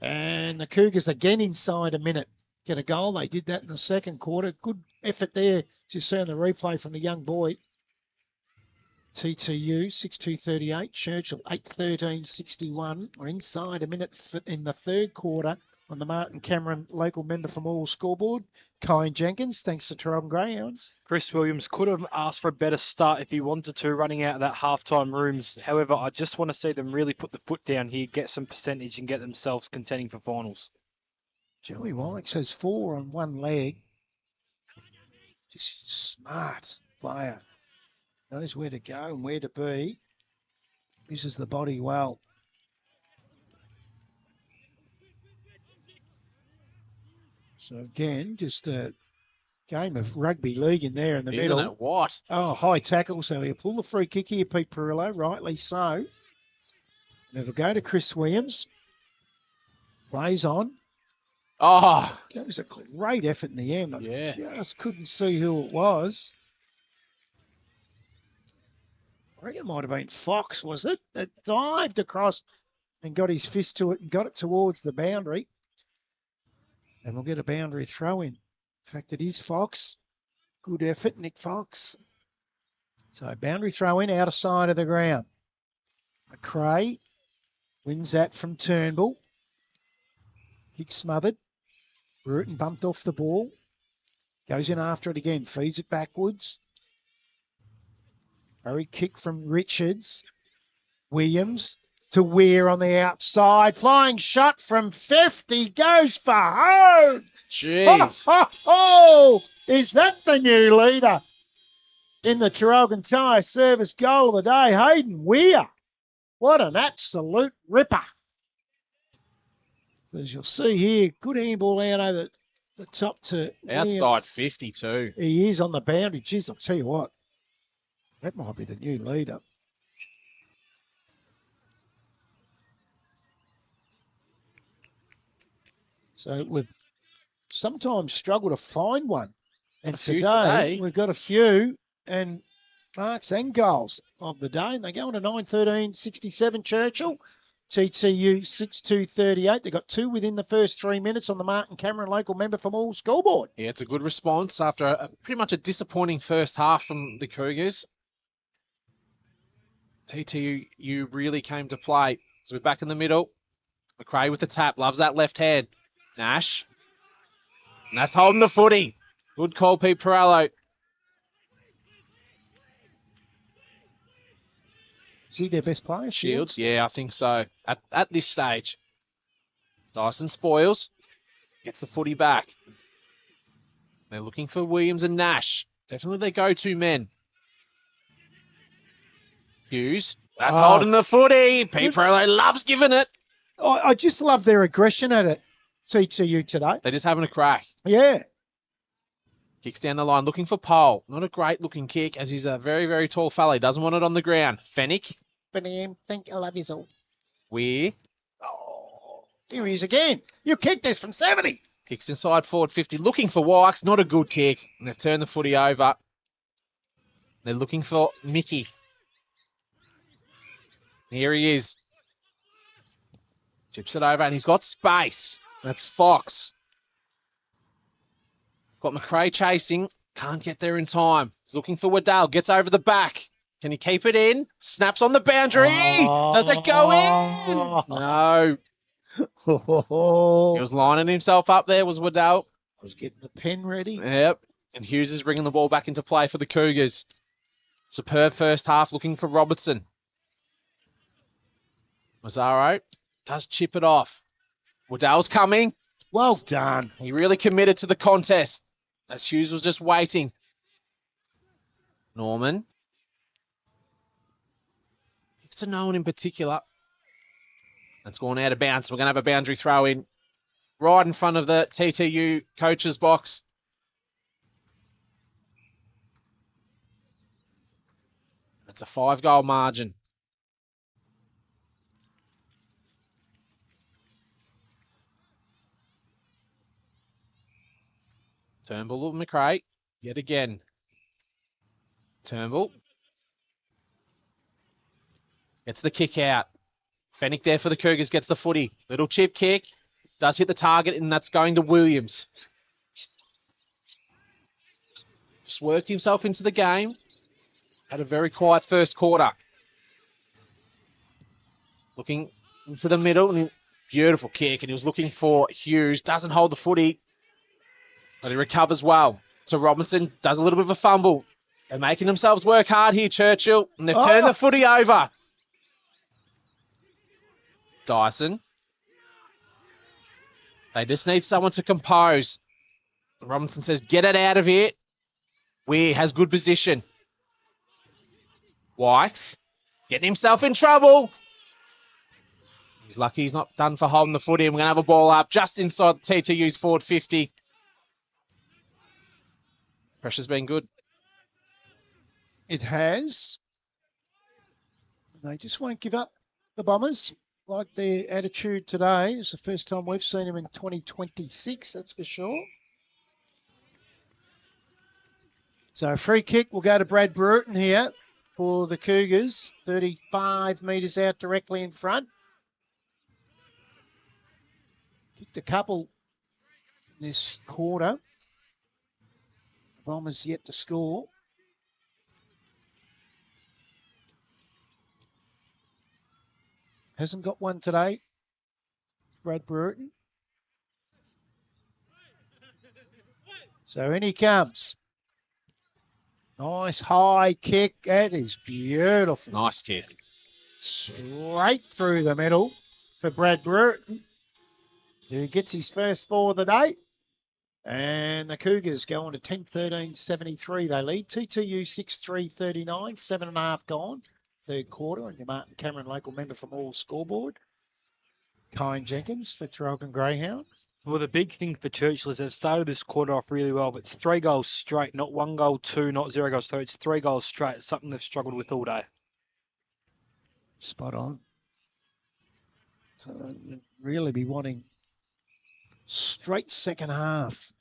And the Cougars again inside a minute get a goal. They did that in the second quarter. Good effort there. You see on the replay from the young boy. TTU 6-2-38. Churchill 8-13-61. We're inside a minute in the third quarter on the Martin Cameron local member from Morwell Scoreboard. Kyle Jenkins, thanks to Traralgon Greyhounds. Chris Williams could have asked for a better start if he wanted to, running out of that halftime rooms. However, I just want to see them really put the foot down here, get some percentage, and get themselves contending for finals. Joey Wykes has 4 on one leg. Just smart player. Knows where to go and where to be. Uses the body well. So again, just a game of rugby league in there in the Isn't middle. it what? Oh, high tackle. So he'll pull the free kick here, Pete Perillo, rightly so. And it'll go to Chris Williams. Plays on. Oh, That was a great effort in the end. Yeah. I just couldn't see who it was. I reckon it might have been Fox, was it? That dived across and got his fist to it and got it towards the boundary. And we'll get a boundary throw in. In fact, it is Fox. Good effort, Nick Fox. So boundary throw in, out of side of the ground. McRae wins that from Turnbull. Kick smothered. Bruton bumped off the ball. Goes in after it again. Feeds it backwards. Hurry kick from Richards. Williams to Weir on the outside. Flying shot from 50. Goes for home. jeez. Oh, is that the new leader in the Traralgon Tyre service goal of the day? Hayden Weir. What an absolute ripper. As you'll see here, good handball out over the top to Outside Williams. 52. He is on the boundary. Jeez, I'll tell you what. That might be the new leader. So we've sometimes struggled to find one. And A few today, today. we've got a few and marks and goals of the day. And they go on to 9-13-67 Churchill. TTU 6-2-38. They got 2 within the first 3 minutes on the Martin Cameron local member from Morwell Scoreboard. Yeah, it's a good response after pretty much a disappointing first half from the Cougars. TTU really came to play. So we're back in the middle. McRae with the tap. Loves that left hand. Nash. And that's holding the footy. Good call, Pete Perillo. Is he their best player? Shields, yeah, I think so. At this stage. Dyson spoils. Gets the footy back. They're looking for Williams and Nash. Definitely their go-to men. Hughes. That's holding the footy. Pete Perillo loves giving it. I just love their aggression at it, TTU today. They're just having a crack. Yeah. Kicks down the line, looking for Pole. Not a great looking kick, as he's a very, very tall fella. He doesn't want it on the ground. Fennick. But think I love you all. Weir. Oh, here he is again. You kicked this from 70. Kicks inside forward 50, looking for Wykes. Not a good kick. And they've turned the footy over. They're looking for Mickey. Here he is. Chips it over, and he's got space. That's Fox. Got McRae chasing. Can't get there in time. He's looking for Waddell. Gets over the back. Can he keep it in? Snaps on the boundary. Does it go in? No. He was lining himself up there, was Waddell. I was getting the pen ready. Yep. And Hughes is bringing the ball back into play for the Cougars. Superb first half, looking for Robertson. Mazzaro does chip it off. Waddell's coming. Well done. He really committed to the contest as Hughes was just waiting. Norman. Kicks to no one in particular. That's gone out of bounds. We're going to have a boundary throw in right in front of the TTU coach's box. It's a 5-goal margin. Turnbull with McRae. Yet again. Turnbull. Gets the kick out. Fennick there for the Cougars. Gets the footy. Little chip kick. Does hit the target, and that's going to Williams. Just worked himself into the game. Had a very quiet first quarter. Looking into the middle. And beautiful kick. And he was looking for Hughes. Doesn't hold the footy. But he recovers well. So Robinson does a little bit of a fumble. They're making themselves work hard here, Churchill. And they've turned the footy over. Dyson. They just need someone to compose. Robinson says, get it out of here. Weir has good position. Wykes getting himself in trouble. He's lucky he's not done for holding the footy. And we're going to have a ball up just inside the TTU's forward 50. Pressure's been good. It has. They just won't give up, the Bombers. Like their attitude today. It's the first time we've seen them in 2026, that's for sure. So a free kick will go to Brad Bruton here for the Cougars. 35 metres out directly in front. Kicked a couple this quarter. Bombers yet to score. Hasn't got one today. Brad Bruton. So in he comes. Nice high kick. That is beautiful. Nice kick. Straight through the middle for Brad Bruton, who gets his first 4 of the day. And the Cougars go on to 10-13-73. They lead. TTU 6-3-39, 7.5 gone. Third quarter, and your Martin Cameron local member from all Scoreboard. Kyle Jenkins for Traralgon Greyhound. Well, the big thing for Churchill is they've started this quarter off really well, but it's 3 goals straight, not 1 goal, 2, not 0 goals 3. It's 3 goals straight. It's something they've struggled with all day. Spot on. So they'll really be wanting straight second half.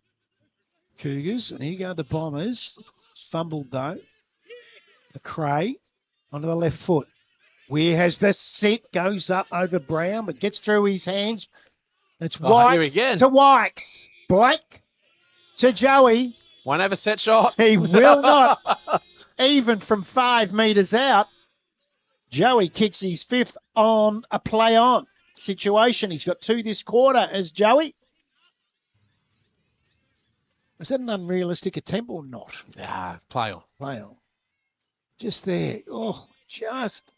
Cougars, and here go the Bombers. Fumbled though. McRae onto the left foot. Weir has the set, goes up over Brown, but gets through his hands. It's Wykes to Wykes. Blake to Joey. Won't have a set shot. He will not. Even from 5 metres out, Joey kicks his 5th on a play-on situation. He's got 2 this quarter as Joey. Was that an unrealistic attempt or not? Yeah, play on. Play on. Just there. Oh, just.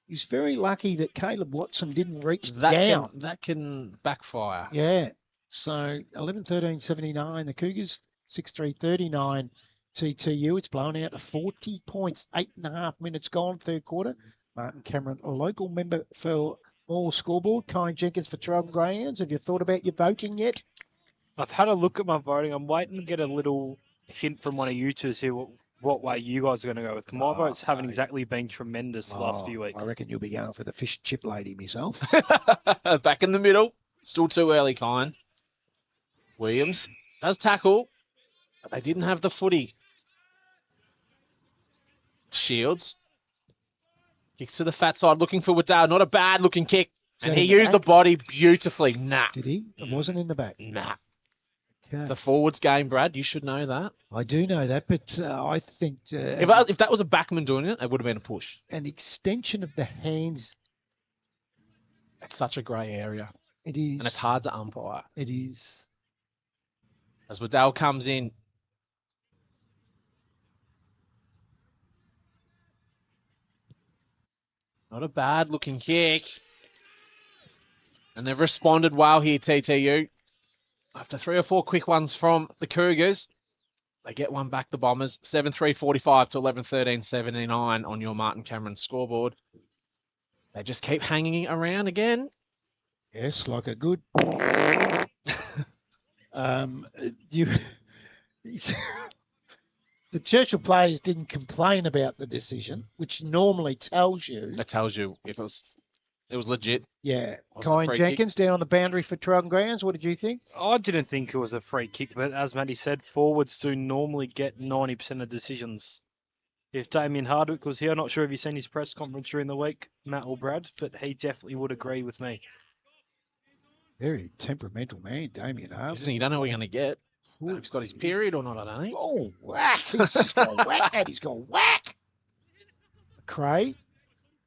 He's very lucky that Caleb Watson didn't reach down. That can backfire. Yeah. So 11-13-79. The Cougars 6-3-39. TTU. It's blown out to 40 points. 8.5 minutes gone. Third quarter. Martin Cameron, a local member for all Scoreboard. Kyle Jenkins for Traralgon Greyhounds. Have you thought about your voting yet? I've had a look at my voting. I'm waiting to get a little hint from one of you to see what way you guys are going to go with. My votes haven't exactly been tremendous the last few weeks. I reckon you'll be going for the fish and chip lady myself. Back in the middle. Still too early, Kine. Williams does tackle, but they didn't have the footy. Shields. Kicks to the fat side, looking for Waddell. Not a bad looking kick. And he used the body beautifully. Nah. Did he? It wasn't in the back. Nah. Okay. It's a forwards game, Brad. You should know that. I do know that, but I think... if that was a backman doing it, it would have been a push. An extension of the hands. It's such a grey area. It is. And it's hard to umpire. It is. As Waddell comes in. Not a bad looking kick. And they've responded well here, TTU. After 3 or 4 quick ones from the Cougars, they get one back, the Bombers. 7-3-45 to 11-13-79 on your Martin Cameron scoreboard. They just keep hanging around again. Yes, like a good. You. The Churchill players didn't complain about the decision, which normally tells you. That tells you if it was legit. Yeah. Wasn't a Kyle free Jenkins down on the boundary for Traralgon grounds. What did you think? I didn't think it was a free kick, but as Matty said, forwards do normally get 90% of decisions. If Damien Hardwick was here, I'm not sure if you've seen his press conference during the week, Matt or Brad, but he definitely would agree with me. Very temperamental man, Damien Hardwick. Isn't he? You don't know what you're going to get. If he's got his period or not, I don't think. Oh, whack. He's just gone whack. And he's gone whack. Cray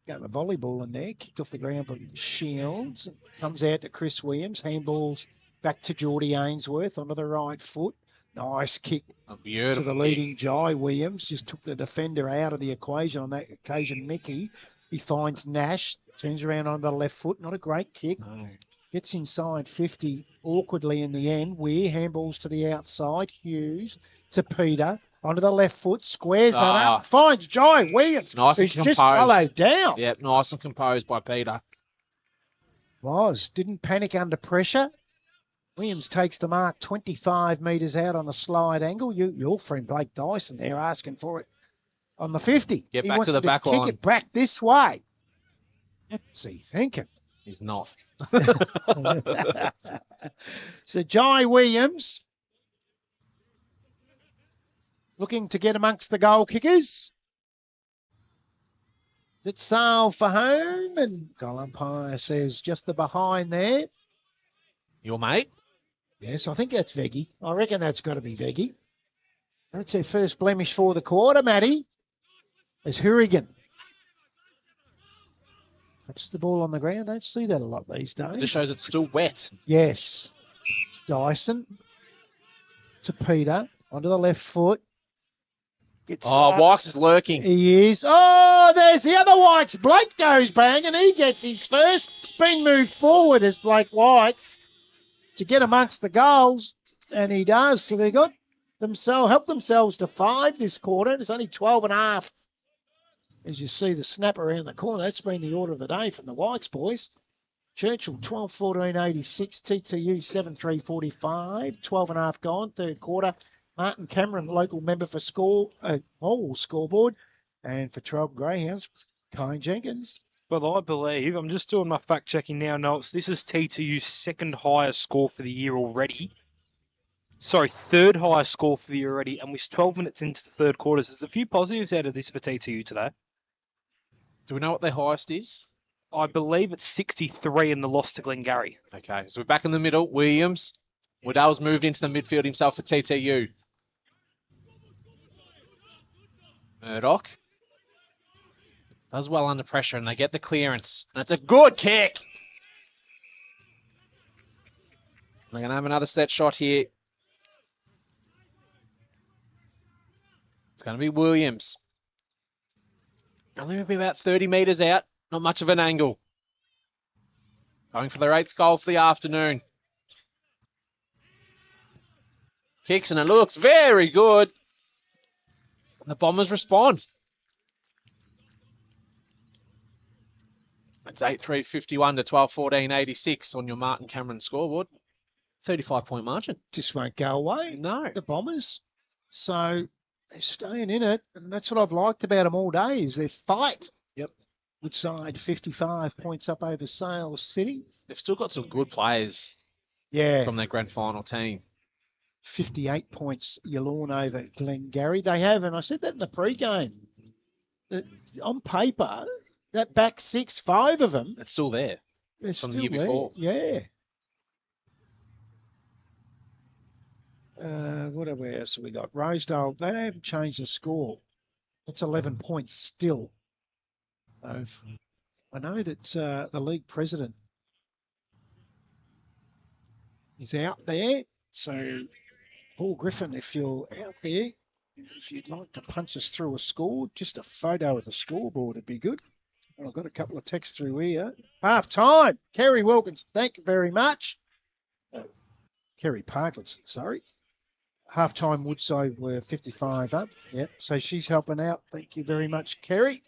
got the volleyball in there, kicked off the ground by Shields. Comes out to Chris Williams. Handballs back to Geordie Ainsworth onto the right foot. Nice kick A to beautiful the leading Jai Williams. Just took the defender out of the equation on that occasion, Mickey. He finds Nash, turns around on the left foot. Not a great kick. No. Gets inside 50 awkwardly in the end. Weir handballs to the outside. Hughes to Peter. Onto the left foot. Squares that up. Finds Jai Williams. Nice and who's just composed. followed down. Yep, nice and composed by Peter. Didn't panic under pressure. Williams takes the mark 25 metres out on a slide angle. Your friend Blake Dyson there asking for it on the 50. Get He back wants to the back kick line. it back this way. What's he thinking? He's not. So Jai Williams looking to get amongst the goal kickers. It's sail for home, and goal umpire says just the behind there. Your mate? Yes, I think that's Veggie. I reckon that's got to be Veggie. That's their first blemish for the quarter, Matty. As Hurrigan touches the ball on the ground. Don't see that a lot these days. It just shows it's still wet. Yes. Dyson to Peter onto the left foot. Gets Wykes is lurking. He is. Oh, there's the other Whites. Blake goes bang and he gets his first. Been moved forward as Blake Whites to get amongst the goals, and he does. So they got helped themselves to 5 this quarter. It's only 12 and a half. As you see the snap around the corner, that's been the order of the day from the Whites boys. Churchill 12-14-86, TTU 7-3-45, 12 and a half gone, third quarter. Martin Cameron, local member for Morwell Scoreboard, and for Traralgon Greyhounds, Kyle Jenkins. Well, I believe, I'm just doing my fact checking now, notes. This is TTU's second highest score for the year already. Sorry, third highest score for the year already, and we're 12 minutes into the third quarter. So there's a few positives out of this for TTU today. Do we know what their highest is? I believe it's 63 in the loss to Glengarry. Okay, so we're back in the middle. Williams. Waddell's moved into the midfield himself for TTU. Murdoch. Does well under pressure, and they get the clearance. And it's a good kick. They're going to have another set shot here. It's going to be Williams. Only going to be about 30 metres out. Not much of an angle. Going for their 8th goal for the afternoon. Kicks, and it looks very good. And the Bombers respond. It's 8-3-51 to 12-14-86 on your Martin Cameron scoreboard. 35-point margin. Just won't go away. No. The Bombers. So they're staying in it, and that's what I've liked about them all day is their fight. Yep. Which side? 55 points up over Sales City. They've still got some good players from their grand final team. 58 points Yallourn over Glengarry. They have, and I said that in the pre-game, that on paper, that back 6, 5 of them, It's still there. they're from the still year there. before. Yeah. What else have we got? Rosedale, they haven't changed the score. That's 11 points still. I know that the league president is out there. So, Paul Griffin, if you're out there, if you'd like to punch us through a score, just a photo of the scoreboard would be good. I've got a couple of texts through here. Half time. Kerry Wilkins, thank you very much. Kerry Parkinson, sorry. Half time Woodside were 55 up. Yep, so she's helping out. Thank you very much, Kerry.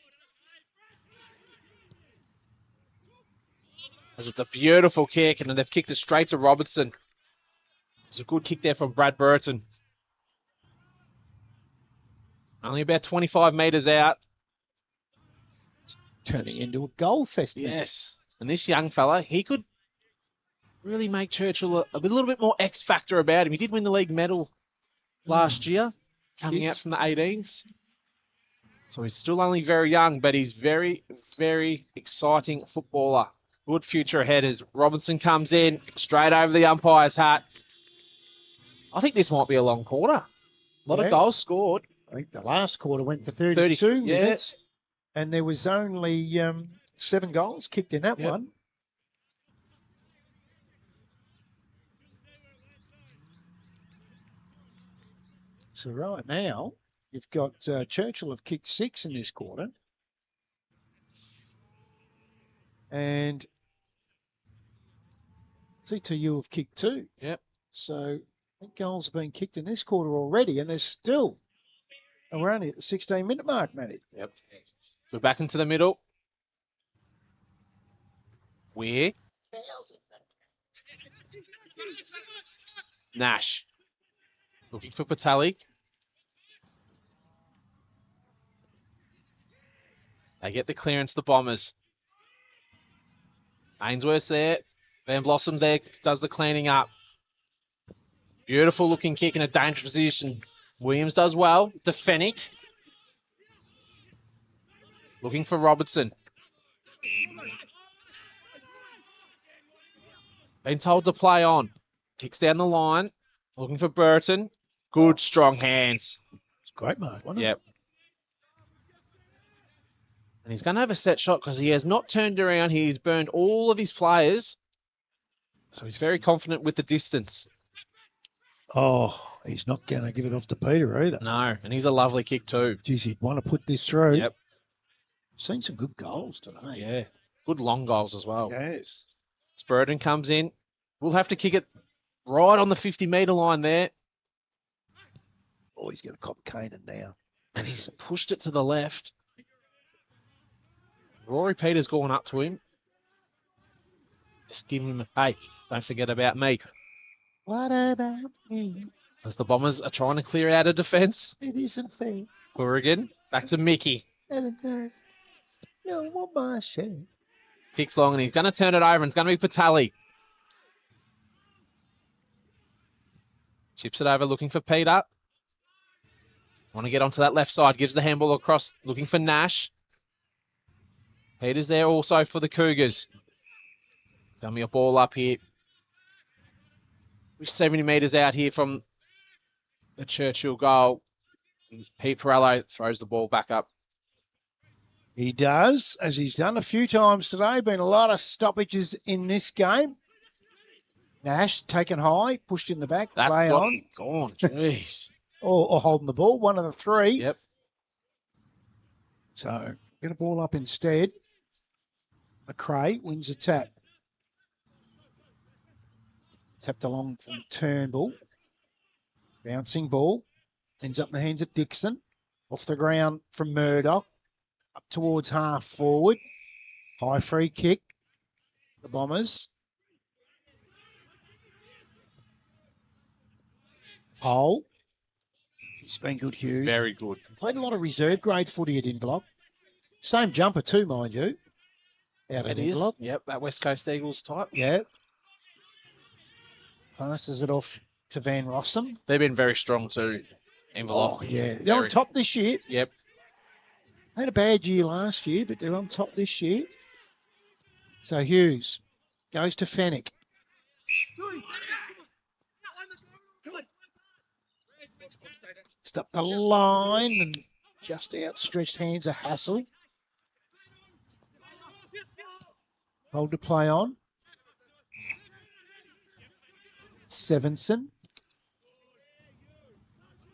It's a beautiful kick, and then they've kicked it straight to Robertson. It's a good kick there from Brad Burton. Only about 25 metres out. Turning into a goal fest. Yes. And this young fella, he could really make Churchill a little bit more X factor about him. He did win the league medal last year, coming out from the 18s. So he's still only very young, but he's very, very exciting footballer. Good future ahead as Robinson comes in, straight over the umpire's hat. I think this might be a long quarter. A lot of goals scored. I think the last quarter went for 32 minutes. And there was only 7 goals kicked in that one. So right now, you've got Churchill have kicked 6 in this quarter. And TTU have kicked 2. Yep. So 8 goals have been kicked in this quarter already, and there's still, and we're only at the 16-minute mark, Matty. Yep. So back into the middle. Where? Nash. Looking for Patali. They get the clearance, the Bombers. Ainsworth's there. Van Blossom there does the cleaning up. Beautiful looking kick in a dangerous position. Williams does well. To Fennick. Looking for Robertson. Been told to play on. Kicks down the line. Looking for Burton. Good, strong hands. It's a great mark, wasn't it? Yep. And he's going to have a set shot because he has not turned around. He's burned all of his players. So he's very confident with the distance. Oh, he's not going to give it off to Peter either. No, and he's a lovely kick too. Geez, he'd want to put this through. Yep. Seen some good goals today. Yeah. Good long goals as well. Yes. Spurgeon comes in. We'll have to kick it right on the 50-metre line there. Oh, he's going to cop Kanan now. And he's pushed it to the left. Rory Peters going up to him. Just give him, hey, don't forget about me. What about me? As the Bombers are trying to clear out of defence. It isn't fair. Oregon, back to Mickey. No, what my share? Kicks long and he's going to turn it over and it's going to be Patali. Chips it over looking for Peter. Want to get onto that left side. Gives the handball across looking for Nash. Peter's there also for the Cougars. Dummy a ball up here. We're 70 metres out here from the Churchill goal. Pete Perello throws the ball back up. He does, as he's done a few times today. Been a lot of stoppages in this game. Nash taken high, pushed in the back, That's play on. Gone, jeez. or holding the ball, one of the 3. Yep. So get a ball up instead. McRae wins a tap. Tapped along from Turnbull. Bouncing ball. Ends up in the hands of Dixon. Off the ground from Murdoch. Up towards half forward. High free kick. The Bombers. Pole. He's been good, Hughes. Very good. Played a lot of reserve grade footy at Inverloch. Same jumper too, mind you. Out at It is. Inverloch. Yep, that West Coast Eagles type. Yeah. Passes it off to Van Rossum. They've been very strong too. Envelope. Oh, yeah. They're on top this year. Yep. They had a bad year last year, but they're on top this year. So Hughes goes to Fennick. It's up the line and just outstretched hands of Hassel. Hold to play on. Sevenson.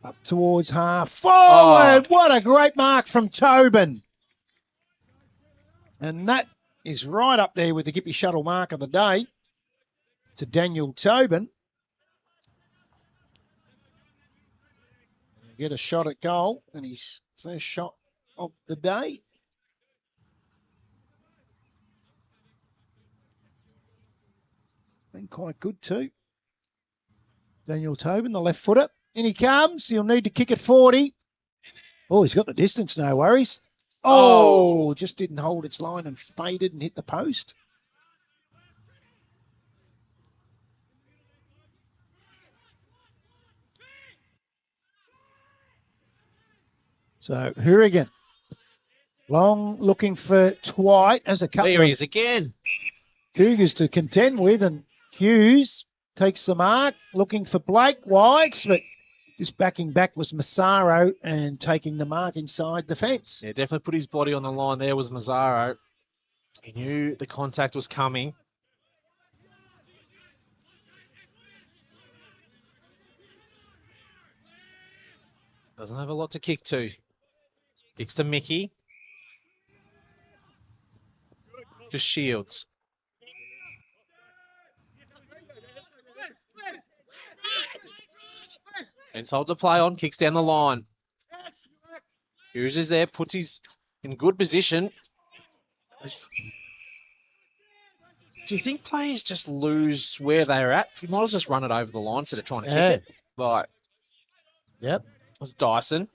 Up towards half forward. Oh. What a great mark from Tobin. And that is right up there with the Gippy Shuttle mark of the day to Daniel Tobin. Get a shot at goal, and his first shot of the day. Been quite good too. Daniel Tobin, the left footer. In he comes. He'll need to kick at 40. Oh, he's got the distance, no worries. Oh, just didn't hold its line and faded and hit the post. So Hourigan, long looking for Twite as a couple There he of is again. Cougars to contend with, and Hughes takes the mark, looking for Blake Wikes, but just backing back was Massaro and taking the mark inside the fence. Yeah, definitely put his body on the line. There was Mazzaro. He knew the contact was coming. Doesn't have a lot to kick to. Kicks to Mickey. Just Shields. And told to play on, kicks down the line. Hughes is there, puts his in good position. Do you think players just lose where they're at? You might as well just run it over the line instead of trying to kick it. Like, Yep. that's Dyson.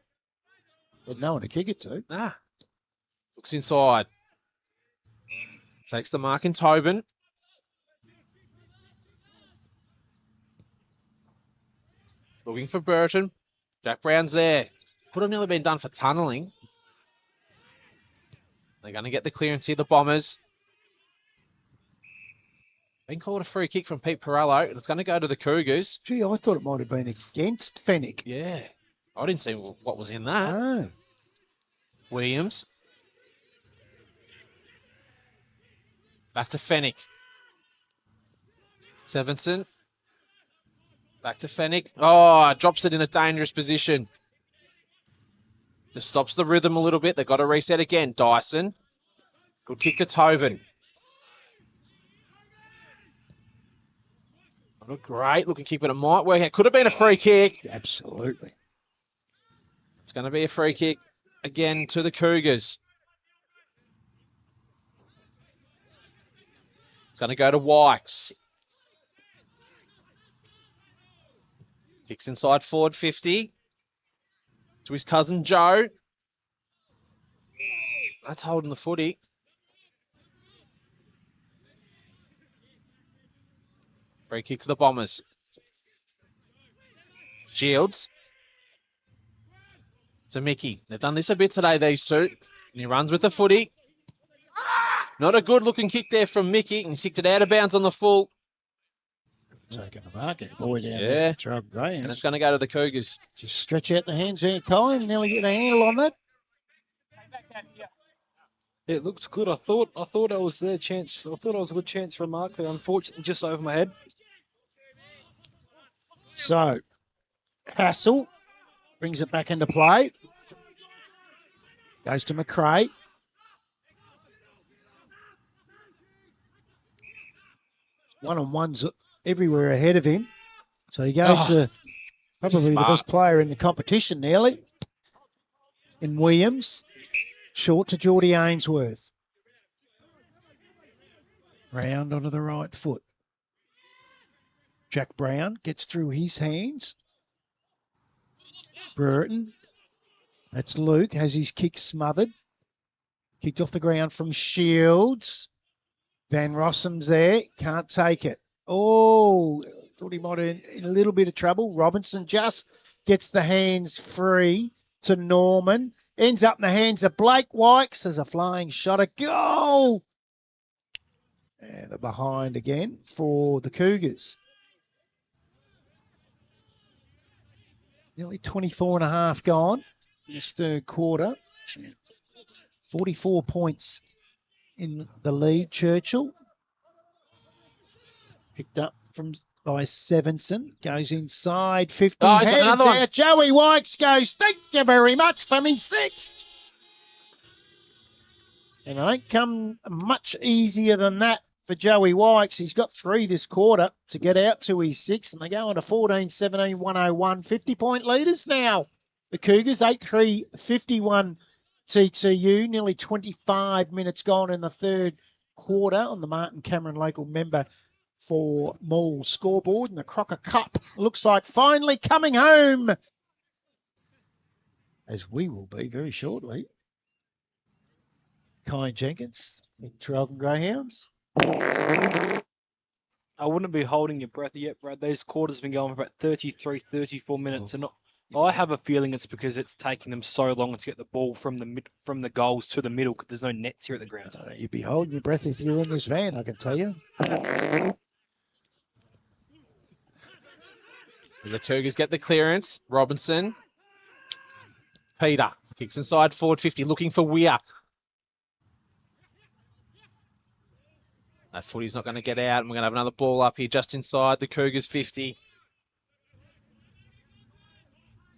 But no one to kick it to. Looks inside. Takes the mark in Tobin. Looking for Burton. Jack Brown's there. Could have nearly been done for tunnelling. They're going to get the clearance here, the Bombers. Been called a free kick from Pete Perello, and it's going to go to the Cougars. Gee, I thought it might have been against Fenwick. Yeah. I didn't see what was in that. Oh. Williams. Back to Fenwick. Sevenson. Back to Fenwick. Oh, drops it in a dangerous position. Just stops the rhythm a little bit. They've got to reset again. Dyson. Good kick to Tobin. Not a great looking kick, but it might work out. Could have been a free kick. Absolutely. It's going to be a free kick again to the Cougars. It's going to go to Wikes. Kicks inside forward 50. To his cousin Joe. That's holding the footy. Free kick to the Bombers. Shields. To Mickey. They've done this a bit today, these two. And he runs with the footy. Not a good looking kick there from Mickey. And he kicked it out of bounds on the full. Taking the market. Boy down Yeah. there. Traralgon. And it's going to go to the Cougars. Just stretch out the hands there, Colin, and nearly get a handle on that. It looks good. I thought I was their chance. I thought I was a good chance for a mark there. Unfortunately, just over my head. So, Hassel brings it back into play. Goes to McRae. One-on-ones everywhere ahead of him. So he goes to probably smart. the best player in the competition nearly. In Williams. Short to Geordie Ainsworth. Round onto the right foot. Jack Brown gets through his hands. Burton. That's Luke. Has his kick smothered. Kicked off the ground from Shields. Van Rossum's there. Can't take it. Oh, thought he might have in a little bit of trouble. Robinson just gets the hands free to Norman. Ends up in the hands of Blake Wikes as a flying shot. A goal! And a behind again for the Cougars. Nearly 24 and a half gone in this third quarter. 44 points in the lead, Churchill. Picked up by Sevenson. Goes inside, 50. Oh, he's got hands another one. out. Joey Wikes goes, thank you very much for me sixth. And they don't come much easier than that for Joey Wykes. He's got 3 this quarter to get out to his 6, and they go on to 14-17, 101. 50-point leaders now. The Cougars, 8-3, 51 TTU. Nearly 25 minutes gone in the third quarter on the Martin Cameron local member for Morwell scoreboard. And the Crocker Cup looks like finally coming home, as we will be very shortly. Jenkins, Traralgon Greyhounds. I wouldn't be holding your breath yet, Brad. Those quarters have been going for about 33, 34 minutes, and I have a feeling it's because it's taking them so long to get the ball from the goals to the middle because there's no nets here at the ground. You'd be holding your breath if you're in this van, I can tell you. As the Cougars get the clearance, Robinson. Peter kicks inside forward 50, looking for Weir. That footy's not going to get out, and we're going to have another ball up here just inside the Cougars 50.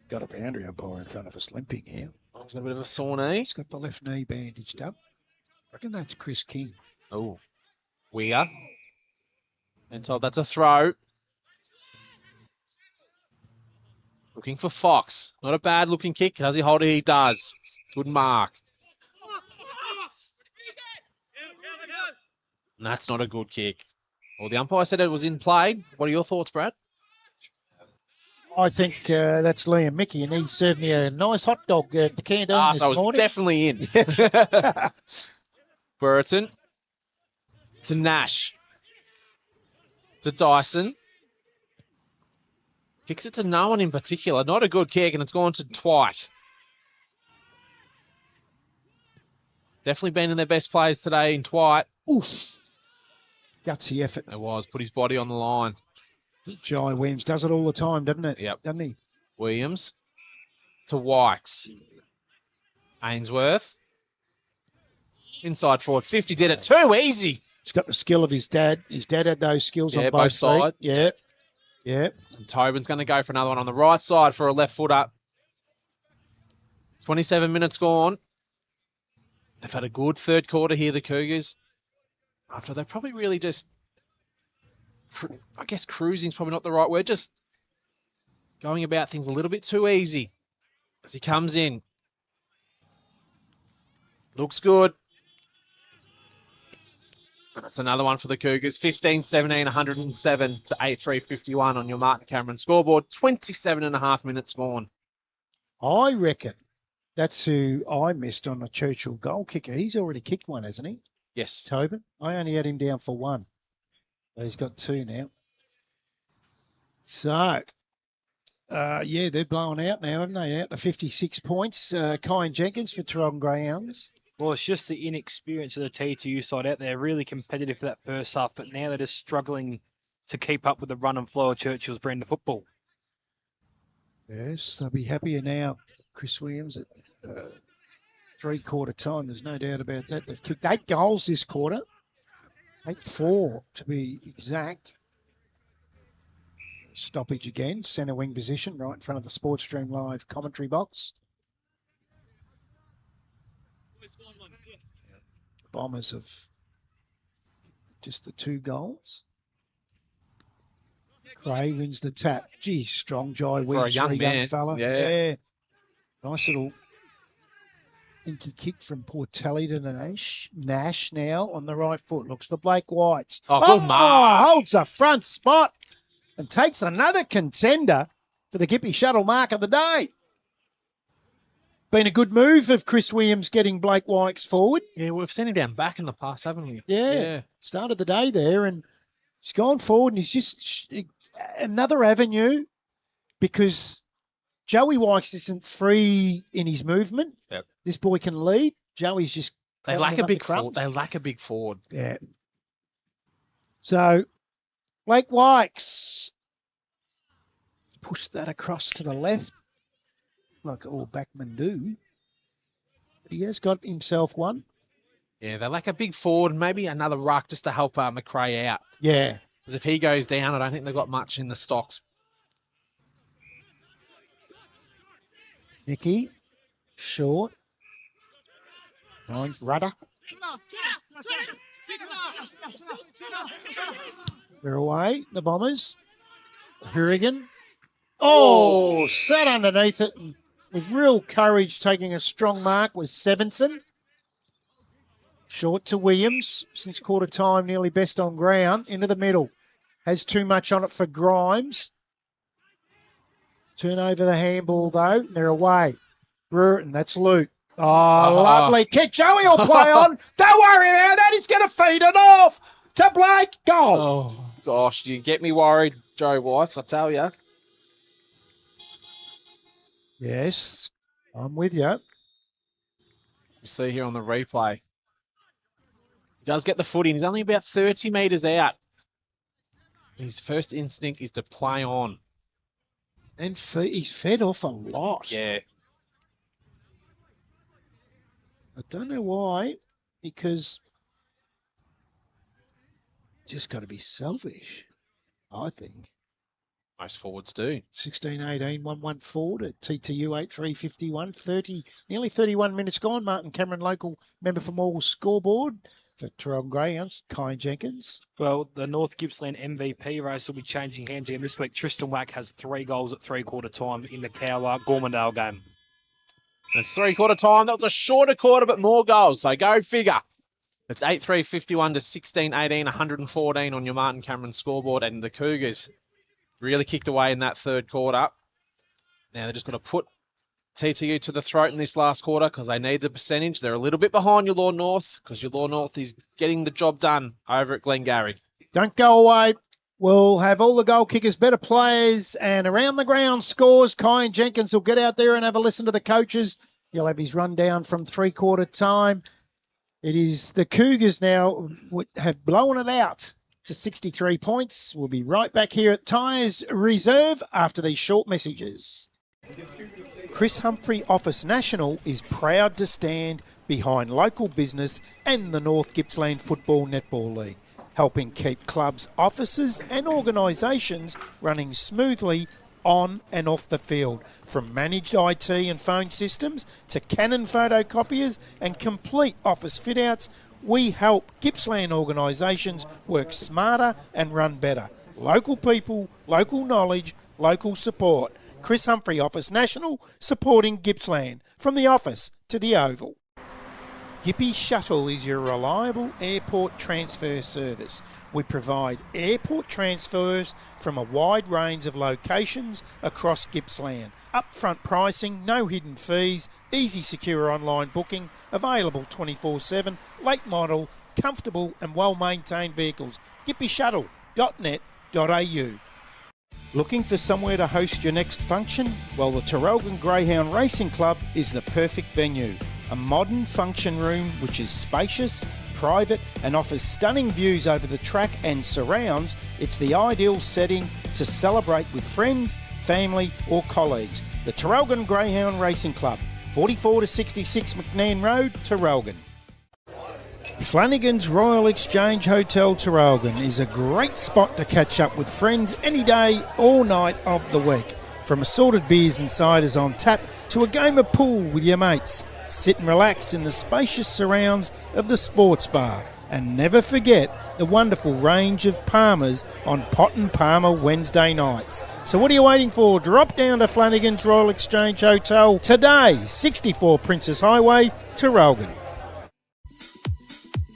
Got a boundary umpire in front of us limping here. Oh, he's got a bit of a sore knee. He's got the left knee bandaged up. I reckon that's Chris King. Oh, Weir. And told that's a throw. Looking for Fox. Not a bad looking kick. Does he hold it? He does. Good mark. And that's not a good kick. Well, the umpire said it was in play. What are your thoughts, Brad? I think that's Liam Mickey, and he served me a nice hot dog at the canteen this So I was morning. definitely in. Burton. To Nash. To Dyson. Kicks it to no one in particular. Not a good kick, and it's gone to Twite. Definitely been in their best plays today in Twite. Oof. Gutsy effort. It was. Put his body on the line. Jai Williams does it all the time, doesn't it? Yep. Doesn't he? Williams to Wykes. Ainsworth. Inside forward. 50 did it. Too easy. He's got the skill of his dad. His dad had those skills Yeah, on both both sides. sides. Yeah. Yeah. And Tobin's going to go for another one on the right side for a left footer. 27 minutes gone. They've had a good third quarter here, the Cougars. After they're probably really just, I guess cruising's probably not the right word, just going about things a little bit too easy as he comes in. Looks good. And that's another one for the Cougars. 15-17, 107 to 8-3-51 on your Martin Cameron scoreboard. 27 and a half minutes gone. I reckon that's who I missed on a Churchill goal kicker. He's already kicked one, hasn't he? Yes. Tobin. I only had him down for one. But he's got 2 now. So, yeah, they're blowing out now, haven't they? Out to 56 points. Jenkins for Traralgon Greyhounds. Well, it's just the inexperience of the TTU side out there. Really competitive for that first half, but now they're just struggling to keep up with the run and flow of Churchill's brand of football. Yes, they'll be happier now. Chris Williams at 3-quarter time. There's no doubt about that. They've kicked 8 goals this quarter. 8-4 to be exact. Stoppage again. Centre wing position right in front of the Sports Stream Live commentary box. Bombers have just the 2 goals. Gray wins the tap. Gee, strong Jai wins young for a young man. fella. Yeah. Nice little inky kick from Portelli to Nash now on the right foot. Looks for Blake White. Oh, good mark. Holds a front spot and takes another contender for the Gippy Shuttle mark of the day. Been a good move of Chris Williams getting Blake Wykes forward. Yeah, we've seen him down back in the past, haven't we? Yeah. Started the day there and he's gone forward and he's just another avenue because Joey Wykes isn't free in his movement. Yep. This boy can lead. Joey's just... They climbing lack him a up big the crumbs. forward. They lack a big forward. Yeah. So, Blake Wykes pushed that across to the left, like all backmen do. But he has got himself one. Yeah, they lack a big forward, maybe another ruck just to help McRae out. Yeah. Because if he goes down, I don't think they've got much in the stocks. Nicky, short. Finds Rudder. They're away, the Bombers. Hourigan. Oh, sat underneath it and with real courage taking a strong mark was Sevenson. Short to Williams since quarter time, nearly best on ground. Into the middle. Has too much on it for Grimes. Turn over the handball though. They're away. Brereton, that's Luke. Oh, lovely kick. Joey will play on. Don't worry about that. He's going to feed it off to Blake. Goal. Oh, gosh, you get me worried, Joe White, I tell you. Yes, I'm with you. You see here on the replay. He does get the footy, and he's only about 30 metres out. His first instinct is to play on. And he's fed off a lot. Yeah. I don't know why, because just got to be selfish, I think. Most forwards do. 16-18, 1-1 forward at TTU 8-3-51, 30, nearly 31 minutes gone. Martin Cameron, local member for Morwell Scoreboard for Traralgon Greyhounds, Kai Jenkins. Well, the North Gippsland MVP race will be changing hands again this week. Tristan Wack has 3 goals at three-quarter time in the Gormandale game. It's three-quarter time. That was a shorter quarter, but more goals. So go figure. It's 8-3-51 to 16-18, 114 on your Martin Cameron scoreboard. And the Cougars really kicked away in that third quarter. Now they're just going to put TTU to the throat in this last quarter because they need the percentage. They're a little bit behind your Law North because your Law North is getting the job done over at Glengarry. Don't go away. We'll have all the goal kickers, better players, and around the ground scores. Kai and Jenkins will get out there and have a listen to the coaches. You'll have his rundown from three-quarter time. It is the Cougars now have blown it out to 63 points. We'll be right back here at Tyers Reserve after these short messages. Chris Humphrey Office National is proud to stand behind local business and the North Gippsland Football Netball League, helping keep clubs, offices and organisations running smoothly on and off the field. From managed IT and phone systems to Canon photocopiers and complete office fit-outs, we help Gippsland organisations work smarter and run better. Local people, local knowledge, local support. Chris Humphrey Office National, supporting Gippsland. From the office to the Oval. Gippy Shuttle is your reliable airport transfer service. We provide airport transfers from a wide range of locations across Gippsland. Upfront pricing, no hidden fees, easy secure online booking, available 24/7, late model, comfortable and well-maintained vehicles. gippyshuttle.net.au. Looking for somewhere to host your next function? Well, the Traralgon Greyhound Racing Club is the perfect venue. A modern function room which is spacious, private and offers stunning views over the track and surrounds. It's the ideal setting to celebrate with friends, family or colleagues. The Traralgon Greyhound Racing Club, 44 to 66 McNairn Road, Traralgon. Flanagan's Royal Exchange Hotel Traralgon is a great spot to catch up with friends any day, all night of the week. From assorted beers and ciders on tap to a game of pool with your mates. Sit and relax in the spacious surrounds of the sports bar. And never forget the wonderful range of Palmers on Pot and Palmer Wednesday nights. So what are you waiting for? Drop down to Flanagan's Royal Exchange Hotel today, 64 Princess Highway, Traralgon.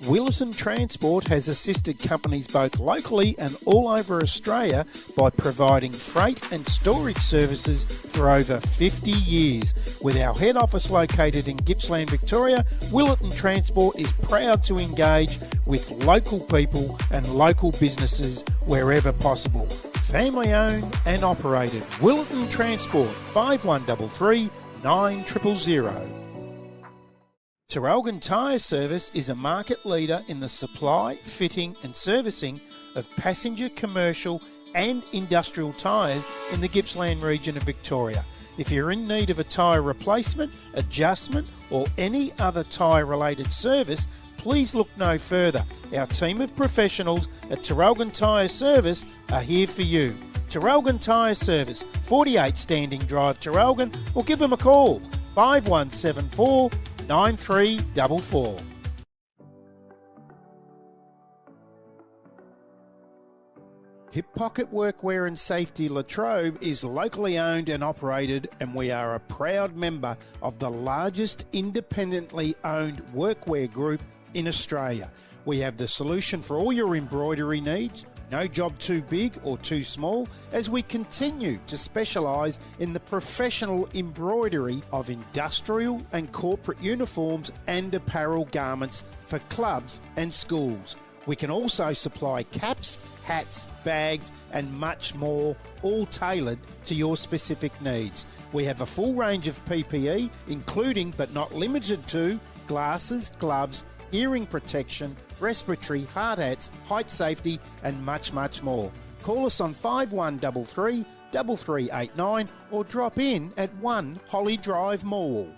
Wilson Transport has assisted companies both locally and all over Australia by providing freight and storage services for over 50 years. With our head office located in Gippsland, Victoria, Wilson Transport is proud to engage with local people and local businesses wherever possible. Family owned and operated. Wilson Transport, 5133 9000. Traralgon Tyre Service is a market leader in the supply, fitting and servicing of passenger, commercial and industrial tyres in the Gippsland region of Victoria. If you're in need of a tyre replacement, adjustment or any other tyre related service, please look no further. Our team of professionals at Traralgon Tyre Service are here for you. Traralgon Tyre Service, 48 Standing Drive, Traralgon, or give them a call, 5174 9344. Hip Pocket Workwear and Safety Latrobe is locally owned and operated, and we are a proud member of the largest independently owned workwear group in Australia. We have the solution for all your embroidery needs. No job too big or too small, as we continue to specialise in the professional embroidery of industrial and corporate uniforms and apparel garments for clubs and schools. We can also supply caps, hats, bags and much more, all tailored to your specific needs. We have a full range of PPE, including but not limited to glasses, gloves, hearing protection, respiratory, hard hats, height safety and much, much more. Call us on 5133 3389 or drop in at 1 Holly Drive, Morwell.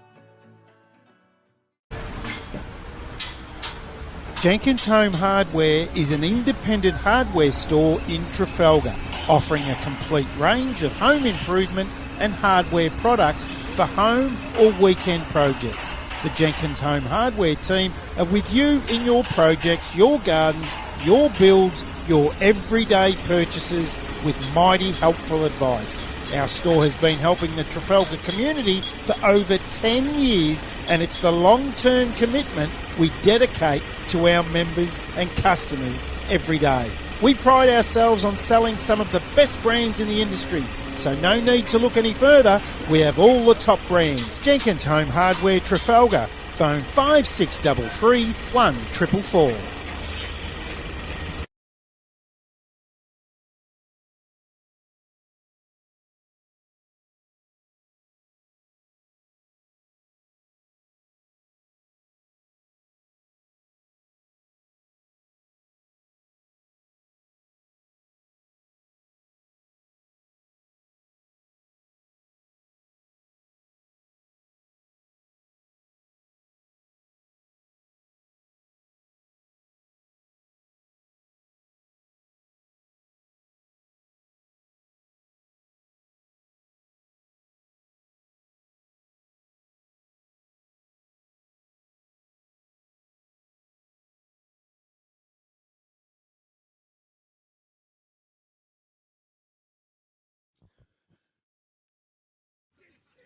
Jenkins Home Hardware is an independent hardware store in Trafalgar, offering a complete range of home improvement and hardware products for home or weekend projects. The Jenkins Home Hardware team are with you in your projects, your gardens, your builds, your everyday purchases with mighty helpful advice. Our store has been helping the Trafalgar community for over 10 years, and it's the long-term commitment we dedicate to our members and customers every day. We pride ourselves on selling some of the best brands in the industry, so no need to look any further. We have all the top brands. Jenkins Home Hardware, Trafalgar. Phone 5633 1444.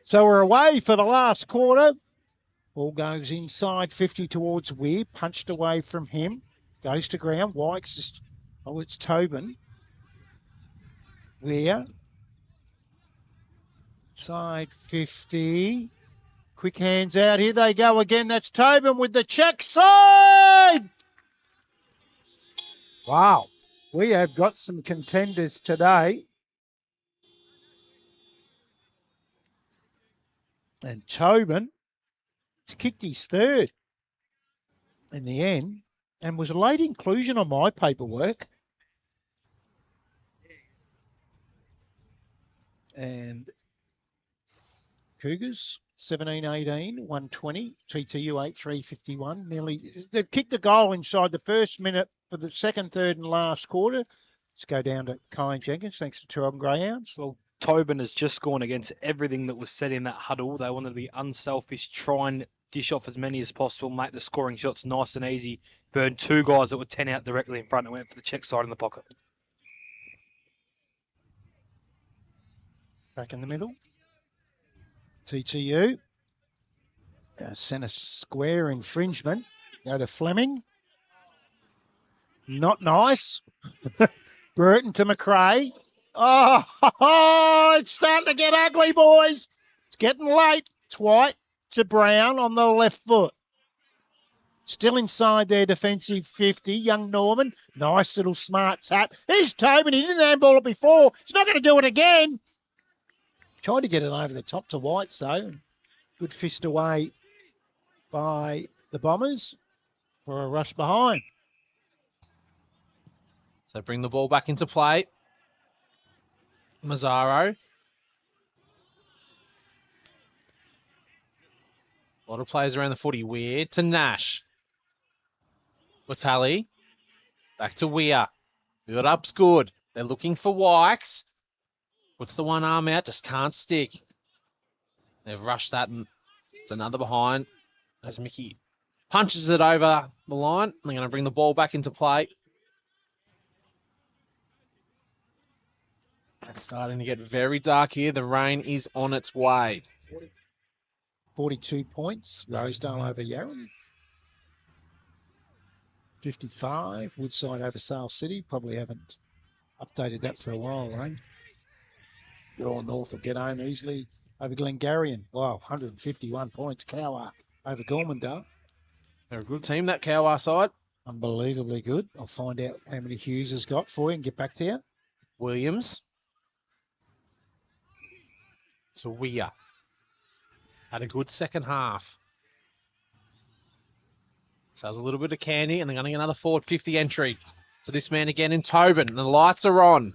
So we're away for the last quarter. Ball goes inside 50 towards Weir. Punched away from him. Goes to ground. Wykes is... Oh, it's Tobin. Weir. Side 50. Quick hands out. Here they go again. That's Tobin with the check side. Wow. We have got some contenders today. And Tobin kicked his third in the end and was a late inclusion on my paperwork. And Cougars 17-18, 120, TTU 8-3-51. Nearly, they've kicked a goal inside the first minute for the second, third and last quarter. Let's go down to Kyle Jenkins, thanks to Traralgon Greyhounds. Well, Tobin has just gone against everything that was said in that huddle. They wanted to be unselfish, try and dish off as many as possible, make the scoring shots nice and easy. Burned two guys that were 10 out directly in front and went for the check side in the pocket. Back in the middle. TTU. Centre square infringement. Go to Fleming. Not nice. Burton to McRae. Oh, it's starting to get ugly, boys. It's getting late. It's White to Brown on the left foot. Still inside their defensive 50. Young Norman. Nice little smart tap. Here's Tobin. He didn't handball it before. He's not going to do it again. Tried to get it over the top to White, though. Good fist away by the Bombers for a rush behind. So bring the ball back into play. Mazzaro. A lot of players around the footy. Weird to Nash. Watali. Back to Weir. Build up's good. They're looking for Wykes. Puts the one arm out. Just can't stick. They've rushed that and it's another behind. As Mickey punches it over the line. They're going to bring the ball back into play. It's starting to get very dark here. The rain is on its way. 42 points. Rosedale over Yarra. 55. Woodside over Sale City. Probably haven't updated that for a while, right? Your North will get home easily over Glengarian. Wow, 151 points. Cower over Gormandale. They're a good team, that Kowar side. Unbelievably good. I'll find out how many Hughes has got for you and get back to you. Williams. To Weir. Had a good second half. So there's a little bit of candy, and they're going to get another forward 50 entry. So this man again in Tobin. The lights are on.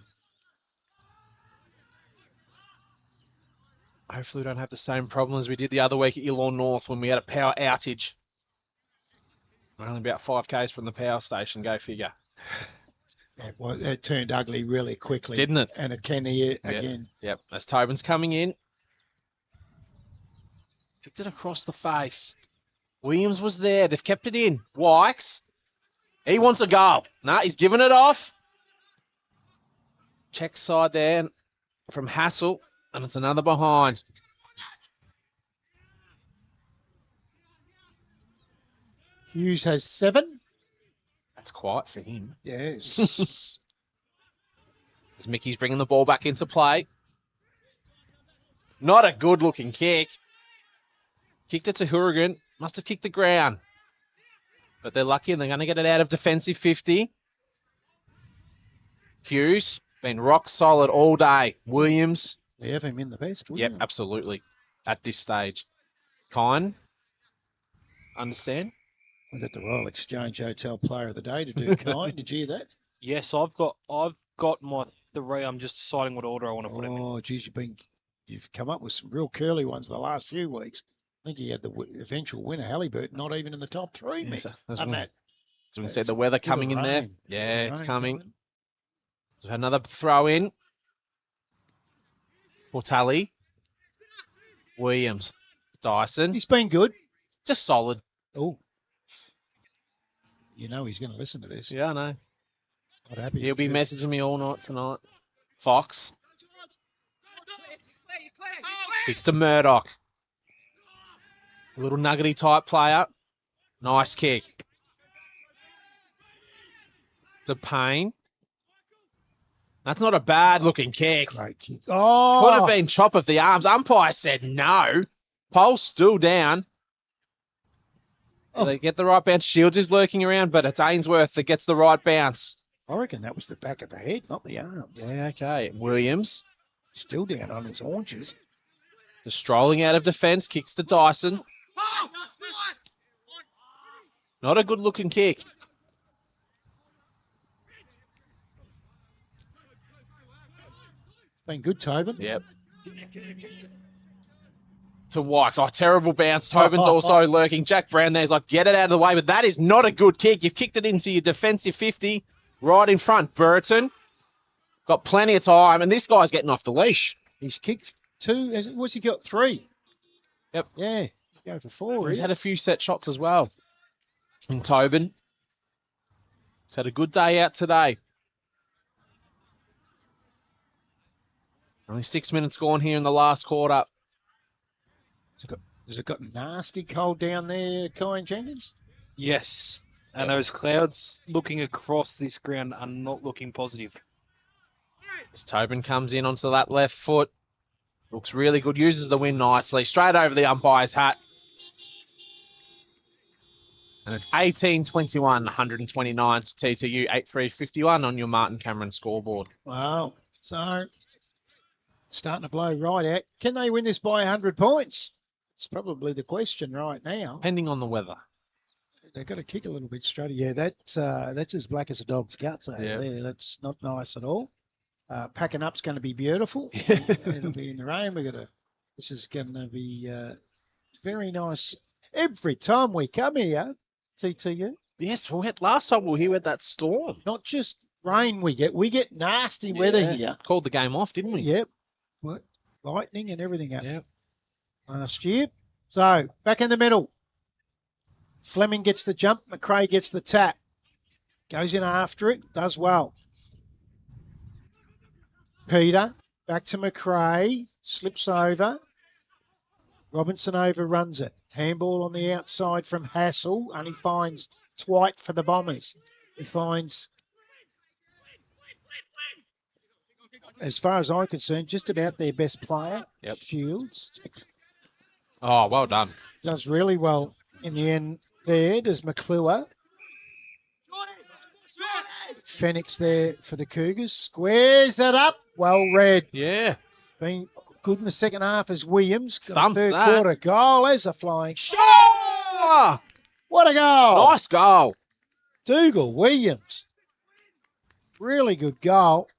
Hopefully we don't have the same problem as we did the other week at Yallourn North when we had a power outage. We're only about 5Ks from the power station, go figure. Yeah, well, it turned ugly really quickly. Didn't it? And it can here again. Yep, as Tobin's coming in. Kicked it across the face. Williams was there. They've kept it in. Wykes. He wants a goal. No, he's giving it off. Check side there from Hassel. And it's another behind. Hughes has 7. That's quiet for him. Yes. As Mickey's bringing the ball back into play. Not a good-looking kick. Kicked it to Hourigan. Must have kicked the ground. But they're lucky and they're going to get it out of defensive 50. Hughes, been rock solid all day. Williams. They have him in the best, wouldn't Yep, you? absolutely. At this stage. Kine. Understand? We got the Royal Exchange Hotel Player of the Day to do. Kind, did you hear that? Yes, I've got my 3. I'm just deciding what order I want to put him in. Oh, geez, you've come up with some real curly ones the last few weeks. I think you had the eventual winner, Halliburton, not even in the top 3, Mick. That's And what- that. So we can see the weather coming in there. rain. Yeah, it's Rain coming. So another throw in. Portelli. Williams. Dyson. He's been good. Just solid. Oh. You know he's going to listen to this. Yeah, I know. Not happy. He'll be messaging me all night tonight. Fox. Kicks to Murdoch. A little nuggety type player. Nice kick. To Payne. That's not a bad looking kick. Great kick. Oh. Could have been chop of the arms. Umpire said no. Pole's still down. Oh. They get the right bounce. Shields is lurking around, but it's Ainsworth that gets the right bounce. I reckon that was the back of the head, not the arms. Yeah, okay. Williams. Still down on his haunches. Just strolling out of defence. Kicks to Dyson. Not a good looking kick. Been good, Tobin. Yep. To Wykes. Oh, terrible bounce. Tobin's also lurking. Jack Brown there's like, get it out of the way, but that is not a good kick. You've kicked it into your defensive 50 right in front. Burton got plenty of time, and this guy's getting off the leash. He's kicked 2. What's he got? 3. Yep. Yeah. Go for 4. He's had a few set shots as well. And Tobin. He's had a good day out today. Only 6 minutes gone here in the last quarter. Has it got nasty cold down there, Kine Jenkins? Yes. And those clouds looking across this ground are not looking positive. As Tobin comes in onto that left foot. Looks really good. Uses the wind nicely. Straight over the umpire's hat. And it's 18-21, 129 to TTU, 8-3-51 on your Martin Cameron scoreboard. Wow. So, starting to blow right out. Can they win this by 100 points? It's probably the question right now. Depending on the weather. They've got to kick a little bit straighter. Yeah, that's as black as a dog's guts over there. That's not nice at all. Packing up's going to be beautiful. It'll be in the rain. This is going to be very nice every time we come here, TTU. Yes, last time we had that storm. Not just rain we get nasty weather here. Called the game off, didn't we? Yep. What? Lightning and everything up Yep. last year. So, back in the middle. Fleming gets the jump. McRae gets the tap. Goes in after it. Does well. Peter Back to McRae. Slips over. Robinson overruns it. Handball on the outside from Hassel. Only finds Twite for the Bombers. He finds, as far as I'm concerned, just about their best player. Yep. Shields. Oh, well done. Does really well in the end there. Does McClure. Fenix there for the Cougars. Squares it up. Well read. Yeah. Been good in the second half as Williams. Got a Thumps third that. quarter goal. There's a flying shot. Oh, What a goal. nice goal. Dougal Williams. Really good goal.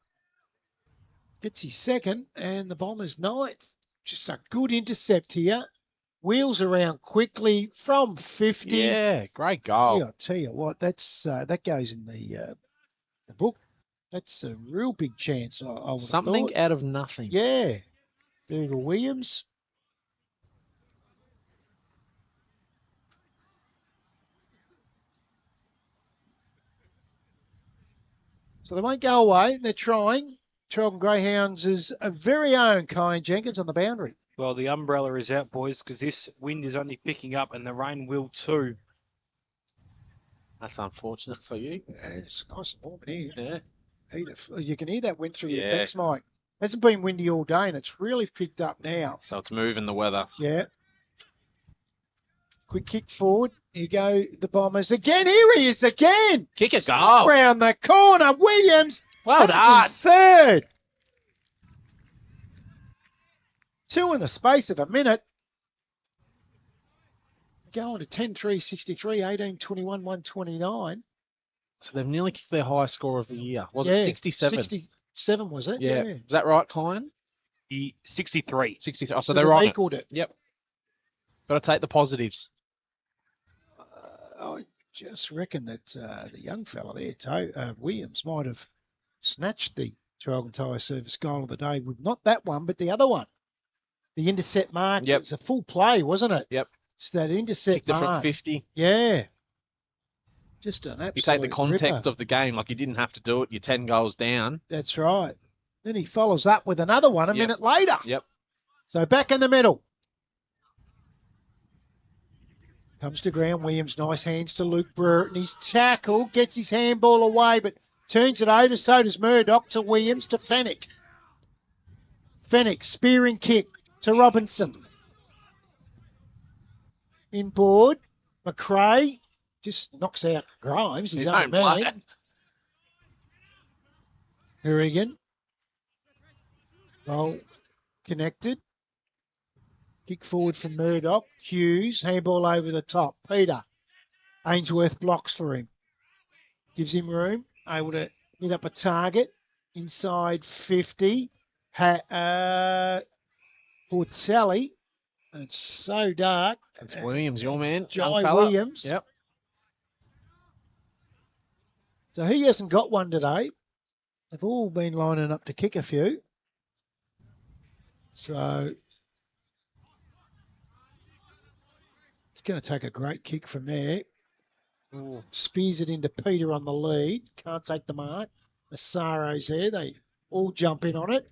Gets his second and the Bombers ninth. Just a good intercept here. Wheels around quickly from 50. Yeah, great goal. Yeah, I'll tell you what, that's that goes in the book. That's a real big chance. I would have Something thought. out of nothing. Yeah. Dougal Williams. So they won't go away. They're trying. Traralgon Greyhounds is a very own Kyan Jenkins on the boundary. Well, the umbrella is out, boys, because this wind is only picking up and the rain will too. That's unfortunate for you. Yeah, it's nice and warm in here. Yeah. You can hear that wind through your Yeah. fence, Mike. Hasn't been windy all day, and it's really picked up now. So it's moving the weather. Yeah. Quick kick forward. Here go the Bombers again. Here he is again. Kick a goal. Round the corner. Williams. Well That's done. his third. Two in the space of a minute. Going to 10-3, 63, 18, 21, 129. So they've nearly kicked their highest score of the year. Was it 67? 67, was it? Yeah. Is that right, Kyan? 63. 63. Oh, so they've they're on it. equaled it. Yep. Got to take the positives. I just reckon that the young fella there, Williams, might have snatched the Traralgon Tyre Service goal of the day with not that one, but the other one. The intercept mark. Yep. It's a full play, wasn't it? Yep. It's that intercept Kicked it from mark. 50. Yeah. Just an absolute You take the context ripper. of the game, like you didn't have to do it. You're 10 goals down. That's right. Then he follows up with another one a Yep. minute later. Yep. So back in the middle. Comes to ground. Williams, nice hands to Luke Brereton. His tackle, gets his handball away, but turns it over. So does Murdoch to Williams to Fennick. Fennick, spearing kick to Robinson. Inboard. McRae just knocks out Grimes, his own man. player. Harrigan. Roll connected. Kick forward from Murdoch. Hughes, handball over the top. Peter. Ainsworth blocks for him. Gives him room. Able to hit up a target. Inside 50. Portelli. It's so dark. It's Williams, your man. Jai young fella. Williams. Yep. So he hasn't got one today. They've all been lining up to kick a few. So it's going to take a great kick from there. Ooh. Spears it into Peter on the lead. Can't take the mark. Massaro's there. They all jump in on it.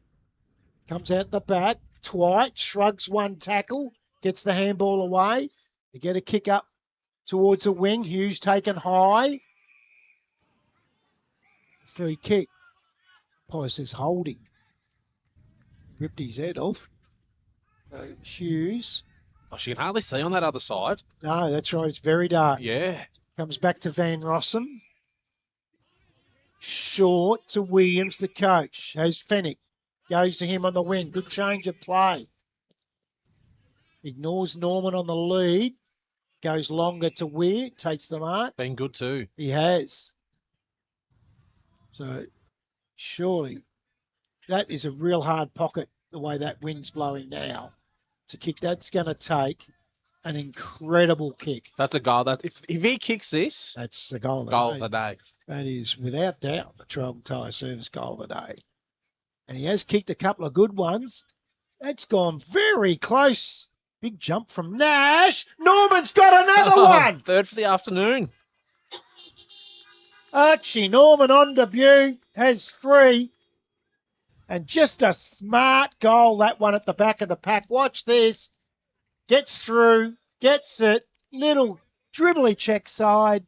Comes out the back. Twite shrugs one tackle. Gets the handball away. They get a kick up towards the wing. Hughes taken high. Free kick. Pie says holding. Ripped his head off. Hughes. Oh, she can hardly see on that other side. No, that's right. It's very dark. Yeah. Comes back to Van Rossum. Short to Williams, the coach. Has Fennick. Goes to him on the wing. Good change of play. Ignores Norman on the lead. Goes longer to Weir. Takes the mark. Been good too. He has. So, surely, that is a real hard pocket, the way that wind's blowing now. To kick, that's going to take an incredible kick. That's a goal. That if he kicks this, That's the goal of the goal day. of the day. That is, without doubt, the Traralgon Tyre Service goal of the day. And he has kicked a couple of good ones. That's gone very close. Big jump from Nash. Norman's got another one. Third for the afternoon. Archie Norman on debut has 3. And just a smart goal, that one at the back of the pack. Watch this. Gets through, gets it, little dribbly check side.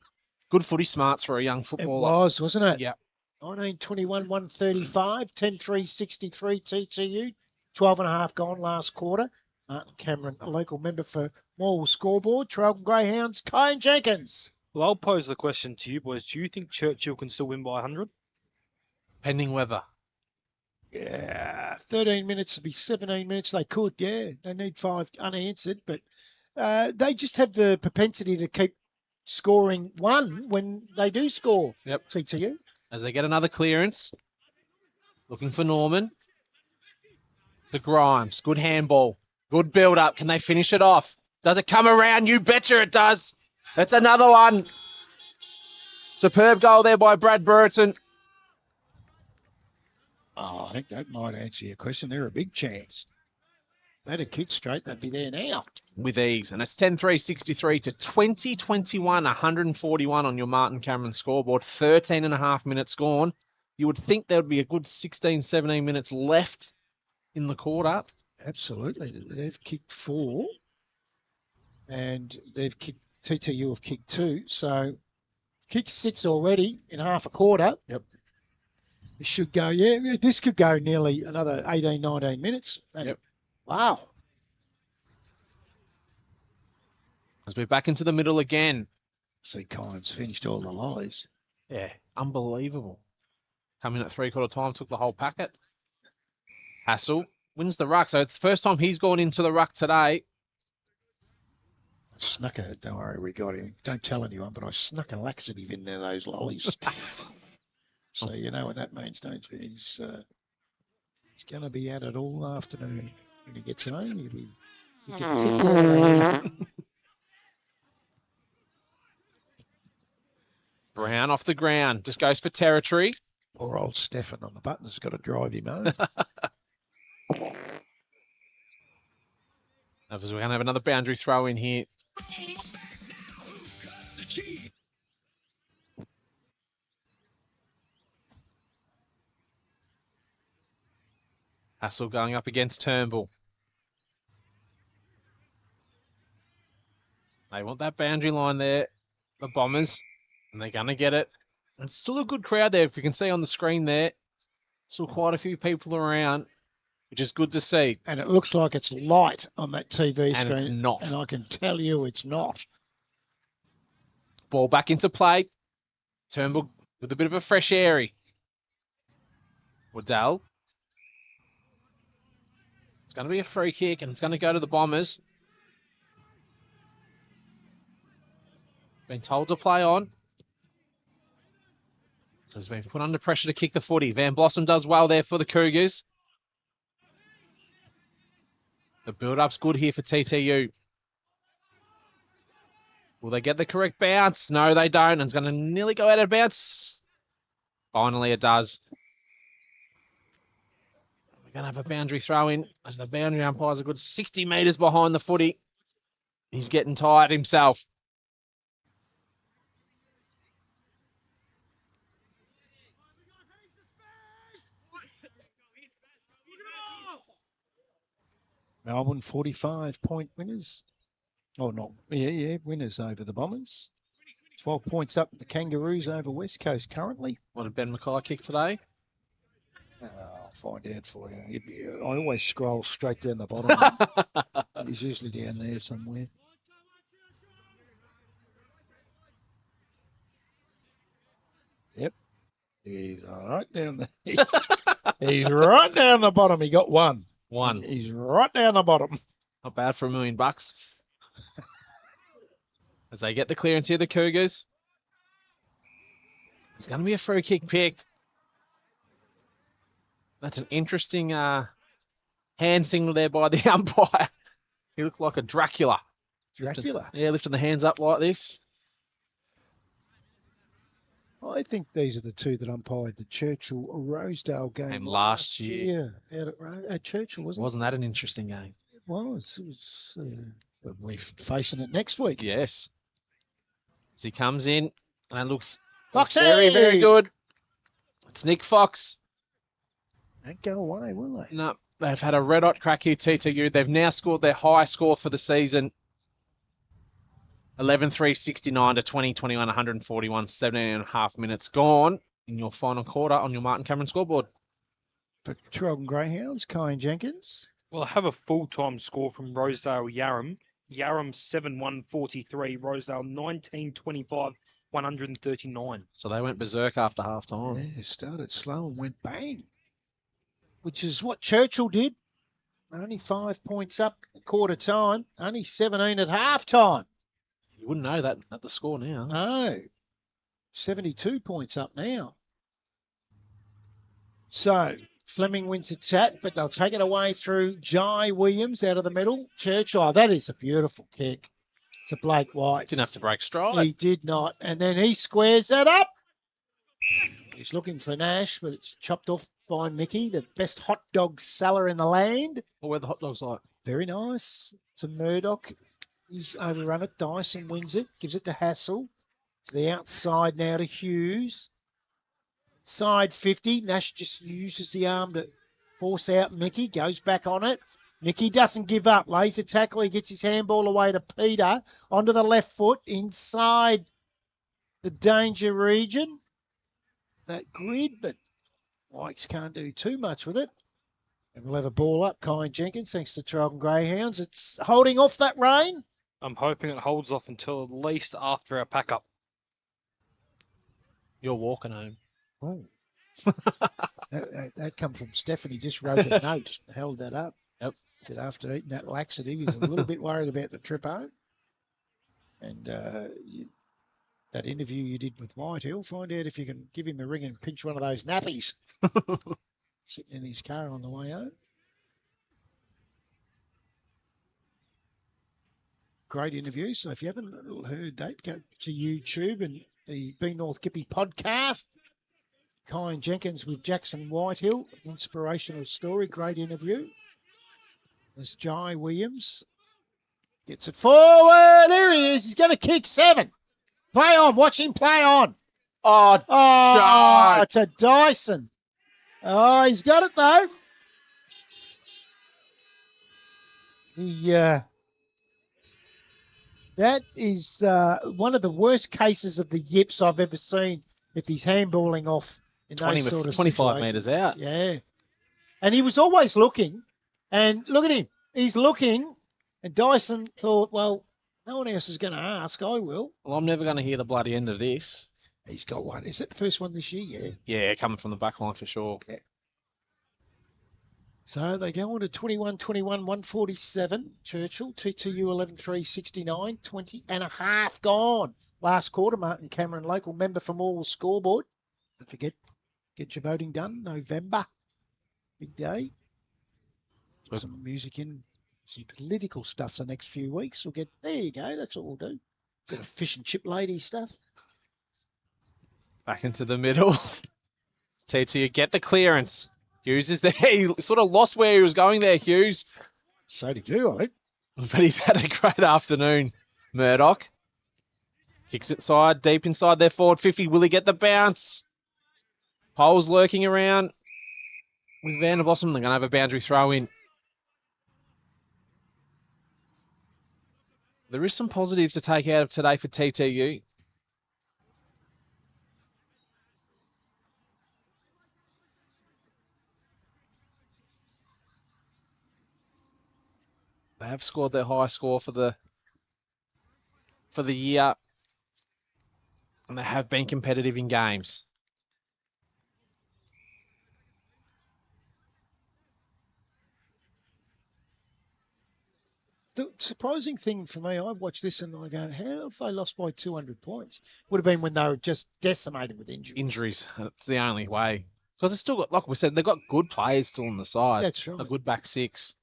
Good footy smarts for a young It footballer. was, wasn't it? Yeah. 1921, 135, 10-3, 63 TTU, 12.5 gone last quarter. Martin Cameron, a local member for Morwell Scoreboard, Traralgon Greyhounds, Kai and Jenkins. Well, I'll pose the question to you boys. Do you think Churchill can still win by 100? Pending weather. Yeah, 13 minutes to be 17 minutes. They could, yeah. They need 5 unanswered, but they just have the propensity to keep scoring 1 when they do score. Yep. TTU. As they get another clearance. Looking for Norman. To Grimes. Good handball. Good build-up. Can they finish it off? Does it come around? You betcha it does. That's another one. Superb goal there by Brad Burton. Oh, I think that might answer your question. They're a big chance. They'd have kicked straight, they'd be there now. With ease. And it's 10-3, 63 to 20-21, 141 on your Martin Cameron scoreboard. 13.5 minutes gone. You would think there would be a good 16, 17 minutes left in the quarter. Absolutely. They've kicked 4 and they've kicked, TTU have kicked 2. So kicked 6 already in half a quarter. Yep. This should go, this could go nearly another 18, 19 minutes. And Yep. Wow. As we're back into the middle again. See, Collins finished all the lollies. Yeah, unbelievable. Coming at 3/4 time, took the whole packet. Hassel wins the ruck. So it's the first time he's gone into the ruck today. Snuck a, don't worry, we got him. Don't tell anyone, but I snuck a laxative in there, those lollies. So you know what that means, don't you? He's going to be at it all afternoon. When he gets home, he'll be... Brown off the ground. Just goes for territory. Poor old Stefan on the buttons has got to drive him home. We're going to have another boundary throw in here. Hassel going up against Turnbull. They want that boundary line there, the Bombers, and they're going to get it. And it's still a good crowd there, if you can see on the screen there. Still quite a few people around, which is good to see. And it looks like it's light on that TV screen. And it's not. And I can tell you it's not. Ball back into play. Turnbull with a bit of a fresh airy. Waddell. It's going to be a free kick, and it's going to go to the Bombers. Been told to play on. So he's been put under pressure to kick the footy. Van Blossom does well there for the Cougars. The build-up's good here for TTU. Will they get the correct bounce? No, they don't. And it's going to nearly go out of bounds. Finally, it does. We're going to have a boundary throw in as the boundary umpire's a good 60 metres behind the footy. He's getting tired himself. Melbourne 45-point winners. Oh, not, yeah, winners over the Bombers. 12 points up the Kangaroos over West Coast currently. What did Ben Mackay kick today? I'll find out for you. I always scroll straight down the bottom. He's usually down there somewhere. Yep. He's right down there. He's right down the bottom. He got 1. He's right down the bottom. Not bad for $1 million. As they get the clearance here, the Cougars. It's going to be a free kick picked. That's an interesting hand signal there by the umpire. He looked like a Dracula. Dracula? Yeah, lifting the hands up like this. I think these are the two that umpired the Churchill Rosedale game last year. Out at Churchill, wasn't it? Wasn't that an interesting game? It was. It was. We're facing it next week. Yes. As he comes in, and it looks Foxy! very, very good. It's Nick Fox. Don't go away, will they? No, they've had a red-hot crack here, TTU. They've now scored their high score for the season. 11-3-69 to 20-21, 141, 17.5 minutes gone in your final quarter on your Martin Cameron scoreboard. For Traralgon Greyhounds, Kai Jenkins. Well, I have a full-time score from Rosedale Yarram. Yarram 7-1-43, Rosedale 19-25, 139. So they went berserk after half-time. Yeah, started slow and went bang, which is what Churchill did. Only 5 points up at quarter time, only 17 at half time. You wouldn't know that at the score now. No, 72 points up now. So Fleming wins a tat, but they'll take it away through Jai Williams out of the middle. Churchill, oh, that is a beautiful kick to Blake White. Didn't have to break stride. He did not. And then he squares that up. He's looking for Nash, but it's chopped off by Mickey, the best hot dog seller in the land. Or where the hot dog's like. Very nice. To Murdoch. He's overrun it. Dyson wins it. Gives it to Hassel. To the outside now to Hughes. Side 50. Nash just uses the arm to force out Mickey. Goes back on it. Mickey doesn't give up. Lays a tackle. He gets his handball away to Peter. Onto the left foot. Inside the danger region. That grid, but Whites can't do too much with it. And we'll have a ball up. Kai Jenkins, thanks to Traralgon Greyhounds. It's holding off that rain. I'm hoping it holds off until at least after our pack-up. You're walking home. Oh. that come from Stephanie. Just wrote a note and held that up. Yep. Said after eating that laxative, he's a little bit worried about the trip home. And that interview you did with Whitehill, find out if you can give him a ring and pinch one of those nappies. Sitting in his car on the way home. Great interview. So if you haven't heard that, go to YouTube and the Be North Gippy podcast. Kai Jenkins with Jackson Whitehill. Inspirational story. Great interview. There's Jai Williams. Gets it forward. There he is. He's going to kick 7. Play on. Watch him play on. Oh, Jai. To Dyson. Oh, he's got it though. That is one of the worst cases of the yips I've ever seen. If he's handballing off in 25 those sort of situations. metres out. Yeah. And he was always looking. And look at him. He's looking. And Dyson thought, well, no one else is going to ask. I will. Well, I'm never going to hear the bloody end of this. He's got one. Is it the first one this year? Yeah. Yeah, coming from the back line for sure. Yeah. So they go on to 21-21, 147. Churchill, TTU 11-3-69, 20 and a half gone. Last quarter, Martin Cameron, local member from Morwell Scoreboard. Don't forget, get your voting done, November. Big day. Put some music in, some political stuff the next few weeks. There you go, that's what we'll do. Bit of fish and chip lady stuff. Back into the middle. TTU get the clearance. Hughes is there. He sort of lost where he was going there, Hughes. So did you, I think. But he's had a great afternoon, Murdoch. Kicks it deep inside their forward 50. Will he get the bounce? Pole's lurking around with Vanderblossom. They're going to have a boundary throw in. There is some positives to take out of today for TTU. They have scored their high score for the year, and they have been competitive in games. The surprising thing for me, I watched this and I go, how have they lost by 200 points? Would have been when they were just decimated with injuries. Injuries, it's the only way. Because they've still got, like we said, they've got good players still on the side. That's right. A good back six.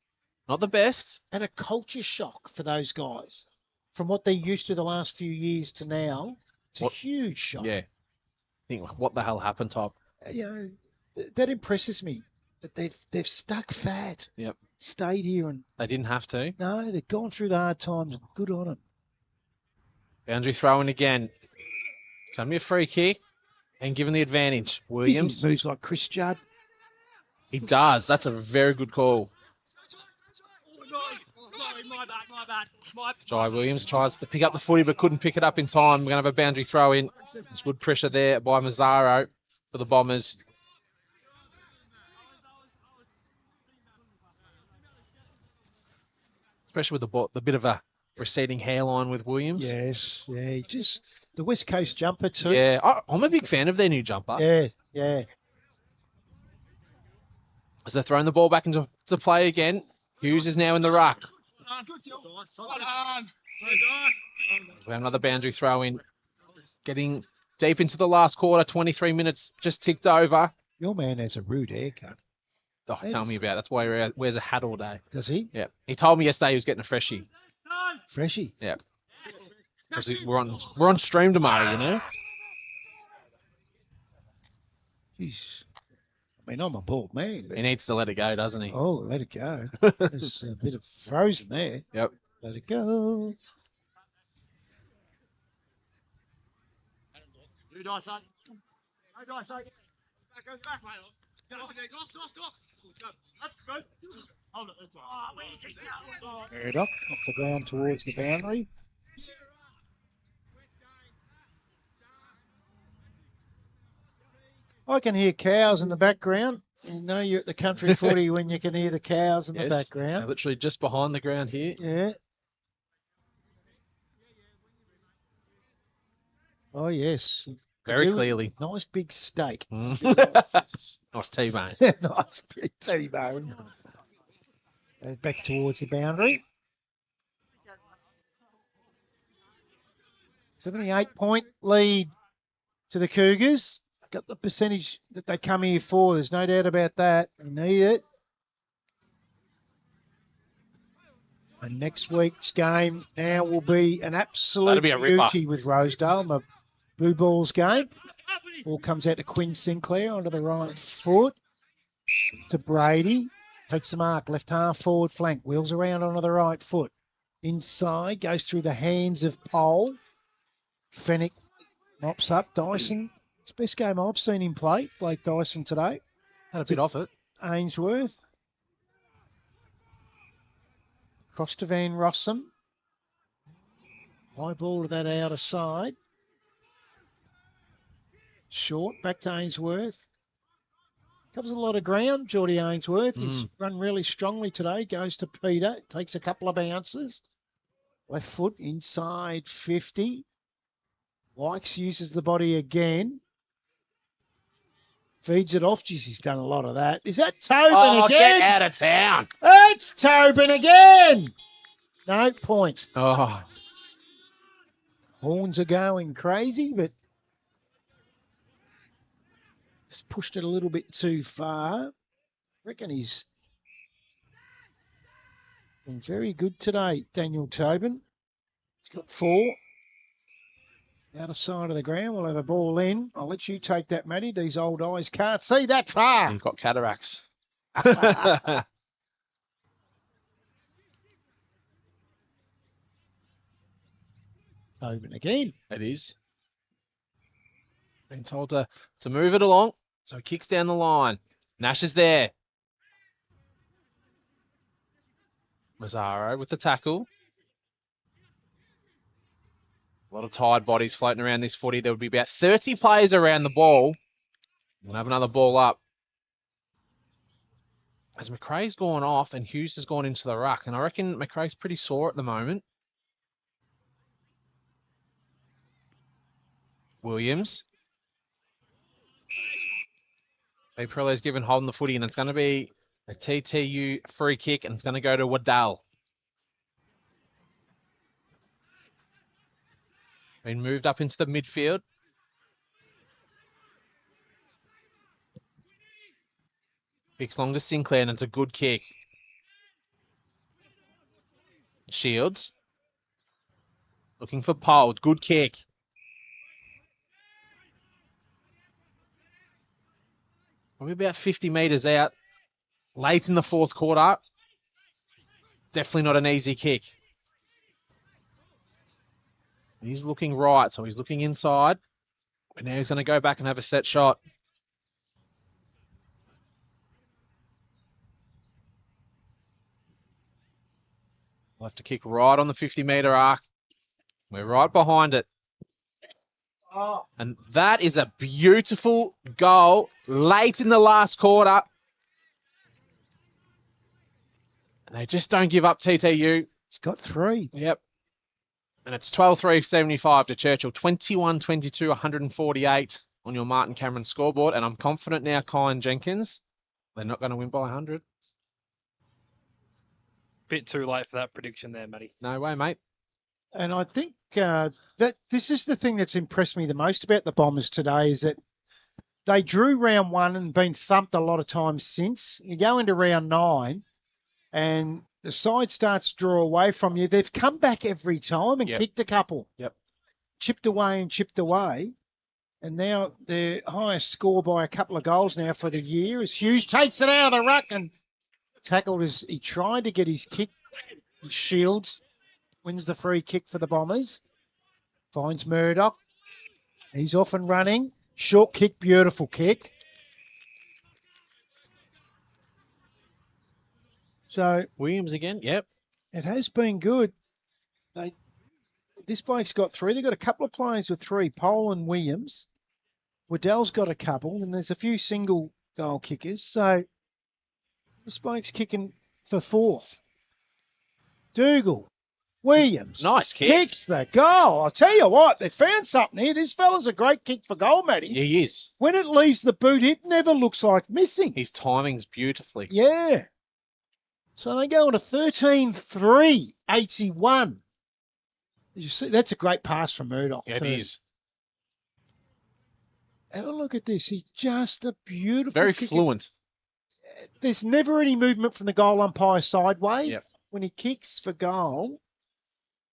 Not the best. And a culture shock for those guys. From what they're used to the last few years to now, it's a huge shock. Yeah. Think, what the hell happened, Top? You know, that impresses me. That they've stuck fat. Yep. Stayed here and They didn't have to. no, they've gone through the hard times. Good on them. Boundary throw in again. It's going to be a free kick and given the advantage. Williams. Moves like Chris Judd. He does. That's a very good call. Jai Williams tries to pick up the footy but couldn't pick it up in time. We're going to have a boundary throw in. There's good pressure there by Mazzaro for the Bombers. Especially with the bit of a receding hairline with Williams. Yes, yeah. Just the West Coast jumper too. Yeah, I'm a big fan of their new jumper. Yeah. As they're throwing the ball back into play again, Hughes is now in the ruck. We have another boundary throw in. Getting deep into the last quarter, 23 minutes just ticked over. Your man has a rude haircut. Oh, tell me about it. That's why he wears a hat all day. Does he? Yeah. He told me yesterday he was getting a freshie. Freshie? Yeah. Because we're on stream tomorrow, you know? Jeez. I mean, I'm a bald man. But... He needs to let it go, doesn't he? Oh, let it go. There's a bit of frozen there. Yep. Let it go. Murdoch off the ground towards the boundary. I can hear cows in the background. You know you're at the country footy when you can hear the cows in the background. They're literally just behind the ground here. Yeah. Oh, yes. Very clearly. Nice big steak. Nice T-bone. Nice big T-bone. Back towards the boundary. 78-point lead to the Cougars. Got the percentage that they come here for. There's no doubt about that. They need it. And next week's game now will be an absolute beauty with Rosedale. The Blue Balls game. Ball comes out to Quinn Sinclair onto the right foot. To Brady. Takes the mark. Left half forward flank. Wheels around onto the right foot. Inside. Goes through the hands of Pole. Fennick mops up. Dyson. It's the best game I've seen him play. Blake Dyson today. Had a bit off it. Ainsworth. Cross to Van Rossum. High ball to that outer side. Short, back to Ainsworth. Covers a lot of ground, Geordie Ainsworth. He's run really strongly today. Goes to Peter. Takes a couple of bounces. Left foot inside 50. Wykes uses the body again. Feeds it off. Jeez, he's done a lot of that. Is that Tobin again? Get out of town. It's Tobin again. No point. Oh. Horns are going crazy, but just pushed it a little bit too far. Reckon he's been very good today, Daniel Tobin. He's got 4. Outer side of the ground, we'll have a ball in. I'll let you take that, Matty. These old eyes can't see that far. You've got cataracts. Tobin again. It is. Been told to move it along. So he kicks down the line. Nash is there. Mazzaro with the tackle. A lot of tired bodies floating around this footy. There would be about 30 players around the ball. We'll have another ball up. As McRae's gone off and Hughes has gone into the ruck. And I reckon McRae's pretty sore at the moment. Williams. Aprili's given Holden the footy and it's going to be a TTU free kick and it's going to go to Waddell. Been moved up into the midfield. Kicks long to Sinclair and it's a good kick. Shields. Looking for Pole. Good kick. Probably about 50 metres out. Late in the fourth quarter. Definitely not an easy kick. He's looking right, so he's looking inside. And now he's going to go back and have a set shot. We'll have to kick right on the 50-metre arc. We're right behind it. Oh. And that is a beautiful goal late in the last quarter. And they just don't give up, TTU. He's got 3. Yep. And it's 12-3-75 to Churchill. 21-22, 148 on your Martin Cameron scoreboard. And I'm confident now, Kai and Jenkins, they're not going to win by 100. Bit too late for that prediction there, Matty. No way, mate. And I think that this is the thing that's impressed me the most about the Bombers today is that they drew round 1 and been thumped a lot of times since. You go into round 9 and the side starts to draw away from you. They've come back every time and kicked a couple. Yep. Chipped away and chipped away. And now their highest score by a couple of goals now for the year is Hughes takes it out of the ruck and tackled as he tried to get his kick. Shields wins the free kick for the Bombers. Finds Murdoch. He's off and running. Short kick, beautiful kick. So Williams again. Yep. it has been good. This bloke's got 3. They've got a couple of players with 3. Pole and Williams. Waddell's got a couple, and there's a few single goal kickers. So this bloke's kicking for 4th. Dougal. Williams. Nice kick. Kicks the goal. I'll tell you what, they found something here. This fella's a great kick for goal, Matty. He is. When it leaves the boot, it never looks like missing. His timing's beautifully. Yeah. So they go on to 13-3, 81. You see, that's a great pass from Murdoch. Yeah, it is. Have a look at this. He's just a beautiful Very kicker. fluent. There's never any movement from the goal umpire sideways Yep. when he kicks for goal.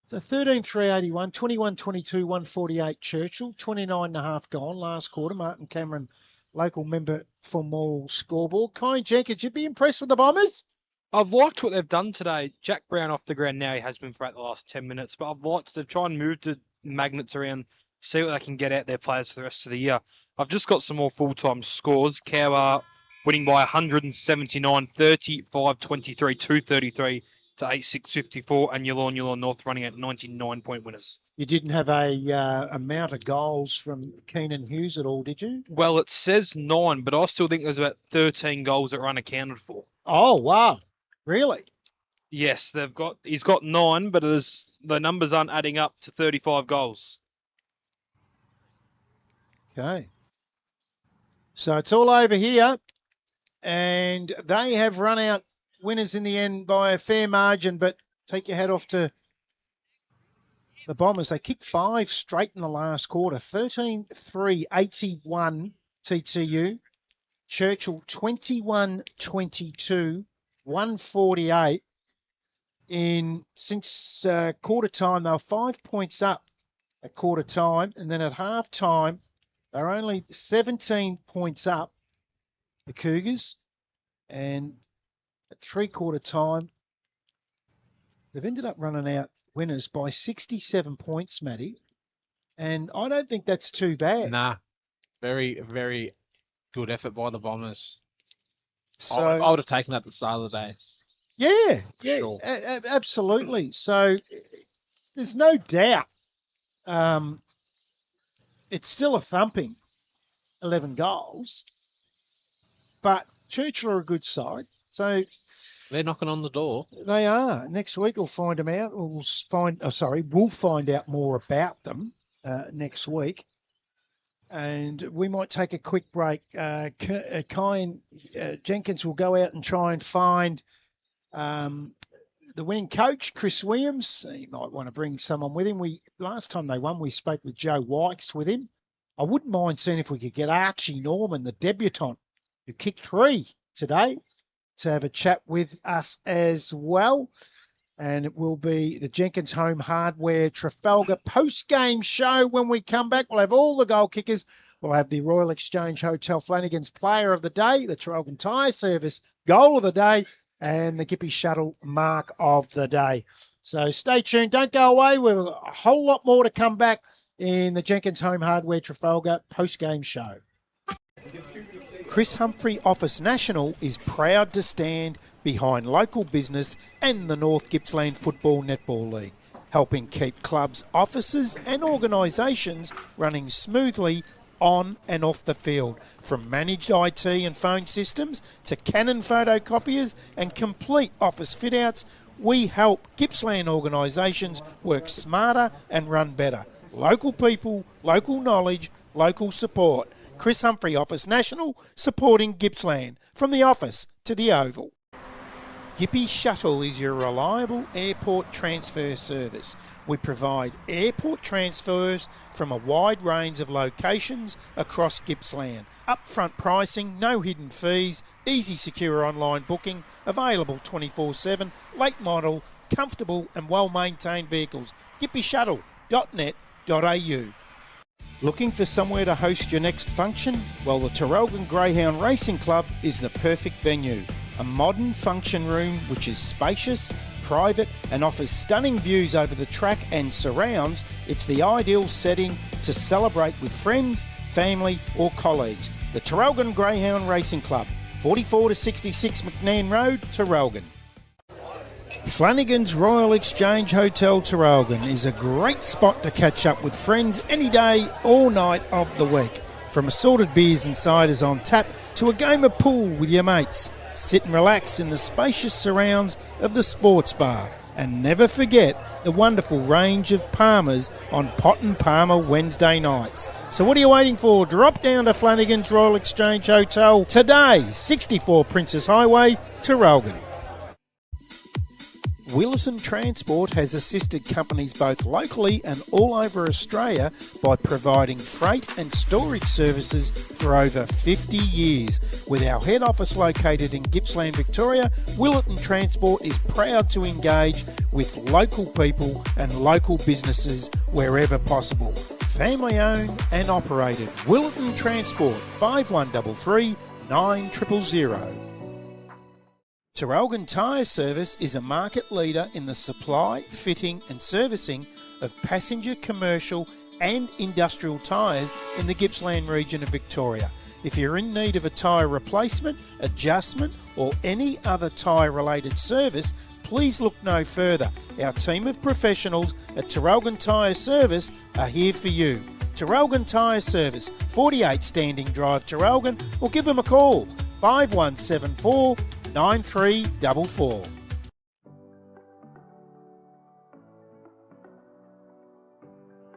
So 13-3-81, 21-22, 148 Churchill, 29.5 gone last quarter. Martin Cameron, local member for Morwell scoreboard. Kai Jenkins, you'd be impressed with the Bombers? I've liked what they've done today. Jack Brown off the ground now. He has been for about the last 10 minutes, but I've liked they've tried and move the magnets around, see what they can get out their players for the rest of the year. I've just got some more full-time scores. Cower winning by 179, 35, 23, 233 to 86-54, and Yulon North running at 99-point winners. You didn't have a amount of goals from Keenan Hughes at all, did you? Well, it says 9, but I still think there's about 13 goals that are unaccounted for. Oh, wow. Really? Yes, he's got 9, but the numbers aren't adding up to 35 goals. Okay. So it's all over here, and they have run out winners in the end by a fair margin, but take your hat off to the Bombers. They kicked 5 straight in the last quarter. 13-3, 81 TTU. Churchill 21-22, 148. Since quarter time, they were 5 points up at quarter time, and then at half time, they're only 17 points up, the Cougars, and at three-quarter time, they've ended up running out winners by 67 points, Matty, and I don't think that's too bad. Nah. Very, very good effort by the Bombers. So I would have taken that at the start of the day. yeah, Sure. absolutely. So there's no doubt it's still a thumping 11 goals, but Churchill are a good side. So They're knocking on the door. they are. Next week we'll find them out. We'll find out more about them next week. And we might take a quick break. Kai and Jenkins will go out and try and find the winning coach, Chris Williams. He might want to bring someone with him. Last time they won, we spoke with Joe Wykes with him. I wouldn't mind seeing if we could get Archie Norman, the debutant, who kicked 3 today, to have a chat with us as well. And it will be the Jenkins Home Hardware Trafalgar post-game show. When we come back, we'll have all the goal kickers. We'll have the Royal Exchange Hotel Flanagan's Player of the Day, the Traralgon Tyre Service Goal of the Day, and the Gippy Shuttle Mark of the Day. So stay tuned. Don't go away. We've a whole lot more to come back in the Jenkins Home Hardware Trafalgar post-game show. Chris Humphrey Office National is proud to stand behind local business and the North Gippsland Football Netball League, helping keep clubs, offices and organisations running smoothly on and off the field. From managed IT and phone systems to Canon photocopiers and complete office fit-outs, we help Gippsland organisations work smarter and run better. Local people, local knowledge, local support. Chris Humphrey, Office National, supporting Gippsland. From the office to the Oval. Gippy Shuttle is your reliable airport transfer service. We provide airport transfers from a wide range of locations across Gippsland. Upfront pricing, no hidden fees, easy secure online booking, available 24/7, late model, comfortable and well-maintained vehicles. gippyshuttle.net.au. Looking for somewhere to host your next function? Well, the Traralgon Greyhound Racing Club is the perfect venue. A modern function room which is spacious, private and offers stunning views over the track and surrounds. It's the ideal setting to celebrate with friends, family or colleagues. The Traralgon Greyhound Racing Club, 44 to 66 McNairn Road, Traralgon. Flanagan's Royal Exchange Hotel Traralgon is a great spot to catch up with friends any day, all night of the week. From assorted beers and ciders on tap to a game of pool with your mates. Sit and relax in the spacious surrounds of the sports bar. And never forget the wonderful range of Palmers on Pot and Palmer Wednesday nights. So what are you waiting for? Drop down to Flanagan's Royal Exchange Hotel today, 64 Princess Highway, Traralgon. Wilson Transport has assisted companies both locally and all over Australia by providing freight and storage services for over 50 years. With our head office located in Gippsland, Victoria, Wilson Transport is proud to engage with local people and local businesses wherever possible. Family owned and operated. Wilson Transport, 5133 9000. Traralgon Tyre Service is a market leader in the supply, fitting and servicing of passenger, commercial and industrial tyres in the Gippsland region of Victoria. If you're in need of a tyre replacement, adjustment or any other tyre related service, please look no further. Our team of professionals at Traralgon Tyre Service are here for you. Traralgon Tyre Service, 48 Standing Drive, Traralgon, or give them a call, 5174 9344.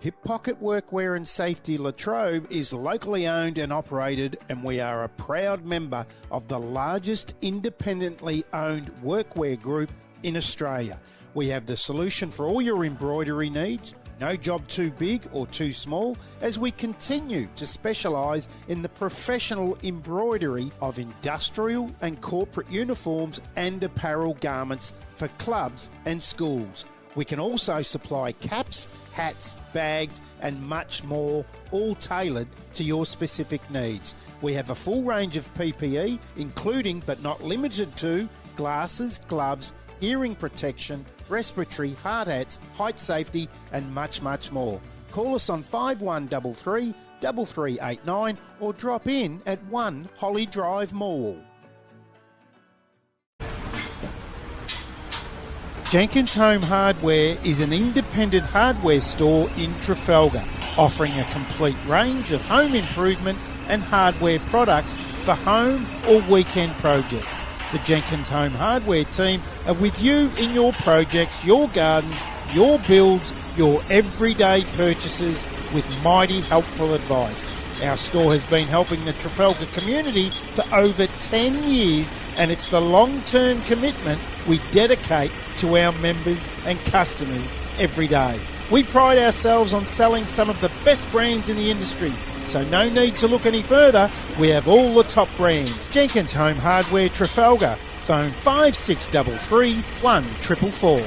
Hip Pocket Workwear and Safety Latrobe is locally owned and operated, and we are a proud member of the largest independently owned workwear group in Australia. We have the solution for all your embroidery needs. No job too big or too small, as we continue to specialise in the professional embroidery of industrial and corporate uniforms and apparel garments for clubs and schools. We can also supply caps, hats, bags and much more, all tailored to your specific needs. We have a full range of PPE, including but not limited to glasses, gloves, hearing protection, respiratory, hard hats, height safety and much, much more. Call us on 5133 3389 or drop in at 1 Holly Drive, Morwell. Jenkins Home Hardware is an independent hardware store in Trafalgar, offering a complete range of home improvement and hardware products for home or weekend projects. The Jenkins Home Hardware team are with you in your projects, your gardens, your builds, your everyday purchases with mighty helpful advice. Our store has been helping the Trafalgar community for over 10 years, and it's the long-term commitment we dedicate to our members and customers every day. We pride ourselves on selling some of the best brands in the industry, so no need to look any further. We have all the top brands. Jenkins Home Hardware, Trafalgar. Phone 5633 1444.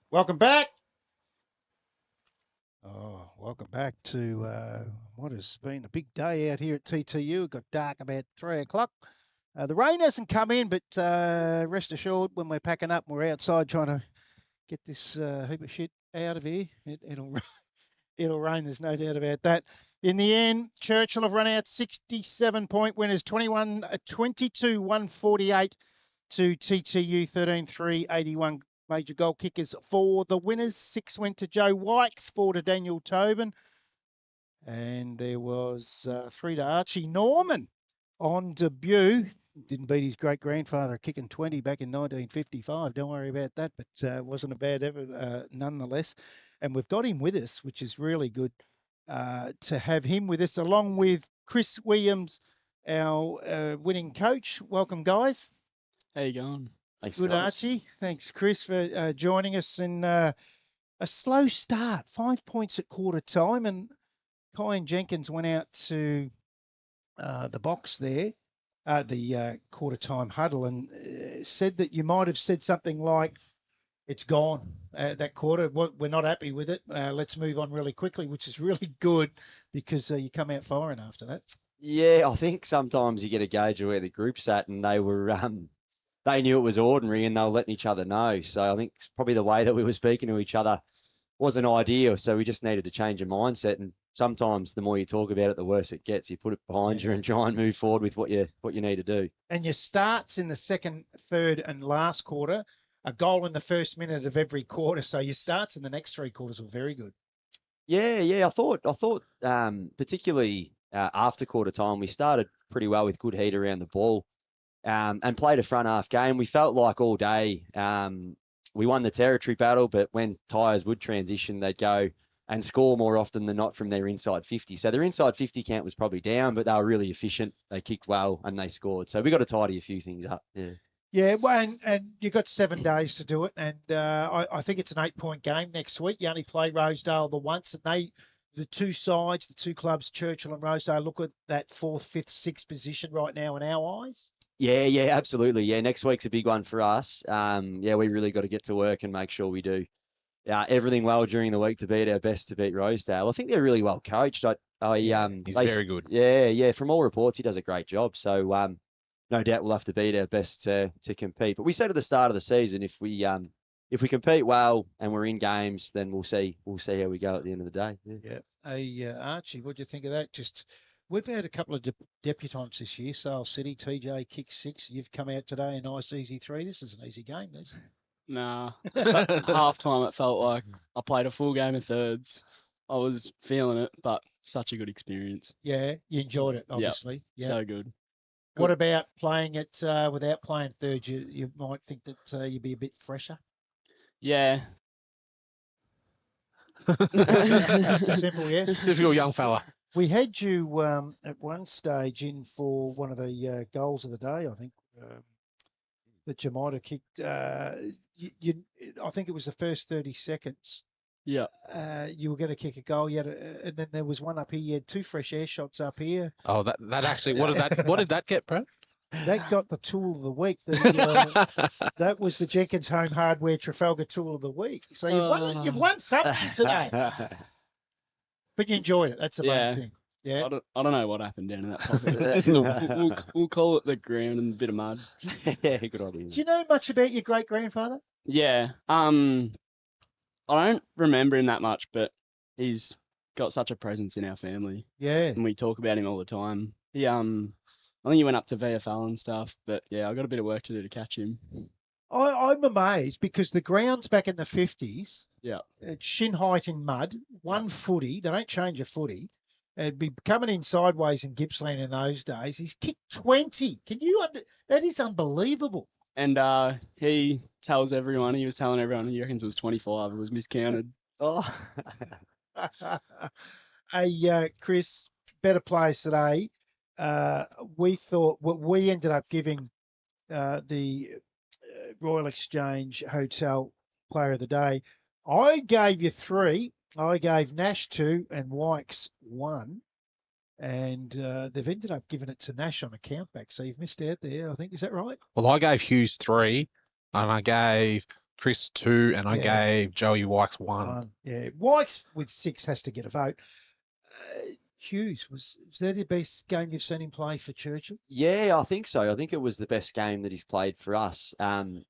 Welcome back. Oh, welcome back to what has been a big day out here at TTU. It got dark about 3 o'clock. The rain hasn't come in, but rest assured, when we're packing up, we're outside trying to get this heap of shit out of here. It'll rain. There's no doubt about that. In the end, Churchill have run out 67-point winners, 22-148 to TTU, 13-3, 81 major goal kickers for the winners. 6 went to Joe Wykes, 4 to Daniel Tobin. And there was 3 to Archie Norman on debut. Didn't beat his great-grandfather kicking 20 back in 1955. Don't worry about that, but wasn't a bad effort nonetheless. And we've got him with us, which is really good to have him with us, along with Chris Williams, our winning coach. Welcome, guys. How you going? Thanks, Good, guys. Archie. Thanks, Chris, for joining us in a slow start. 5 points at quarter time, and Kai and Jenkins went out to the box there, the quarter time huddle, and said that you might have said something like, it's gone, that quarter. We're not happy with it. Let's move on really quickly, which is really good because you come out firing after that. Yeah, I think sometimes you get a gauge of where the group's at, and they were they knew it was ordinary, and they were letting each other know. So I think it's probably the way that we were speaking to each other wasn't ideal. So we just needed to change a mindset. And sometimes the more you talk about it, the worse it gets. You put it behind you and try and move forward with what you need to do. And your starts in the second, third, and last quarter, a goal in the first minute of every quarter. So your starts in the next 3 quarters were very good. Yeah. I thought particularly after quarter time, we started pretty well with good heat around the ball, and played a front half game. We felt like all day we won the territory battle, but when Tyres would transition, they'd go and score more often than not from their inside 50. So their inside 50 count was probably down, but they were really efficient. They kicked well and they scored. So we got to tidy a few things up. Yeah. Yeah, well, and you've got 7 days to do it, and I think it's an 8-point game next week. You only play Rosedale the once, and the two sides, the two clubs, Churchill and Rosedale, look at that 4th, 5th, 6th position right now in our eyes. Yeah, absolutely. Yeah, next week's a big one for us. We really got to get to work and make sure we do everything well during the week to be at our best to beat Rosedale. I think they're really well coached. He's very good. Yeah. From all reports, he does a great job. So no doubt we'll have to beat our best to compete. But we said at the start of the season, if we compete well and we're in games, then we'll see how we go at the end of the day. Yeah. Hey, Archie, what do you think of that? We've had a couple of debutants this year. Sale City, TJ kicked 6. You've come out today a nice easy 3. This is an easy game, this. Nah. Half time it felt like I played a full game of thirds. I was feeling it, but such a good experience. Yeah, you enjoyed it, obviously. Yeah. So good. What about playing it without playing third? You might think that you'd be a bit fresher. Yeah. Just a simple yes. Typical young fella. We had you at one stage in for one of the goals of the day, I think, that you might have kicked. I think it was the first 30 seconds. Yeah. You were going to kick a goal. And then there was one up here. You had 2 fresh air shots up here. Oh, that actually, what did that get, Brad? That got the tool of the week. That was the Jenkins Home Hardware Trafalgar Tool of the Week. So you've won something today. But you enjoyed it. That's the main thing. Yeah. I don't know what happened down in that pocket. we'll call it the ground and a bit of mud. Yeah, good idea. Do you know much about your great-grandfather? Yeah. I don't remember him that much, but he's got such a presence in our family. Yeah. And we talk about him all the time. He I think he went up to VFL and stuff, but yeah, I got a bit of work to do to catch him. I'm amazed because the grounds back in the 50s, Yeah. at shin height in mud, 1 footy, they don't change a footy. It'd be coming in sideways in Gippsland in those days. He's kicked 20. That is unbelievable. And he tells everyone, he was telling everyone, he reckons it was 25, it was miscounted. Oh. Hey, Chris, better players today. We ended up giving the Royal Exchange Hotel Player of the Day. I gave you 3. I gave Nash 2 and Wykes 1. And they've ended up giving it to Nash on a countback. So you've missed out there, I think. Is that right? Well, I gave Hughes 3, and I gave Chris 2, and I Yeah. gave Joey Wykes 1. Yeah, Wykes with 6 has to get a vote. Hughes, was that the best game you've seen him play for Churchill? Yeah, I think so. I think it was the best game that he's played for us.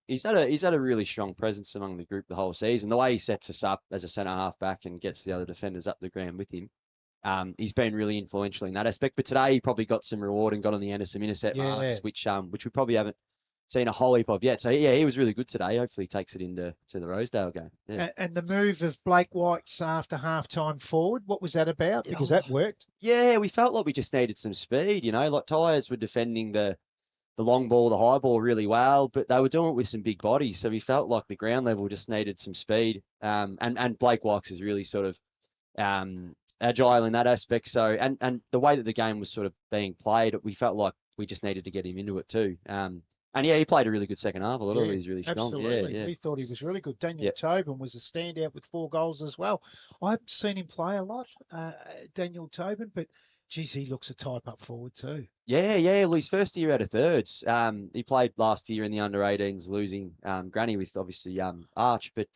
He's had a really strong presence among the group the whole season. The way he sets us up as a centre half back and gets the other defenders up the ground with him, he's been really influential in that aspect. But today he probably got some reward and got on the end of some intercept marks, which we probably haven't seen a whole heap of yet. So yeah, he was really good today. Hopefully he takes it into the Rosedale game. Yeah. And the move of Blake Wykes after half-time forward, what was that about? Because that worked. Yeah, we felt like we just needed some speed, like Tyres were defending the long ball, the high ball really well, but they were doing it with some big bodies. So we felt like the ground level just needed some speed. And Blake Wykes is really sort of agile in that aspect. So and the way that the game was sort of being played, we felt like we just needed to get him into it too. And yeah, he played a really good second half. A lot of it was really strong. Absolutely. Yeah. We thought he was really good. Daniel Tobin was a standout with 4 goals as well. I haven't seen him play a lot, Daniel Tobin, but geez, he looks a type up forward too. Yeah. Well, his first year out of thirds. He played last year in the under-18s, losing Granny with obviously Arch, but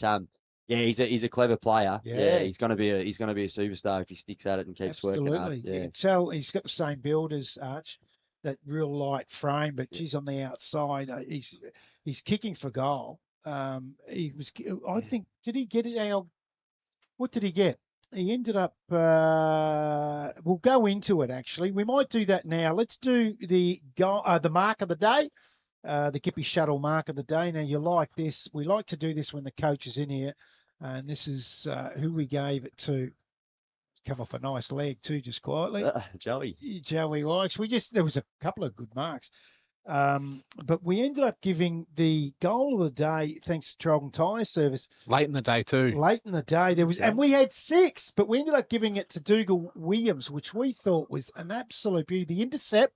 yeah, he's a clever player. Yeah, he's gonna be a superstar if he sticks at it and keeps working hard. Yeah. You can tell he's got the same build as Arch. That real light frame, but she's on the outside. He's kicking for goal. He was. I think. Did he get it? What did he get? He ended up. We'll go into it. Actually, we might do that now. Let's do the goal. The mark of the day. The Gippy Shuttle mark of the day. Now you like this. We like to do this when the coach is in here, and this is who we gave it to. Come off a nice leg too, just quietly. Joey Wykes. There was a couple of good marks. But we ended up giving the goal of the day, thanks to Traralgon Tyre Service. Late in the day too. Late in the day. And we had 6, but we ended up giving it to Dougal Williams, which we thought was an absolute beauty. The intercept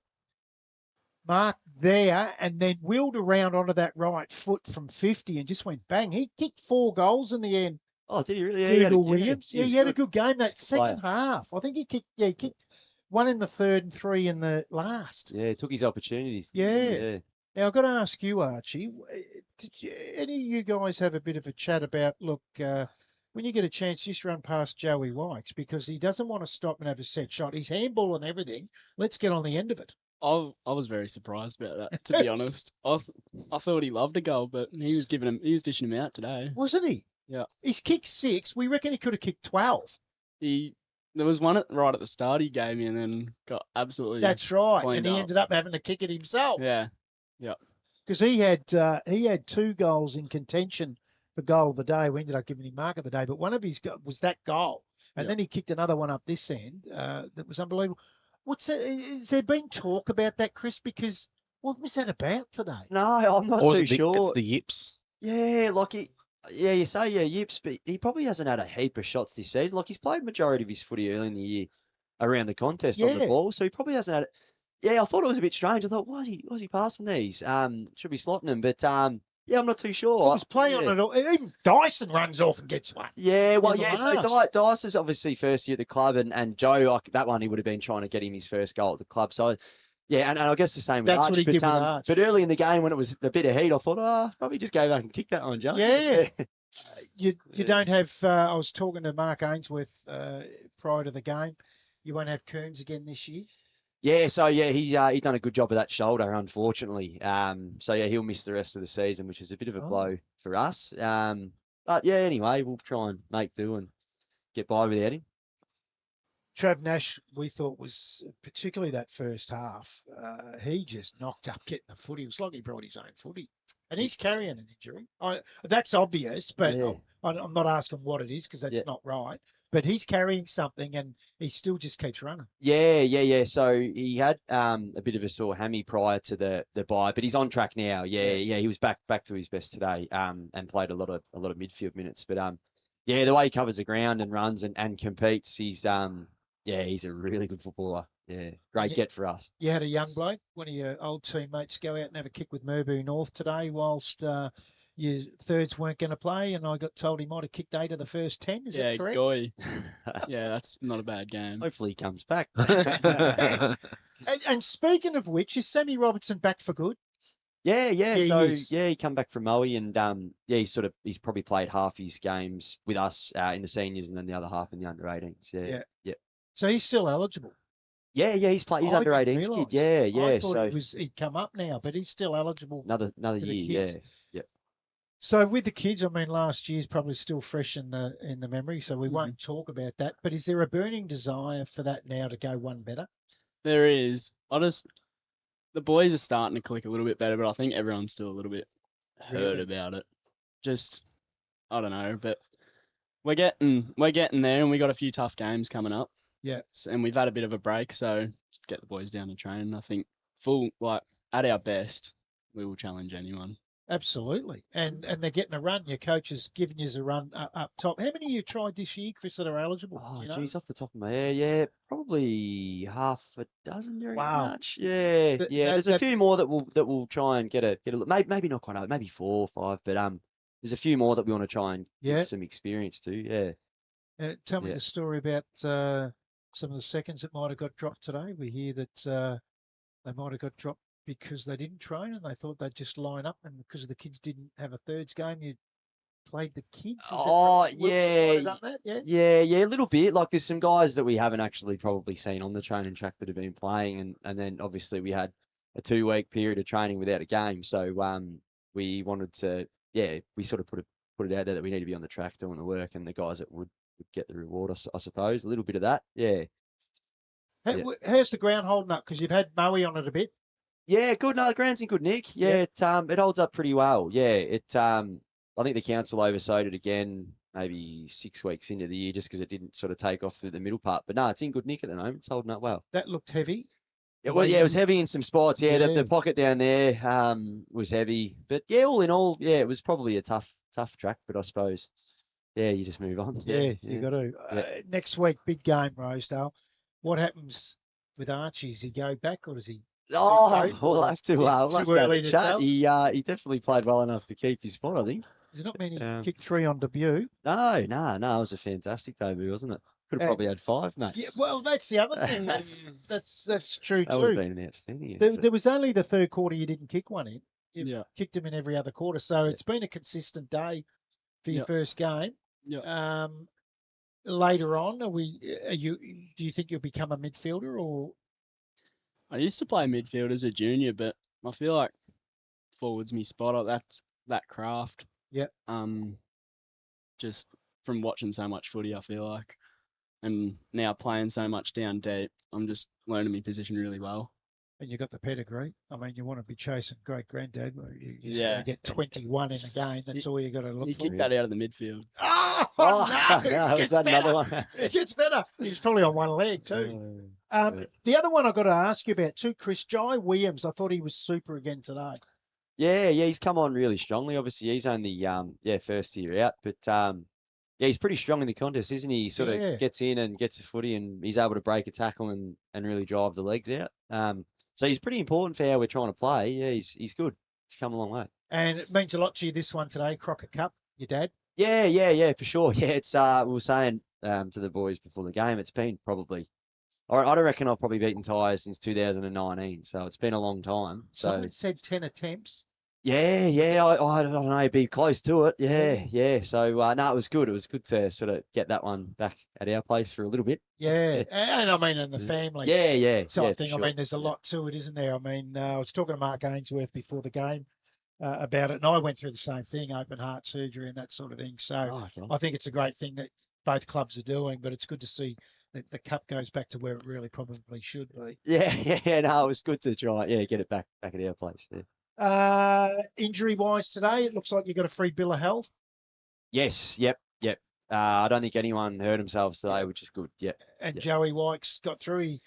mark there and then wheeled around onto that right foot from 50 and just went bang. He kicked 4 goals in the end. Oh, did he really? Dougal Williams. Yeah, he had a good game that second half. I think he kicked 1 in the third and 3 in the last. Yeah, took his opportunities. Yeah. Now, I've got to ask you, Archie, did any of you guys have a bit of a chat about, look, when you get a chance, just run past Joey Wykes because he doesn't want to stop and have a set shot. He's handball and everything. Let's get on the end of it. I was very surprised about that, to be honest. I thought he loved a goal, but he was dishing him out today. Wasn't he? Yeah. He's kicked 6. We reckon he could have kicked 12. There was one right at the start he gave me and then got absolutely. That's right. cleaned And he up. ended up having to kick it himself. Yeah. Because he had 2 goals in contention for goal of the day. We ended up giving him mark of the day, but one of his was that goal. And then he kicked another one up this end that was unbelievable. What's that? Has there been talk about that, Chris? Because what was that about today? No, I'm not too sure. It's the yips. Yeah, you say yips, but he probably hasn't had a heap of shots this season. Like he's played majority of his footy early in the year around the contest on the ball, so he probably hasn't had it. Yeah, I thought it was a bit strange. I thought, why is he passing these? Should be slotting them, but yeah, I'm not too sure. He was playing on it all. Even Dyson runs off and gets one. Yeah, well, so Dice is obviously first year at the club, and Joe, that one he would have been trying to get him his first goal at the club. So yeah, and I guess the same with That's Arch. what he did with Arch. But early in the game when it was a bit of heat, I thought, probably just go back and kick that one, Joe. Yeah. You don't have. I was talking to Mark Ainsworth prior to the game. You won't have Kearns again this year. Yeah, so yeah, he done a good job of that shoulder, unfortunately. So yeah, he'll miss the rest of the season, which is a bit of a blow for us. But yeah, anyway, we'll try and make do and get by without him. Trav Nash, we thought was particularly that first half. He just knocked up getting the footy. It was like he brought his own footy, and he's carrying an injury. That's obvious, but Yeah. I'm not asking what it is because that's not right. But he's carrying something, and he still just keeps running. Yeah. So he had a bit of a sore hammy prior to the bye, but he's on track now. Yeah. He was back to his best today, and played a lot of midfield minutes. But the way he covers the ground and runs and competes, he's a really good footballer. Yeah, great get for us. You had a young bloke, one of your old teammates, go out and have a kick with Merbu North today, whilst your thirds weren't going to play, and I got told he might have kicked 8 of the first 10. Is that correct? Goy. Yeah, that's not a bad game. Hopefully he comes back. And speaking of which, is Sammy Robertson back for good? Yeah, Yeah, he So is. he come back from Moe and he's probably played half his games with us in the seniors and then the other half in the under 18s. Yeah. Yeah. So he's still eligible. Yeah, he's I under didn't 18s kid. realise. Yeah. I thought So he'd come up now, but he's still eligible. another for the year. kids. Yeah. So with the kids, I mean, last year's probably still fresh in the memory, so we won't talk about that. But is there a burning desire for that now to go one better? There is. The boys are starting to click a little bit better, but I think everyone's still a little bit hurt Really? about it. Just, I don't know, but we're getting there, and we got a few tough games coming up. Yeah. And we've had a bit of a break, so get the boys down to train. I think at our best, we will challenge anyone. Absolutely. And they're getting a run. Your coach is giving you a run up top. How many you tried this year, Chris, that are eligible? Oh, Do you know? geez, off the top of my head, yeah, probably half a dozen. Very Wow. much. Yeah. There's a few more that will try and get a maybe not quite, maybe 4 or 5, but there's a few more that we want to try and Yeah. give some experience to. Yeah. Tell me Yeah. the story about some of the seconds that might have got dropped today. We hear that they might have got dropped because they didn't train and they thought they'd just line up, and because the kids didn't have a thirds game, you played the kids. Is that Oh, right? Wilkes might have done that, Yeah, a little bit. Like there's some guys that we haven't actually probably seen on the training track that have been playing, and then obviously we had a 2-week period of training without a game, so we wanted to we sort of put it out there that we need to be on the track doing the work, and the guys that would get the reward, I suppose. A little bit of that, yeah. How's the ground holding up? Because you've had Moe on it a bit. Yeah, good. No, the ground's in good nick. Yeah, it holds up pretty well. Yeah, I think the council oversowed it again maybe 6 weeks into the year just because it didn't sort of take off through the middle part. But no, it's in good nick at the moment. It's holding up well. That looked heavy. Yeah, well, it was heavy in some spots. Yeah, Yeah. The pocket down there was heavy. But yeah, all in all, it was probably a tough track. But I suppose, you just move on. Yeah, you got to. Yeah. Next week, big game, Rosedale. What happens with Archie? Does he go back or does he? Oh, we'll have to. It's We'll have too to have early a to chat. tell. He definitely played well enough to keep his spot, I think. There's not many Um, kicked 3 on debut. No, it was a fantastic debut, wasn't it? Could have probably had 5, mate. Yeah, well, that's the other thing. That's true That would have too. been an outstanding There, effort. there was only the third quarter you didn't kick one in. You've Yeah. kicked them in every other quarter, so it's been a consistent day for your Yeah. first game. Yeah. Later on, do you think you'll become a midfielder or? I used to play midfield as a junior, but I feel like forward's me spot. That's that craft. Yep. Just from watching so much footy, I feel like, and now playing so much down deep, I'm just learning my position really well. And you got the pedigree. I mean, you want to be chasing great granddad. You just Yeah. got to get 21 in a game. That's all you got to look He for. kicked that out of the midfield. Oh, Oh, no! no, It was gets that better. another one? It gets better. He's probably on one leg too. The other one I've got to ask you about too, Chris, Jai Williams. I thought he was super again today. Yeah, he's come on really strongly. Obviously, he's only first year out, but he's pretty strong in the contest, isn't he? He sort Yeah. of gets in and gets the footy, and he's able to break a tackle and really drive the legs out. So he's pretty important for how we're trying to play. Yeah, he's good. He's come a long way. And it means a lot to you, this one today, Crockett Cup, your dad. Yeah, for sure. Yeah, it's we were saying to the boys before the game, it's been probably. I don't reckon I've probably beaten Tyre since 2019, so it's been a long time. So Someone said 10 attempts. yeah, I don't know, be close to it. Yeah. So no, it was good. It was good to sort of get that one back at our place for a little bit. Yeah, and I mean, in the family. Yeah. Type for thing. sure. I mean, there's a lot to it, isn't there? I mean, I was talking to Mark Ainsworth before the game about it, and I went through the same thing, open heart surgery and that sort of thing. So Oh, okay. I think it's a great thing that both clubs are doing, but it's good to see that the cup goes back to where it really probably should be. Yeah. No, it was good to try. Yeah, get it back at our place. Yeah. Injury-wise today, it looks like you got a free bill of health. Yes. Yep. I don't think anyone hurt themselves today, which is good. Yeah. And Yeah. Joey Wykes got through.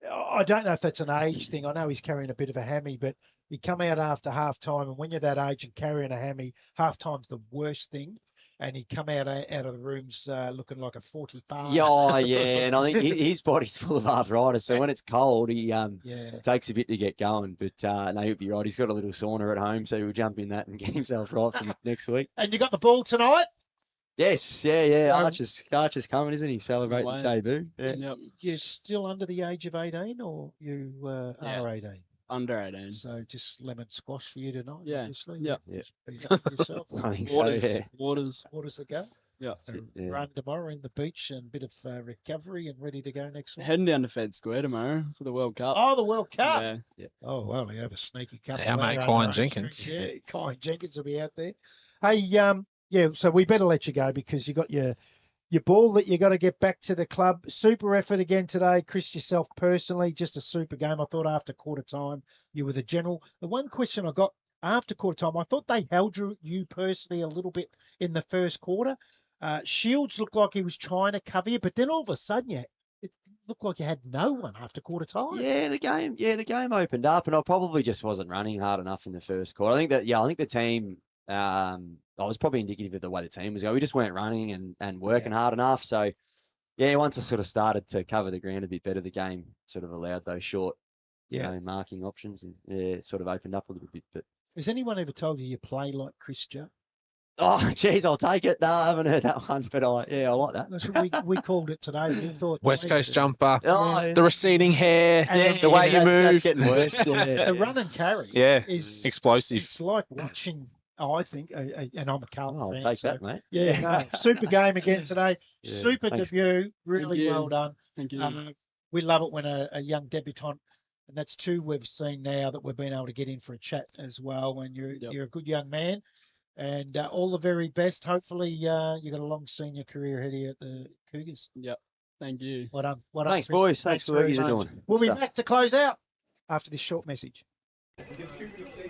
I don't know if that's an age thing. I know he's carrying a bit of a hammy, but he come out after half time, and when you're that age and carrying a hammy, half time's the worst thing. And he come out of the rooms looking like a 45. Yeah, and I think his body's full of arthritis, so when it's cold, he Yeah. takes a bit to get going. But no, he'll be right. He's got a little sauna at home, so he'll jump in that and get himself right for next week. And you got the ball tonight? Yes, yeah. So- Archer's coming, isn't he? Celebrating the Right. debut. Yeah. Yep. You're still under the age of 18, or you are 18? Under 18. So just lemon squash for you tonight, Yeah, obviously. yeah. Yeah. Be happy with yourself. I think Waters. so. Yeah. Waters. What does it go? Yeah. Yeah. Run tomorrow in the beach and a bit of recovery and ready to go next week. Heading down to Fed Square tomorrow for the World Cup. Oh, the World Cup. Yeah. Oh, well, we have a sneaky couple. Our there mate on Quine the home Jenkins. stretch. Yeah, Quine Jenkins will be out there. Hey, yeah, so we better let you go because you got your ball that you got to get back to the club. Super effort again today, Chris, yourself personally, just a super game. I thought after quarter time you were the general. The one question I got after quarter time, I thought they held you personally a little bit in the first quarter. Shields looked like he was trying to cover you, but then all of a sudden it looked like you had no one after quarter time. Yeah, the game opened up, and I probably just wasn't running hard enough in the first quarter. I think the team, I was probably indicative of the way the team was going. We just weren't running and working hard enough. So, yeah, once I sort of started to cover the ground a bit better, the game sort of allowed those short, marking options, and it sort of opened up a little bit. But Has anyone ever told you play like Chris Judd? oh, geez, I'll take it. No, I haven't heard that one, but I like that. That's what we called it today. We thought West Coast jumper, Oh, the receding hair, And the way you that's move. getting worse. Yeah. the run and carry. Yeah, is explosive. It's like watching. I think, and I'm a Carlton I'll fan. take so, that, mate. Yeah, no, super game again today. Yeah, Super thanks. debut. Really you. well done. Thank you. We love it when a young debutant, and that's two we've seen now that we've been able to get in for a chat as well. When you're a good young man, and all the very best. Hopefully, you got a long senior career ahead of you at the Cougars. Yep. Thank you. Well done. Well done, Thanks, Chris. boys. Thanks for what very you're much. doing. We'll be Stuff. back to close out after this short message.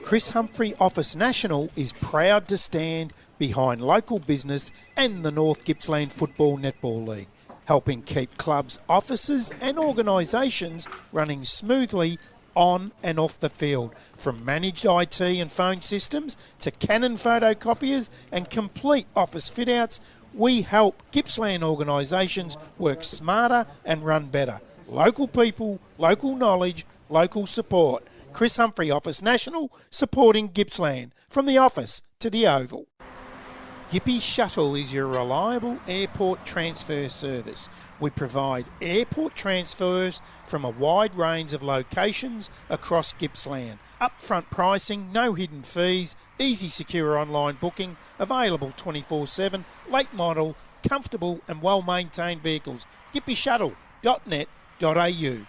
Chris Humphrey Office National is proud to stand behind local business and the North Gippsland Football Netball League, helping keep clubs, offices and organisations running smoothly on and off the field, from managed IT and phone systems to Canon photocopiers and complete office fit-outs. We help Gippsland organisations work smarter and run better. Local people, local knowledge, local support. Chris Humphrey Office National, supporting Gippsland, from the office to the Oval. Gippy Shuttle is your reliable airport transfer service. We provide airport transfers from a wide range of locations across Gippsland. Upfront pricing, no hidden fees, easy secure online booking, available 24/7, late model, comfortable and well-maintained vehicles. gippyshuttle.net.au.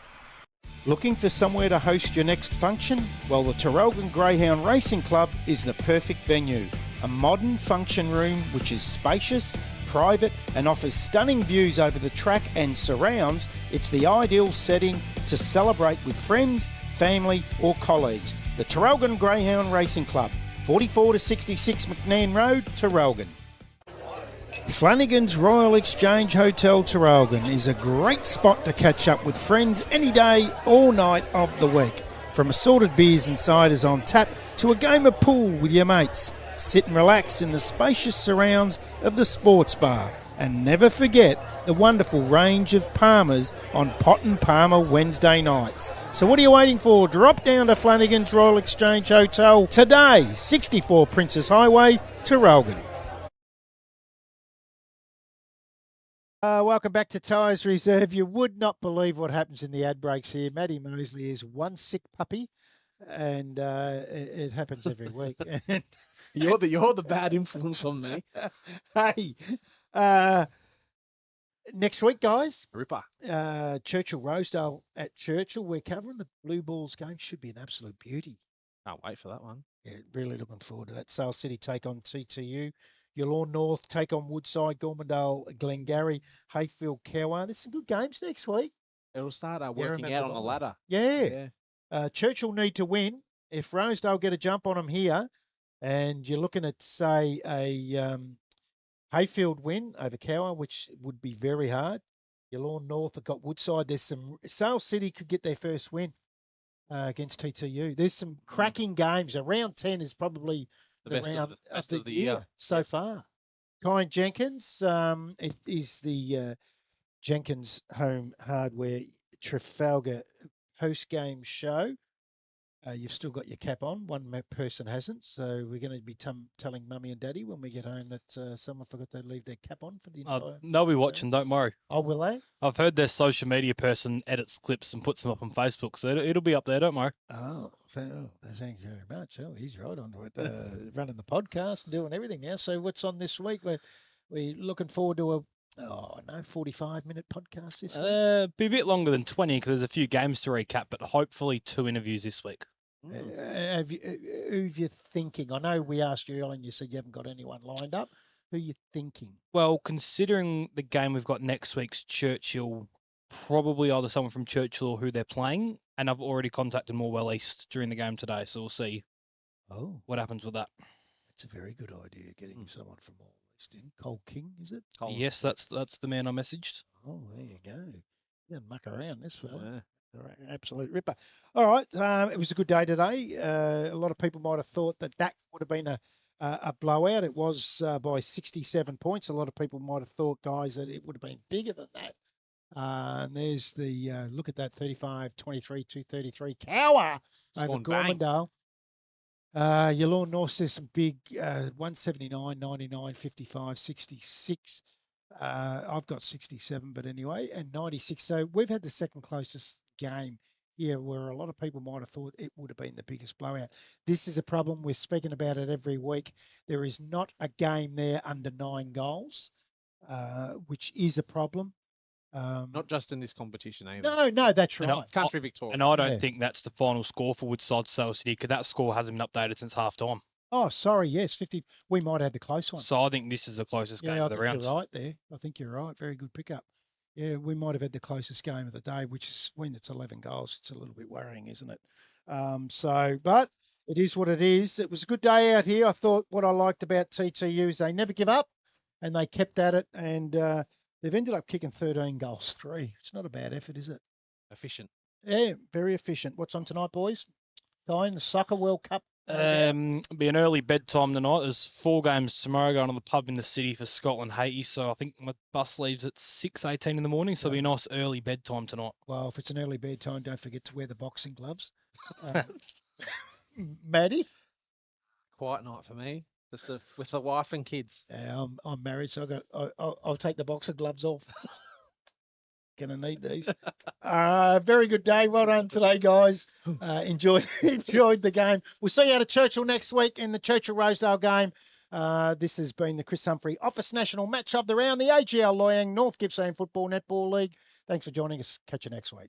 Looking for somewhere to host your next function? Well, the Traralgon Greyhound Racing Club is the perfect venue. A modern function room which is spacious, private and offers stunning views over the track and surrounds. It's the ideal setting to celebrate with friends, family or colleagues. The Traralgon Greyhound Racing Club, 44 to 66 McNairn Road, Traralgon. Flanagan's Royal Exchange Hotel Traralgon is a great spot to catch up with friends any day, all night of the week. From assorted beers and ciders on tap to a game of pool with your mates. Sit and relax in the spacious surrounds of the sports bar. And never forget the wonderful range of Palmers on Pot and Palmer Wednesday nights. So what are you waiting for? Drop down to Flanagan's Royal Exchange Hotel today, 64 Princess Highway, Traralgon. Welcome back to Tyers Reserve. You would not believe what happens in the ad breaks here. Matty Mosley is one sick puppy, and it happens every week. You're the bad influence on me. Hey, next week, guys, Ripper. Churchill Rosedale at Churchill. We're covering the Blue Balls game. Should be an absolute beauty. Can't wait for that one. Yeah, really looking forward to that. Sale City take on TTU. Your Lawn North take on Woodside, Gormandale, Glengarry, Hayfield, Cowan. There's some good games next week. It'll start working remember out on that the one. ladder. Yeah. Churchill need to win. If Rosedale get a jump on them here, and you're looking at, say, a Hayfield win over Cowan, which would be very hard. Your Lawn North have got Woodside. There's some Sale City could get their first win against TTU. There's some cracking games. Round 10 is probably The best round of the year so far. Kyle Jenkins, it is the Jenkins Home Hardware Trafalgar post-game show. You've still got your cap on. One person hasn't. So we're going to be telling Mummy and Daddy when we get home that someone forgot to leave their cap on for the entire. They'll be watching, don't worry. Oh, will they? I've heard their social media person edits clips and puts them up on Facebook, so it'll be up there, don't worry. Oh, thank you very much. Oh, he's right onto it. Running the podcast and doing everything now. So what's on this week? We're looking forward to a 45-minute podcast this week. Be a bit longer than 20 because there's a few games to recap, but hopefully 2 interviews this week. Who you thinking? I know we asked you and you said you haven't got anyone lined up. Who are you thinking? Well, considering the game we've got next week's Churchill, probably either someone from Churchill or who they're playing, and I've already contacted Morwell East during the game today, so we'll see what happens with that. That's a very good idea, getting someone from all East in. Cole King, is it? Yes, that's the man I messaged. Oh, there you go. You don't muck around this. Absolute ripper. All right. It was a good day today. A lot of people might have thought that would have been a blowout. It was by 67 points. A lot of people might have thought, guys, that it would have been bigger than that. And there's the look at that 35-23, 233 Cower over Gormandale. Your Lawn North says some big 179, 99, 55, 66. I've got 67, but anyway, and 96. So we've had the second closest game here where a lot of people might have thought it would have been the biggest blowout. This is a problem. We're speaking about it every week. There is not a game there under 9 goals, which is a problem. Not just in this competition either. No, that's right. Country Victoria. And I don't think that's the final score for Woodside Sail City because that score hasn't been updated since half time. Oh, sorry. Yes, 50. We might have had the close one. So I think this is the closest game of the round. You're right there. I think you're right. Very good pickup. Yeah, we might have had the closest game of the day, which is when it's 11 goals. It's a little bit worrying, isn't it? But it is what it is. It was a good day out here. I thought what I liked about TTU is they never give up and they kept at it. And they've ended up kicking 13 goals, 3. It's not a bad effort, is it? Efficient. Yeah, very efficient. What's on tonight, boys? Going the Soccer World Cup. It'll be an early bedtime tonight. There's 4 games tomorrow going on the pub in the city for Scotland Haiti. So I think my bus leaves at 6:18 in the morning. So it'll be a nice early bedtime tonight. Well, if it's an early bedtime, don't forget to wear the boxing gloves. Maddie? Quiet night for me. Just with the wife and kids. Yeah, I'm married, so I'll take the boxing gloves off. Gonna need these. Very good day. Well done today, guys. Enjoyed the game. We'll see you out at Churchill next week in the Churchill Rosedale game. This has been the Chris Humphrey Office National Match of the Round, the AGL Loyang North Gippsland Football Netball League. Thanks for joining us. Catch you next week.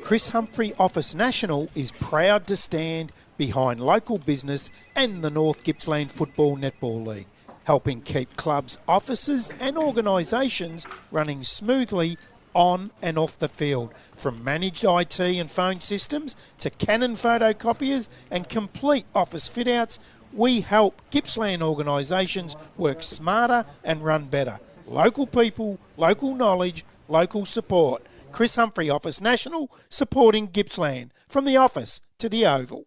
Chris Humphrey Office National is proud to stand behind local business and the North Gippsland Football Netball League, helping keep clubs, offices and organisations running smoothly on and off the field. From managed IT and phone systems to Canon photocopiers and complete office fit-outs, we help Gippsland organisations work smarter and run better. Local people, local knowledge, local support. Chris Humphrey Office National, supporting Gippsland. From the office to the oval.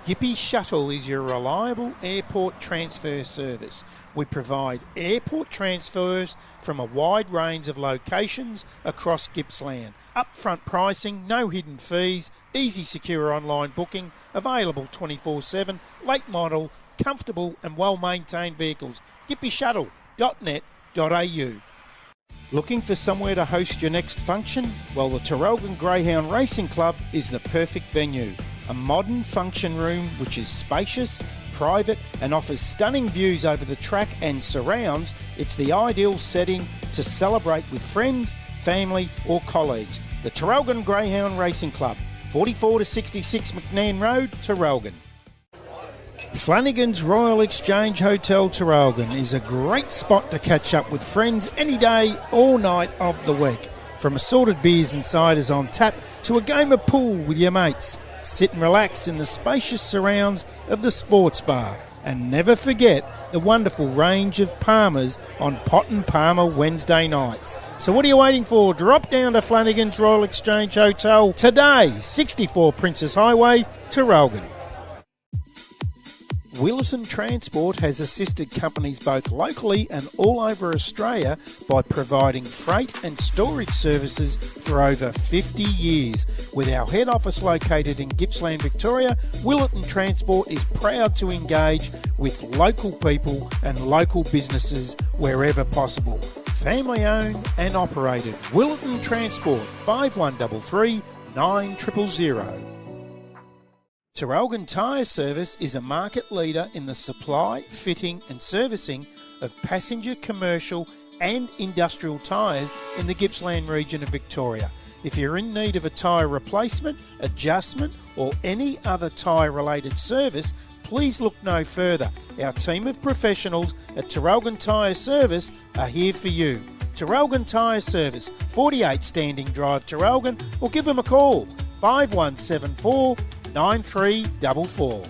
Gippy Shuttle is your reliable airport transfer service. We provide airport transfers from a wide range of locations across Gippsland. Upfront pricing, no hidden fees, easy secure online booking, available 24/7, late model, comfortable and well-maintained vehicles. gippyshuttle.net.au. Looking for somewhere to host your next function? Well, the Traralgon Greyhound Racing Club is the perfect venue. A modern function room which is spacious, private and offers stunning views over the track and surrounds. It's the ideal setting to celebrate with friends, family or colleagues. The Traralgon Greyhound Racing Club, 44 to 66 McNairn Road, Traralgon. Flanagan's Royal Exchange Hotel Traralgon is a great spot to catch up with friends any day, all night of the week. From assorted beers and ciders on tap to a game of pool with your mates. Sit and relax in the spacious surrounds of the sports bar. And never forget the wonderful range of Palmers on Pot and Palmer Wednesday nights. So what are you waiting for? Drop down to Flanagan's Royal Exchange Hotel today, 64 Princess Highway, Traralgon. Willerton Transport has assisted companies both locally and all over Australia by providing freight and storage services for over 50 years. With our head office located in Gippsland, Victoria, Willerton Transport is proud to engage with local people and local businesses wherever possible. Family owned and operated. Willerton Transport, 5133 9000. Traralgon Tyre Service is a market leader in the supply, fitting and servicing of passenger, commercial and industrial tyres in the Gippsland region of Victoria. If you're in need of a tyre replacement, adjustment or any other tyre related service, please look no further. Our team of professionals at Traralgon Tyre Service are here for you. Traralgon Tyre Service, 48 Standing Drive, Traralgon, or give them a call, 5174 9344.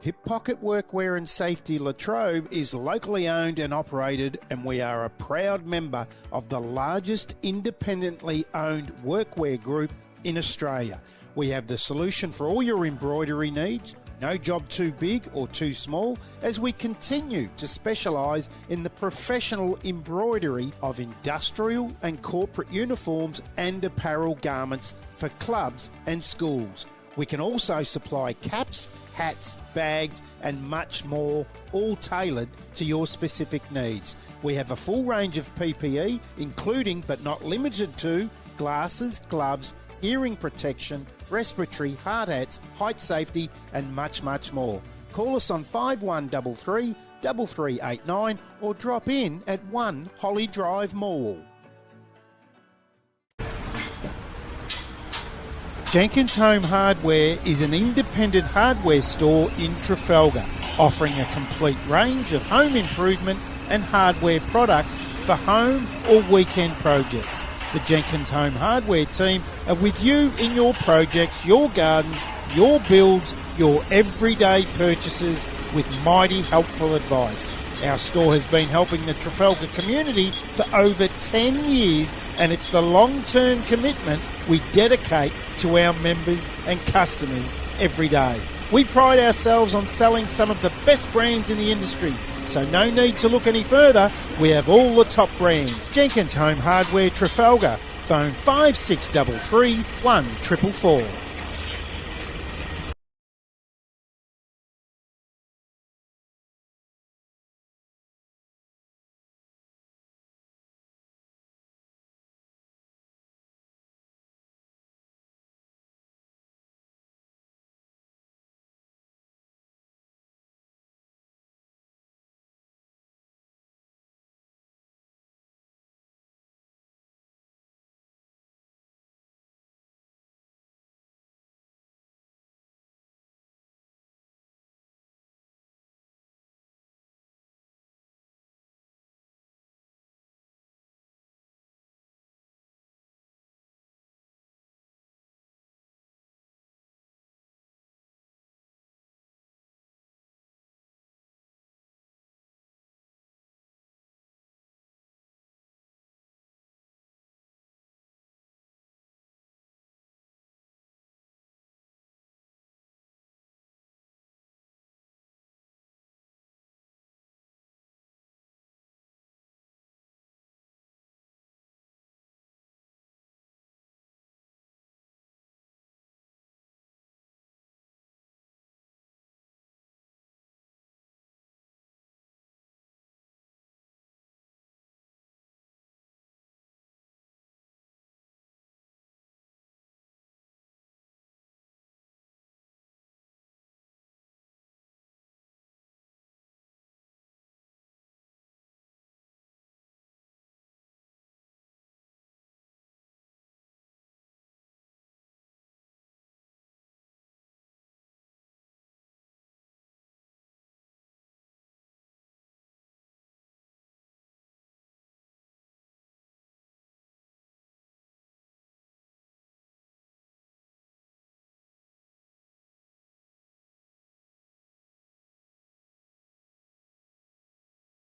Hip Pocket Workwear and Safety Latrobe is locally owned and operated, and we are a proud member of the largest independently owned workwear group in Australia. We have the solution for all your embroidery needs. No job too big or too small, as we continue to specialise in the professional embroidery of industrial and corporate uniforms and apparel garments for clubs and schools. We can also supply caps, hats, bags and much more, all tailored to your specific needs. We have a full range of PPE, including but not limited to glasses, gloves, hearing protection, respiratory, hard hats, height safety and much more. Call us on 5133 3389 or drop in at 1 Holly Drive, Morwell. Jenkins Home Hardware is an independent hardware store in Trafalgar, offering a complete range of home improvement and hardware products for home or weekend projects. The Jenkins Home Hardware team are with you in your projects, your gardens, your builds, your everyday purchases with mighty helpful advice. Our store has been helping the Trafalgar community for over 10 years, and it's the long-term commitment we dedicate to our members and customers every day. We pride ourselves on selling some of the best brands in the industry, so no need to look any further. We have all the top brands. Jenkins Home Hardware, Trafalgar. Phone 5633 1444.